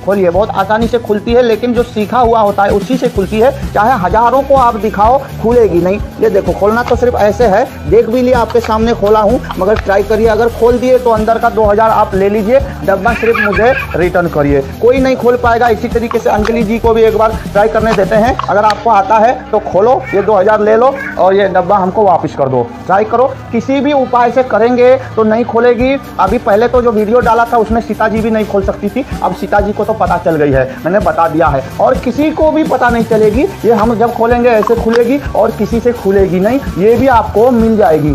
खोलिए। बहुत आसानी से खुलती है, लेकिन जो सीखा हुआ होता है उसी से खुलती है। चाहे हजारों को आप दिखाओ, खुलेगी नहीं। ये देखो, खोलना तो सिर्फ ऐसे है, देख भी लिया, आपके सामने खोला हूँ, मगर ट्राई करिए। अगर खोल दिए तो अंदर का 2000 आप ले लीजिए, डब्बा सिर्फ मुझे रिटर्न करिए। कोई नहीं खोल पाएगा। इसी तरीके से अंजलि जी को भी एक बार ट्राई करने देते हैं। अगर आपको आता है तो खोलो, ये 2000 ले लो और ये डब्बा हमको वापस कर दो। ट्राई करो, किसी भी उपाय से करेंगे तो नहीं खोलेगी। अभी पहले तो जो वीडियो डाला था उसमें सीता जी भी नहीं खोल सकती थी, अब सीता जी को तो पता चल गई है, मैंने बता दिया है। और किसी को भी पता नहीं चलेगी, ये हम जब खोलेंगे ऐसे खुलेगी और किसी से खुलेगी नहीं, ये भी आपको मिल जाएगी।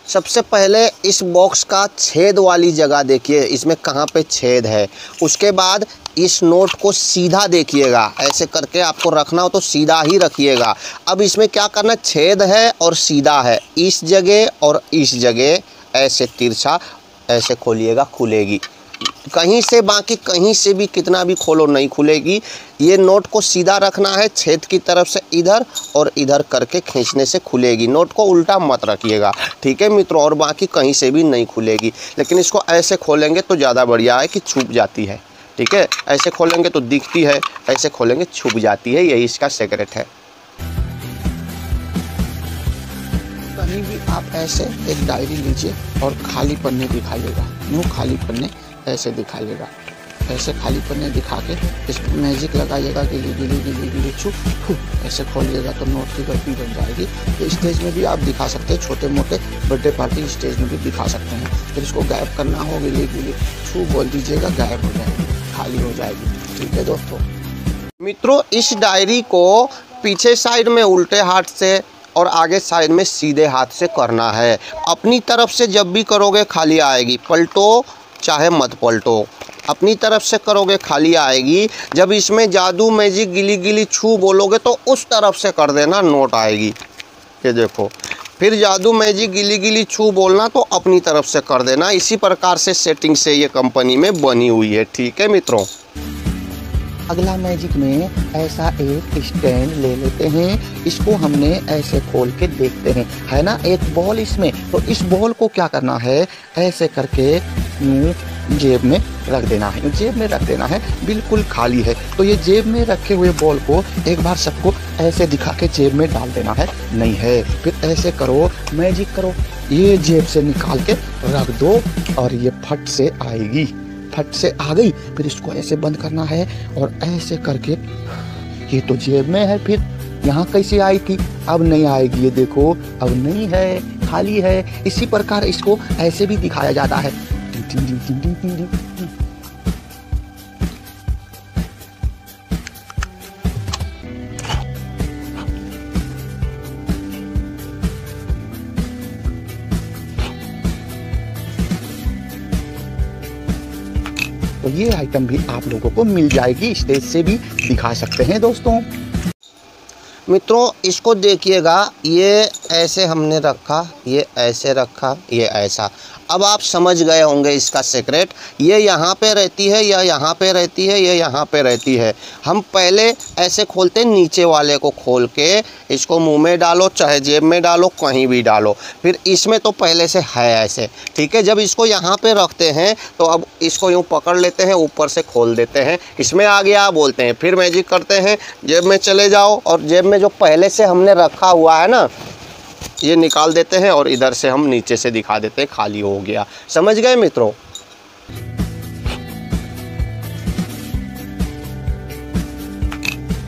सबसे पहले इस बॉक्स का छेद वाली जगह देखिए, इसमें कहाँ पे छेद है। उसके बाद इस नोट को सीधा देखिएगा, ऐसे करके आपको रखना हो तो सीधा ही रखिएगा। अब इसमें क्या करना, छेद है और सीधा है, इस जगह और इस जगह ऐसे तिरछा ऐसे खोलिएगा, खुलेगी। कहीं से, बाकी कहीं से भी कितना भी खोलो नहीं खुलेगी। ये नोट को सीधा रखना है, छेद की तरफ से इधर और इधर करके खींचने से खुलेगी। नोट को उल्टा मत रखिएगा, ठीक है मित्रों। और बाकी कहीं से भी नहीं खुलेगी, लेकिन इसको ऐसे खोलेंगे तो ज़्यादा बढ़िया है कि छुप जाती है, ठीक है। ऐसे खोलेंगे तो दिखती है, ऐसे खोलेंगे छुप जाती है, यही इसका सीक्रेट है। कहीं भी आप ऐसे एक डायरी लीजिए और खाली पन्ने दिखाइएगा, यूँ खाली पन्ने ऐसे दिखाइएगा, ऐसे खाली पन्ने दिखा के इस मैजिक लगाइएगा, गिली गिली गिली गिली छू, ऐसे खोलिएगा तो नोट की गड्डी बन जाएगी। तो स्टेज में भी आप दिखा सकते हैं, छोटे मोटे बर्थडे पार्टी स्टेज में भी दिखा सकते हैं। फिर इसको गायब करना हो, गिली गिली छू बोल दीजिएगा, गायब हो जाएगी, खाली हो जाएगी, ठीक है दोस्तों। मित्रों, इस डायरी को पीछे साइड में उल्टे हाथ से और आगे साइड में सीधे हाथ से करना है। अपनी तरफ से जब भी करोगे खाली आएगी, पलटो चाहे मत पलटो, अपनी तरफ से करोगे खाली आएगी। जब इसमें जादू मैजिक गिली गिली छू बोलोगे तो उस तरफ से कर देना, नोट आएगी। ये देखो, फिर जादू मैजिक गिली गिली छू बोलना तो अपनी तरफ से कर देना। इसी प्रकार से सेटिंग से ये कंपनी में बनी हुई है, ठीक है मित्रों। अगला मैजिक में ऐसा एक स्टैंड ले लेते हैं, इसको हमने ऐसे खोल के देखते हैं, है ना, एक बॉल इसमें। तो इस बॉल को क्या करना है, ऐसे करके यूँ जेब में रख देना है, जेब में रख देना है, बिल्कुल खाली है। तो ये जेब में रखे हुए बॉल को एक बार सबको ऐसे दिखा के जेब में डाल देना है, नहीं है, फिर ऐसे करो, मैजिक करो, ये जेब से निकाल के रख दो और ये फट से आएगी, फट से आ गई। फिर इसको ऐसे बंद करना है और ऐसे करके, ये तो जेब में है, फिर यहाँ कैसे आई थी, अब नहीं आएगी, ये देखो अब नहीं है, खाली है। इसी प्रकार इसको ऐसे भी दिखाया जाता है। तो ये आइटम भी आप लोगों को मिल जाएगी, स्टेज से भी दिखा सकते हैं दोस्तों। मित्रों, इसको देखिएगा, ये ऐसे हमने रखा, ये ऐसे रखा, ये ऐसा। अब आप समझ गए होंगे इसका सीक्रेट। ये यहाँ पे रहती है, या यहाँ पे रहती है, ये यहाँ पे रहती है। हम पहले ऐसे खोलते, नीचे वाले को खोल के इसको मुंह में डालो, चाहे जेब में डालो, कहीं भी डालो। फिर इसमें तो पहले से है ऐसे, ठीक है। जब इसको यहाँ पे रखते हैं तो अब इसको यूँ पकड़ लेते हैं, ऊपर से खोल देते हैं, इसमें आ गया बोलते हैं। फिर मैजिक करते हैं, जेब में चले जाओ और जेब में जो पहले से हमने रखा हुआ है ना, ये निकाल देते हैं और इधर से हम नीचे से दिखा देते हैं, खाली हो गया। समझ गए मित्रों।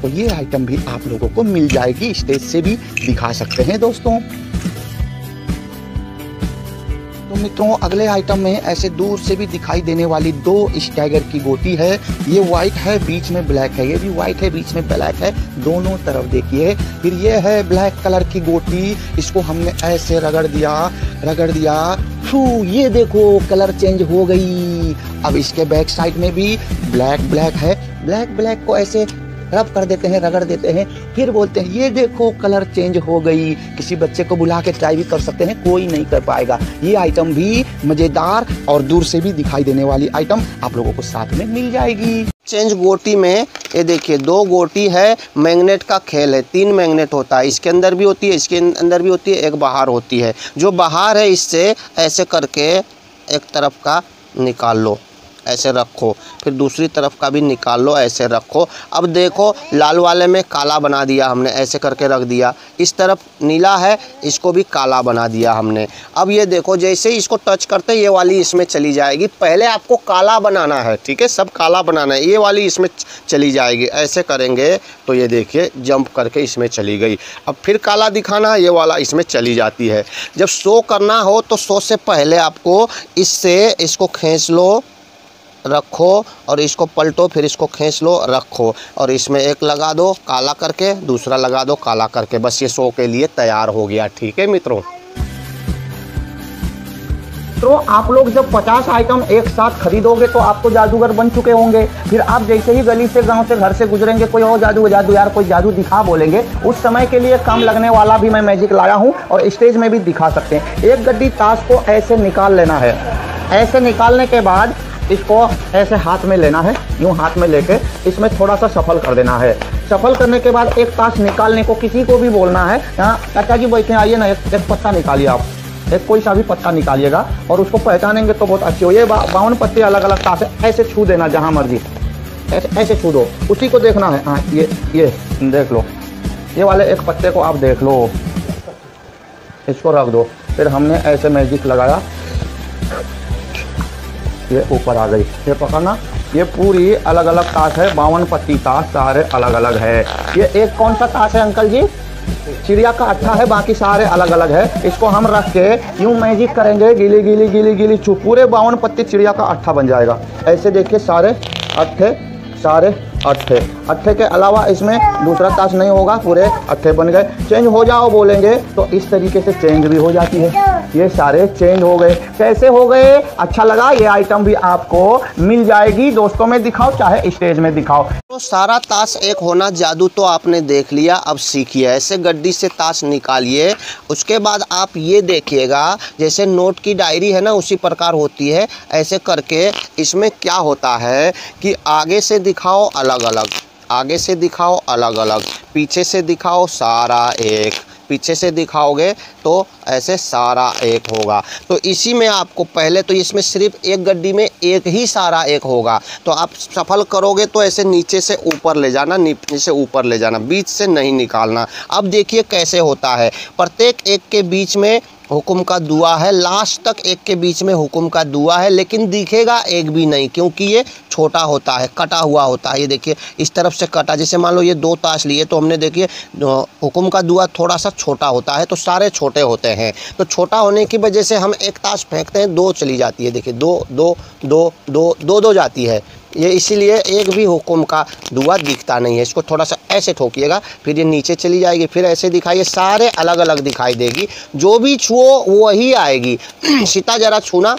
तो ये आइटम भी आप लोगों को मिल जाएगी, स्टेज से भी दिखा सकते हैं दोस्तों। तो मित्रों अगले आइटम में ऐसे दूर से भी दिखाई देने वाली 2 स्टैगर की गोटी है। ये वाइट है, बीच में ब्लैक है, ये भी वाइट है, बीच में ब्लैक है, दोनों तरफ देखिए। फिर ये है ब्लैक कलर की गोटी, इसको हमने ऐसे रगड़ दिया, ये देखो कलर चेंज हो गई। अब इसके बैक साइड में भी ब्लैक है, ब्लैक को ऐसे रब कर देते हैं, रगड़ देते हैं, फिर बोलते हैं ये देखो कलर चेंज हो गई। किसी बच्चे को बुला के ट्राई भी कर सकते हैं, कोई नहीं कर पाएगा। ये आइटम भी मजेदार और दूर से भी दिखाई देने वाली आइटम आप लोगों को साथ में मिल जाएगी। चेंज गोटी में ये देखिए 2 गोटी है, मैग्नेट का खेल है, 3 मैग्नेट होता है, इसके अंदर भी होती है, इसके अंदर भी होती है, एक बाहर होती है। जो बाहर है इससे ऐसे करके एक तरफ का निकाल लो, ऐसे रखो, फिर दूसरी तरफ का भी निकाल लो, ऐसे रखो। अब देखो लाल वाले में काला बना दिया हमने, ऐसे करके रख दिया। इस तरफ नीला है, इसको भी काला बना दिया हमने। अब ये देखो जैसे ही इसको टच करते ये वाली इसमें चली जाएगी। पहले आपको काला बनाना है, ठीक है, सब काला बनाना है। ये वाली इसमें चली जाएगी, ऐसे करेंगे तो ये देखिए जंप करके इसमें चली गई। अब फिर काला दिखाना है, ये वाला इसमें चली जाती है। जब शो करना हो तो शो से पहले आपको इससे इसको खींच लो, रखो, और इसको पलटो, फिर इसको खींच लो, रखो, और इसमें एक लगा दो काला करके, दूसरा लगा दो काला करके, बस ये शो के लिए तैयार हो गया। ठीक है मित्रों। तो आप लोग जब 50 आइटम एक साथ खरीदोगे तो आपको जादूगर बन चुके होंगे। फिर आप जैसे ही गली से, गांव से, घर से गुजरेंगे, कोई और जादू यार कोई जादू दिखा बोलेंगे, उस समय के लिए काम लगने वाला भी मैं मैजिक लाया हूं और स्टेज में भी दिखा सकते हैं। एक गड्डी ताश को ऐसे निकाल लेना है, ऐसे निकालने के बाद इसको ऐसे हाथ में लेना है, यूं हाथ में लेके इसमें थोड़ा सा सफल कर देना है। सफल करने के बाद एक ताश निकालने को किसी को भी बोलना है, यहाँ चाचा जी बैठे आइए ना, एक पत्ता निकालिए, आप एक कोई सा भी पत्ता निकालिएगा और उसको पहचानेंगे तो बहुत अच्छी हो। ये 52 पत्ते अलग अलग ताश है, ऐसे छू देना जहाँ मर्जी, ऐसे छू दो, उसी को देखना है। हाँ ये देख लो, ये वाले एक पत्ते को आप देख लो, इसको रख दो। फिर हमने ऐसे मैजिक लगाया, ये ऊपर आ गई, ये पकड़ना। ये पूरी अलग अलग ताश है, 52 पत्ती ताश, सारे अलग अलग है। ये एक कौन सा ताश है अंकल जी? चिड़िया का अट्ठा है, बाकी सारे अलग अलग है। इसको हम रख के यूं मैजिक करेंगे, गीली गीली गीली गीली छू, पूरे 52 पत्ती चिड़िया का अट्ठा बन जाएगा। ऐसे देखिए सारे अट्ठे के अलावा इसमें दूसरा ताश नहीं होगा, पूरे अट्ठे बन गए। चेंज हो जाओ बोलेंगे तो इस तरीके से चेंज भी हो जाती है। ये सारे चेंज हो गए। कैसे हो गए? अच्छा लगा? ये आइटम भी आपको मिल जाएगी, दोस्तों में दिखाओ चाहे स्टेज में दिखाओ। तो सारा ताश एक होना जादू तो आपने देख लिया, अब सीखिए। ऐसे गड्डी से ताश निकालिए, उसके बाद आप ये देखिएगा जैसे नोट की डायरी है ना, उसी प्रकार होती है। ऐसे करके इसमें क्या होता है कि आगे से दिखाओ अलग अलग, आगे से दिखाओ अलग अलग, पीछे से दिखाओ सारा एक, पीछे से दिखाओगे तो ऐसे सारा एक होगा। तो इसी में आपको पहले तो इसमें सिर्फ एक गड्डी में एक ही सारा एक होगा। तो आप सफल करोगे तो ऐसे नीचे से ऊपर ले जाना, नीचे से ऊपर ले जाना, बीच से नहीं निकालना। अब देखिए कैसे होता है। प्रत्येक एक के बीच में हुक्म का दुआ है, लास्ट तक एक के बीच में हुक्म का दुआ है, लेकिन दिखेगा एक भी नहीं क्योंकि ये छोटा होता है, कटा हुआ होता है। ये देखिए इस तरफ से कटा, जैसे मान लो ये 2 ताश लिए तो हमने देखिए हुक्म का दुआ थोड़ा सा छोटा होता है, तो सारे छोटे होते हैं। तो छोटा होने की वजह से हम एक ताश फेंकते हैं, 2 चली जाती है। देखिए 2 2 2 2 2 2 जाती है ये, इसीलिए एक भी हुक्म का दुआ दिखता नहीं है। इसको थोड़ा सा ऐसे ठोकिएगा, फिर ये नीचे चली जाएगी, फिर ऐसे दिखाइए, सारे अलग अलग दिखाई देगी। जो भी छुओ वही आएगी। सीता जरा छूना,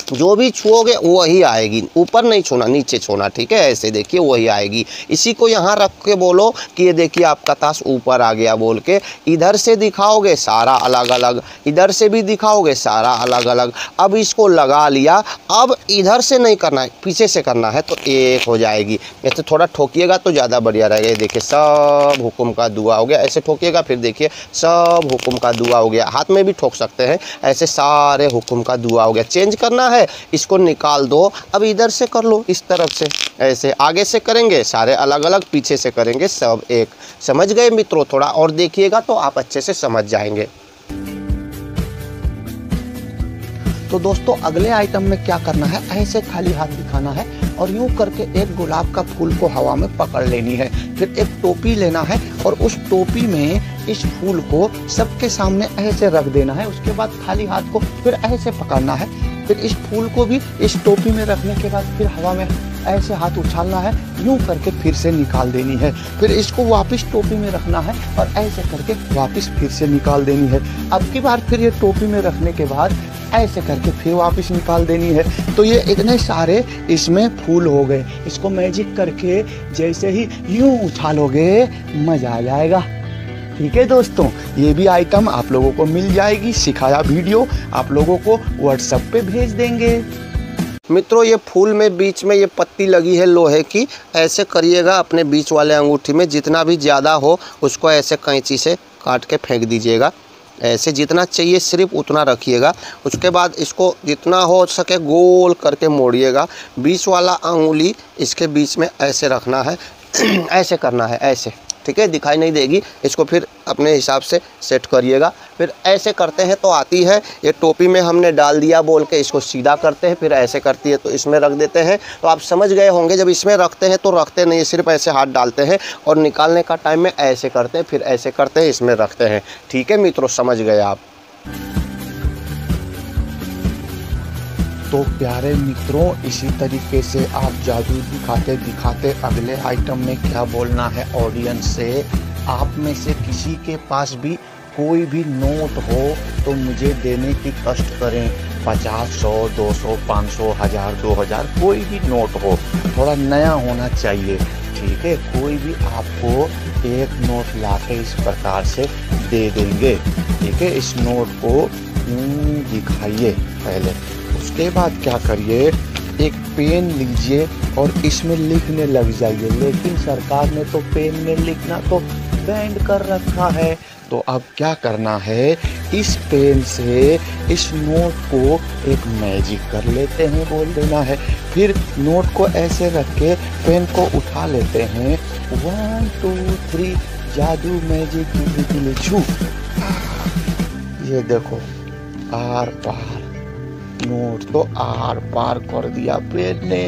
जो भी छुओगे वही आएगी, ऊपर नहीं छूना, नीचे छूना, ठीक है। ऐसे देखिए वही आएगी। इसी को यहाँ रख के बोलो कि ये देखिए आपका ताश ऊपर आ गया बोल के। इधर से दिखाओगे सारा अलग अलग, इधर से भी दिखाओगे सारा अलग अलग। अब इसको लगा लिया, अब इधर से नहीं करना है, पीछे से करना है, तो एक हो जाएगी। ऐसे थोड़ा ठोकिएगा तो ज़्यादा बढ़िया रहेगा। ये देखिए सब हुक्म का दुआ हो गया। ऐसे ठोकिएगा, फिर देखिए सब हुक्म का दुआ हो गया। हाथ में भी ठोक सकते हैं, ऐसे सारे हुक्म का दुआ हो गया। चेंज करना है, इसको निकाल दो। अब इधर से कर लो, इस तरफ से, ऐसे आगे से करेंगे सारे अलग अलग, पीछे से करेंगे सब एक। समझ गए मित्रों? थोड़ा और देखिएगा तो आप अच्छे से समझ जाएंगे। तो दोस्तों अगले आइटम में क्या करना है, ऐसे खाली हाथ दिखाना है और यूं करके एक गुलाब का फूल को हवा में पकड़ लेनी है। फिर एक टोपी लेना है और उस टोपी में इस फूल को सबके सामने ऐसे रख देना है। उसके बाद खाली हाथ को फिर ऐसे पकड़ना है। फिर इस फूल को भी इस टोपी में रखने के बाद फिर हवा में ऐसे हाथ उछालना है, यूं करके फिर से निकाल देनी है। फिर इसको वापस टोपी में रखना है और ऐसे करके वापस फिर से निकाल देनी है। अब की बार फिर ये टोपी में रखने के बाद ऐसे करके फिर वापस निकाल देनी है। तो ये इतने सारे इसमें फूल हो गए। इसको मैजिक करके जैसे ही यूं उछालोगे मजा आ जाएगा। ठीक है दोस्तों, ये भी आइटम आप लोगों को मिल जाएगी। सिखाया वीडियो आप लोगों को व्हाट्सएप पे भेज देंगे। मित्रों ये फूल में बीच में ये पत्ती लगी है लोहे की, ऐसे करिएगा अपने बीच वाले अंगूठी में। जितना भी ज़्यादा हो उसको ऐसे कैंची से काट के फेंक दीजिएगा। ऐसे जितना चाहिए सिर्फ उतना रखिएगा। उसके बाद इसको जितना हो सके गोल करके मोड़िएगा। बीच वाला अंगुली इसके बीच में ऐसे रखना है, ऐसे करना है ऐसे। ठीक है, दिखाई नहीं देगी। इसको फिर अपने हिसाब से सेट करिएगा। फिर ऐसे करते हैं तो आती है। ये टोपी में हमने डाल दिया बोल के इसको सीधा करते हैं, फिर ऐसे करती है तो इसमें रख देते हैं। तो आप समझ गए होंगे, जब इसमें रखते हैं तो रखते नहीं, सिर्फ ऐसे हाथ डालते हैं और निकालने का टाइम में ऐसे करते हैं, फिर ऐसे करते हैं, इसमें रखते हैं। ठीक है मित्रों, समझ गए आप। तो प्यारे मित्रों, इसी तरीके से आप जादू दिखाते दिखाते अगले आइटम में क्या बोलना है ऑडियंस से। आप में से किसी के पास भी कोई भी नोट हो तो मुझे देने की कष्ट करें। 50, 100, 200, 500, 1000, 2000 कोई भी नोट हो, थोड़ा नया होना चाहिए। ठीक है, कोई भी आपको एक नोट लाके इस प्रकार से दे देंगे। ठीक है, इस नोट को दिखाइए पहले। उसके बाद क्या करिए, एक पेन लीजिए और इसमें लिखने लग जाइए। लेकिन सरकार ने तो पेन में लिखना तो बैंड कर रखा है। तो अब क्या करना है, इस पेन से इस नोट को एक मैजिक कर लेते हैं, बोल देना है। फिर नोट को ऐसे रख के पेन को उठा लेते हैं। 1 2 3 जादू मैजिक गिली छू। ये देखो आर पार नोट तो आर पार कर दिया पेन ने।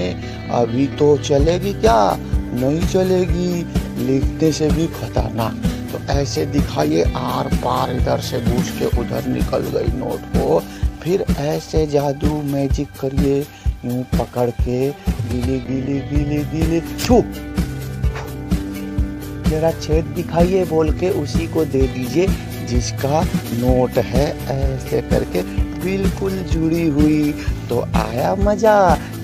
अभी तो चलेगी क्या? नहीं चलेगी, लिखने से भी खतरनाक। तो ऐसे दिखाइए आर पार, इधर से घुस के उधर निकल गई नोट को। फिर ऐसे जादू मैजिक करिए, यूं पकड़ के गिली गिली गिली गिली छू। जरा छेद दिखाइए बोल के उसी को दे दीजिए जिसका नोट है। ऐसे करके बिल्कुल जुड़ी हुई। तो आया मजा।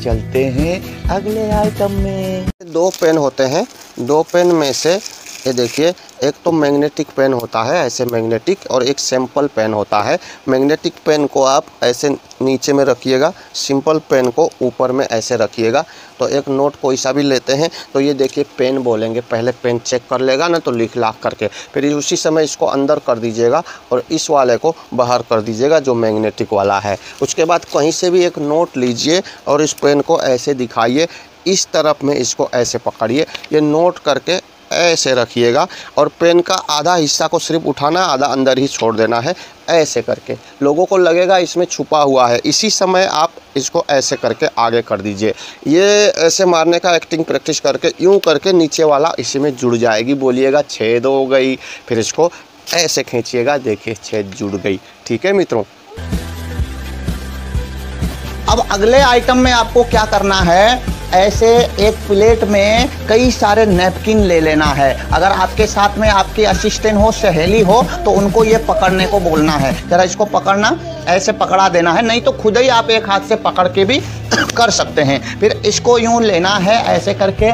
चलते हैं अगले आइटम में। 2 पेन होते हैं। 2 पेन में से ये देखिए, एक तो मैग्नेटिक पेन होता है ऐसे मैग्नेटिक, और एक सिंपल पेन होता है। मैग्नेटिक पेन को आप ऐसे नीचे में रखिएगा, सिंपल पेन को ऊपर में ऐसे रखिएगा। तो एक नोट कोई सा भी लेते हैं तो ये देखिए पेन बोलेंगे, पहले पेन चेक कर लेगा ना तो लिख लाख करके, फिर उसी समय इसको अंदर कर दीजिएगा और इस वाले को बाहर कर दीजिएगा जो मैग्नेटिक वाला है। उसके बाद कहीं से भी एक नोट लीजिए और इस पेन को ऐसे दिखाइए, इस तरफ में इसको ऐसे पकड़िए, ये नोट करके ऐसे रखिएगा और पेन का आधा हिस्सा को सिर्फ उठाना, आधा अंदर ही छोड़ देना है। ऐसे करके लोगों को लगेगा इसमें छुपा हुआ है, इसी समय आप इसको ऐसे करके आगे कर दीजिए। ये ऐसे मारने का एक्टिंग प्रैक्टिस करके यूं करके नीचे वाला इसी में जुड़ जाएगी। बोलिएगा छेद हो गई, फिर इसको ऐसे खींचिएगा, देखिए छेद जुड़ गई। ठीक है मित्रों। अब अगले आइटम में आपको क्या करना है, ऐसे एक प्लेट में कई सारे नैपकिन ले लेना है। अगर आपके साथ में आपकी असिस्टेंट हो, सहेली हो, तो उनको ये पकड़ने को बोलना है। जरा इसको पकड़ना, ऐसे पकड़ा देना है, नहीं तो खुद ही आप एक हाथ से पकड़ के भी कर सकते हैं। फिर इसको यूं लेना है, ऐसे करके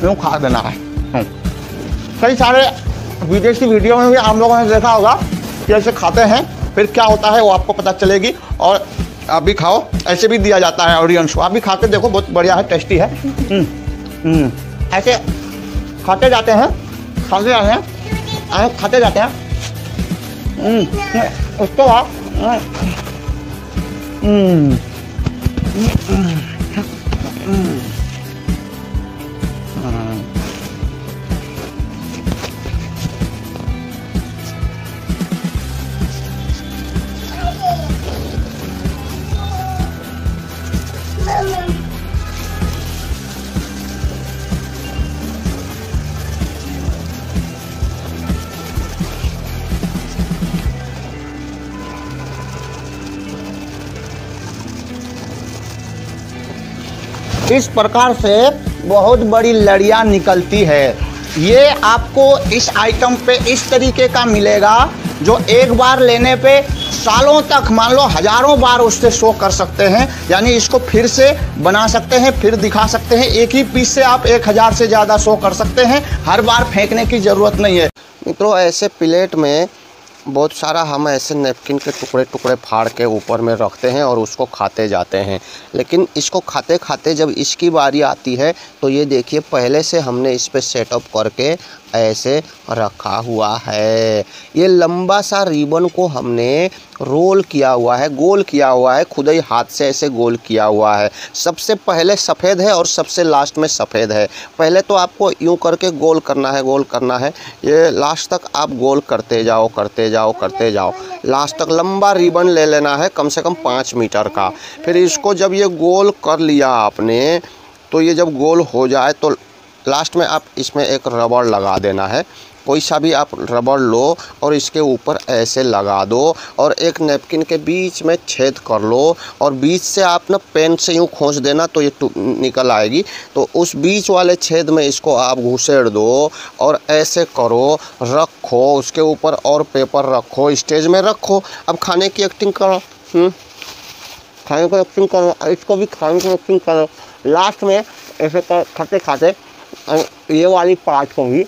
यूं खा देना है। कई सारे विदेशी वीडियो में भी आप लोगों ने देखा होगा कि ऐसे खाते हैं, फिर क्या होता है वो आपको पता चलेगी। और आप भी खाओ, ऐसे भी दिया जाता है ऑडियंस को। आप भी खा के देखो, बहुत बढ़िया है, टेस्टी है। ऐसे खाते जाते हैं, खाते जाते हैं, खाते जाते हैं। उसके बाद इस प्रकार से बहुत बड़ी लड़ियाँ निकलती है। ये आपको इस आइटम पे इस तरीके का मिलेगा जो एक बार लेने पे सालों तक, मान लो हजारों बार उससे शो कर सकते हैं। यानी इसको फिर से बना सकते हैं, फिर दिखा सकते हैं। एक ही पीस से आप 1000 से ज़्यादा शो कर सकते हैं, हर बार फेंकने की ज़रूरत नहीं है। मित्रों, ऐसे प्लेट में बहुत सारा हम ऐसे नैपकिन के टुकड़े टुकड़े फाड़ के ऊपर में रखते हैं और उसको खाते जाते हैं। लेकिन इसको खाते खाते जब इसकी बारी आती है तो ये देखिए पहले से हमने इस पे सेटअप करके ऐसे रखा हुआ है। ये लंबा सा रिबन को हमने रोल किया हुआ है, गोल किया हुआ है, खुद ही हाथ से ऐसे गोल किया हुआ है। सबसे पहले सफ़ेद है और सबसे लास्ट में सफ़ेद है। पहले तो आपको यूँ करके गोल करना है, गोल करना है। ये लास्ट तक आप गोल करते जाओ, करते जाओ, करते जाओ। लास्ट तक लंबा रिबन ले लेना है, कम से कम 5 मीटर का। फिर इसको जब ये गोल कर लिया आपने, तो ये जब गोल हो जाए तो लास्ट में आप इसमें एक रबड़ लगा देना है। कोई सा भी आप रबड़ लो और इसके ऊपर ऐसे लगा दो और एक नैपकिन के बीच में छेद कर लो और बीच से आप ना पेन से यूँ खोंच देना तो ये निकल आएगी। तो उस बीच वाले छेद में इसको आप घुसेड़ दो और ऐसे करो, रखो उसके ऊपर और पेपर रखो, स्टेज में रखो। अब खाने की एक्टिंग करो, खाने की एक्टिंग करो, इसको भी खाने की एक्टिंग करो। लास्ट में ऐसे खाते खाते ये वाली पार्ट होंगी,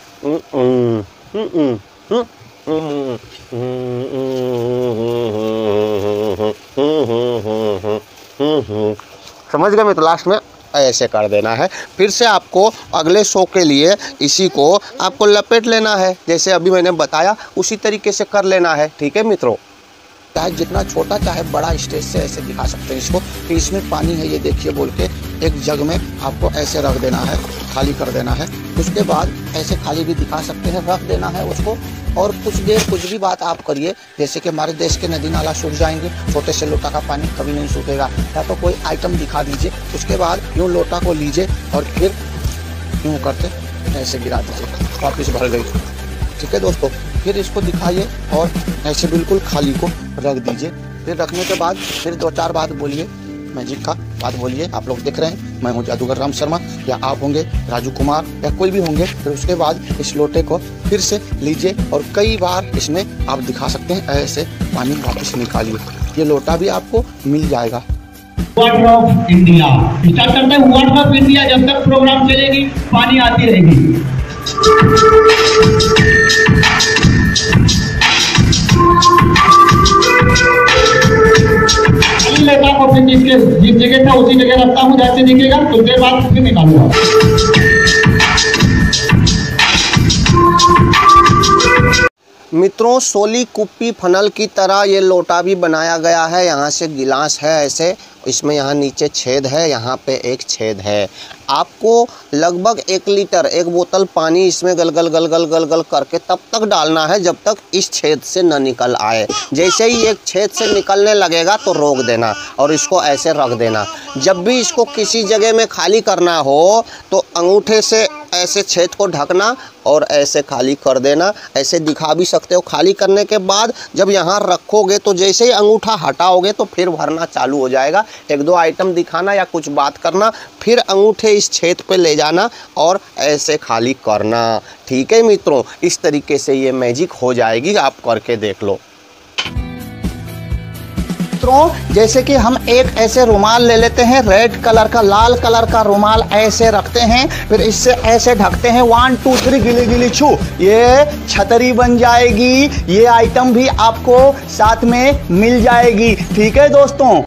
समझ गए मैं? तो लास्ट में ऐसे कर देना है। फिर से आपको अगले शो के लिए इसी को आपको लपेट लेना है, जैसे अभी मैंने बताया उसी तरीके से कर लेना है। ठीक है मित्रों, चाहे जितना छोटा चाहे बड़ा स्टेज से ऐसे दिखा सकते हैं इसको कि इसमें पानी है, ये देखिए बोल के एक जग में आपको ऐसे रख देना है, खाली कर देना है। उसके बाद ऐसे खाली भी दिखा सकते हैं, रख देना है उसको। और कुछ देर कुछ भी बात आप करिए, जैसे कि हमारे देश के नदी नाला सूख जाएंगे, छोटे से लोटा का पानी कभी नहीं सूखेगा। या तो कोई आइटम दिखा दीजिए, उसके बाद यूँ लोटा को लीजिए और फिर यूँ करते ऐसे गिरा दीजिए, वापिस भर गई। ठीक है दोस्तों, फिर इसको दिखाइए और ऐसे बिल्कुल खाली को रख दीजिए। फिर रखने के बाद फिर 2-4 बात बोलिए, मैजिक का बात बोलिए। आप लोग देख रहे हैं मैं हूं जादूगर राम शर्मा, या आप होंगे राजू कुमार, या कोई भी होंगे। फिर उसके बाद इस लोटे को फिर से लीजिए और कई बार इसमें आप दिखा सकते हैं ऐसे पानी वापस निकालिए। ये लोटा भी आपको मिल जाएगा। वाटर ऑफ इंडिया स्टार्ट करते हैं। वाटर ऑफ इंडिया जब तक प्रोग्राम चलेगी पानी आती रहेगी। लेता को फिर जिस जगह था उसी जगह रखता हूँ, जैसे दिखेगा कुछ देर बाद फिर निकालूंगा। मित्रों, सोली कुप्पी फनल की तरह ये लोटा भी बनाया गया है। यहाँ से गिलास है ऐसे, इसमें यहाँ नीचे छेद है, यहाँ पे एक छेद है। आपको लगभग 1 लीटर, 1 बोतल पानी इसमें गलगल गलगल गलगल करके तब तक डालना है जब तक इस छेद से न निकल आए। जैसे ही एक छेद से निकलने लगेगा तो रोक देना और इसको ऐसे रख देना। जब भी इसको किसी जगह में खाली करना हो तो अंगूठे से ऐसे छेद को ढकना और ऐसे खाली कर देना। ऐसे दिखा भी सकते हो। खाली करने के बाद जब यहाँ रखोगे तो जैसे ही अंगूठा हटाओगे तो फिर भरना चालू हो जाएगा। 1-2 आइटम दिखाना या कुछ बात करना, फिर अंगूठे इस छेद पे ले जाना और ऐसे खाली करना। ठीक है मित्रों, इस तरीके से ये मैजिक हो जाएगी, आप करके देख लो। जैसे कि हम एक ऐसे रुमाल ले लेते हैं, रेड कलर का, लाल कलर का रुमाल ऐसे रखते हैं, फिर इससे ऐसे ढकते हैं। 1 2 3 गिली गिली छू, ये छतरी बन जाएगी। ये आइटम भी आपको साथ में मिल जाएगी। ठीक है दोस्तों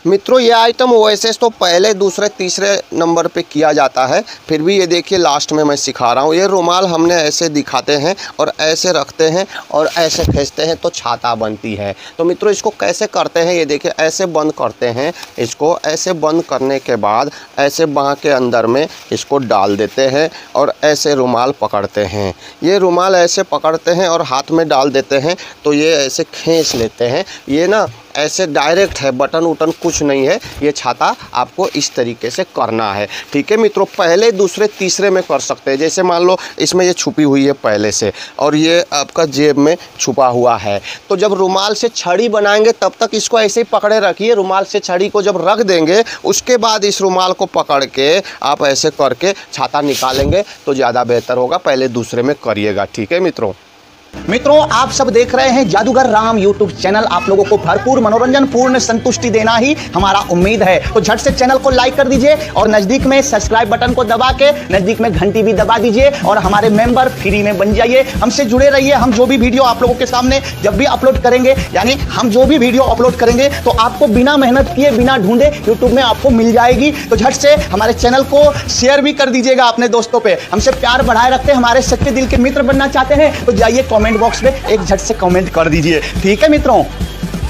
मित्रों, ये आइटम वैसे तो पहले, दूसरे, तीसरे नंबर पे किया जाता है, फिर भी ये देखिए लास्ट में मैं सिखा रहा हूँ। ये रुमाल हमने ऐसे दिखाते हैं और ऐसे रखते हैं और ऐसे खींचते हैं तो छाता बनती है। तो मित्रों, इसको कैसे करते हैं ये देखिए, ऐसे बंद करते हैं इसको। ऐसे बंद करने के बाद ऐसे बाँह के अंदर में इसको डाल देते हैं और ऐसे रुमाल पकड़ते हैं। ये रुमाल ऐसे पकड़ते हैं और हाथ में डाल देते हैं तो ये ऐसे खींच लेते हैं। ये ना ऐसे डायरेक्ट है, बटन उटन कुछ नहीं है। ये छाता आपको इस तरीके से करना है, ठीक है मित्रों। पहले, दूसरे, तीसरे में कर सकते हैं। जैसे मान लो इसमें ये छुपी हुई है पहले से और ये आपका जेब में छुपा हुआ है, तो जब रुमाल से छड़ी बनाएंगे तब तक इसको ऐसे ही पकड़े रखिए। रुमाल से छड़ी को जब रख देंगे उसके बाद इस रुमाल को पकड़ के आप ऐसे करके छाता निकालेंगे तो ज़्यादा बेहतर होगा। पहले दूसरे में करिएगा, ठीक है मित्रों। मित्रों, आप सब देख रहे हैं जादूगर राम यूट्यूब चैनल। आप लोगों को भरपूर मनोरंजन, पूर्ण संतुष्टि देना ही हमारा उम्मीद है। तो झट से चैनल को लाइक कर दीजिए और नजदीक में सब्सक्राइब बटन को दबा के नजदीक में घंटी भी दबा दीजिए और हमारे मेंबर फ्री में बन जाइए। हमसे जुड़े रहिए। हम जो भी वीडियो आप लोगों के सामने जब भी अपलोड करेंगे, यानी हम जो भी वीडियो अपलोड करेंगे तो आपको बिना मेहनत किए, बिना ढूंढे यूट्यूब में आपको मिल जाएगी। तो झट से हमारे चैनल को शेयर भी कर दीजिएगा अपने दोस्तों पे। हमसे प्यार बढ़ाए रखते हैं, हमारे सच्चे दिल के मित्र बनना चाहते हैं तो जाइए कमेंट बॉक्स में एक झट से कमेंट कर दीजिए, ठीक है मित्रों।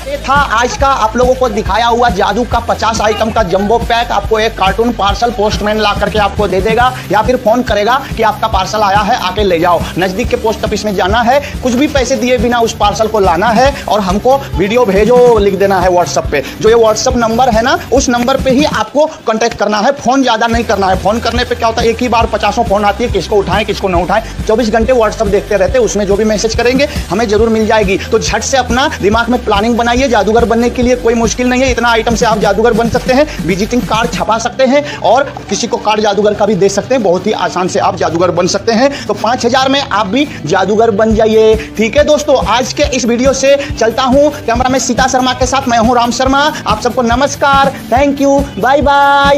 ये था आज का आप लोगों को दिखाया हुआ जादू का 50 आइटम का जंबो पैक। आपको एक कार्टून पार्सल पोस्टमैन ला करके आपको दे देगा या फिर फोन करेगा कि आपका पार्सल आया है, आके ले जाओ। नजदीक के पोस्ट ऑफिस में जाना है, कुछ भी पैसे दिए बिना उस पार्सल को लाना है और हमको वीडियो भेजो लिख देना है व्हाट्सएप पे। जो ये व्हाट्सएप नंबर है ना, उस नंबर पे ही आपको कांटेक्ट करना है। फोन ज्यादा नहीं करना है। फोन करने पे क्या होता है, एक ही बार 50 फोन आती है, किसको उठाएं किसको न उठाएं। 24 घंटे व्हाट्सएप देखते रहते, उसमें जो भी मैसेज करेंगे हमें जरूर मिल जाएगी। तो झट से अपना दिमाग में प्लानिंग बनाइए। जादूगर बनने के लिए कोई मुश्किल नहीं है। इतना आइटम से आप जादूगर बन सकते हैं। विजिटिंग कार्ड छपा सकते हैं और किसी को कार्ड जादूगर का भी दे सकते हैं। बहुत ही आसान से आप जादूगर बन सकते हैं। तो 5000 में आप भी जादूगर बन जाइए, ठीक है दोस्तों। आज के इस वीडियो से चलता हूं कैमरा में सीता शर्मा के साथ। मैं हूं राम शर्मा। आप सबको नमस्कार, थैंक यू, बाय बाय।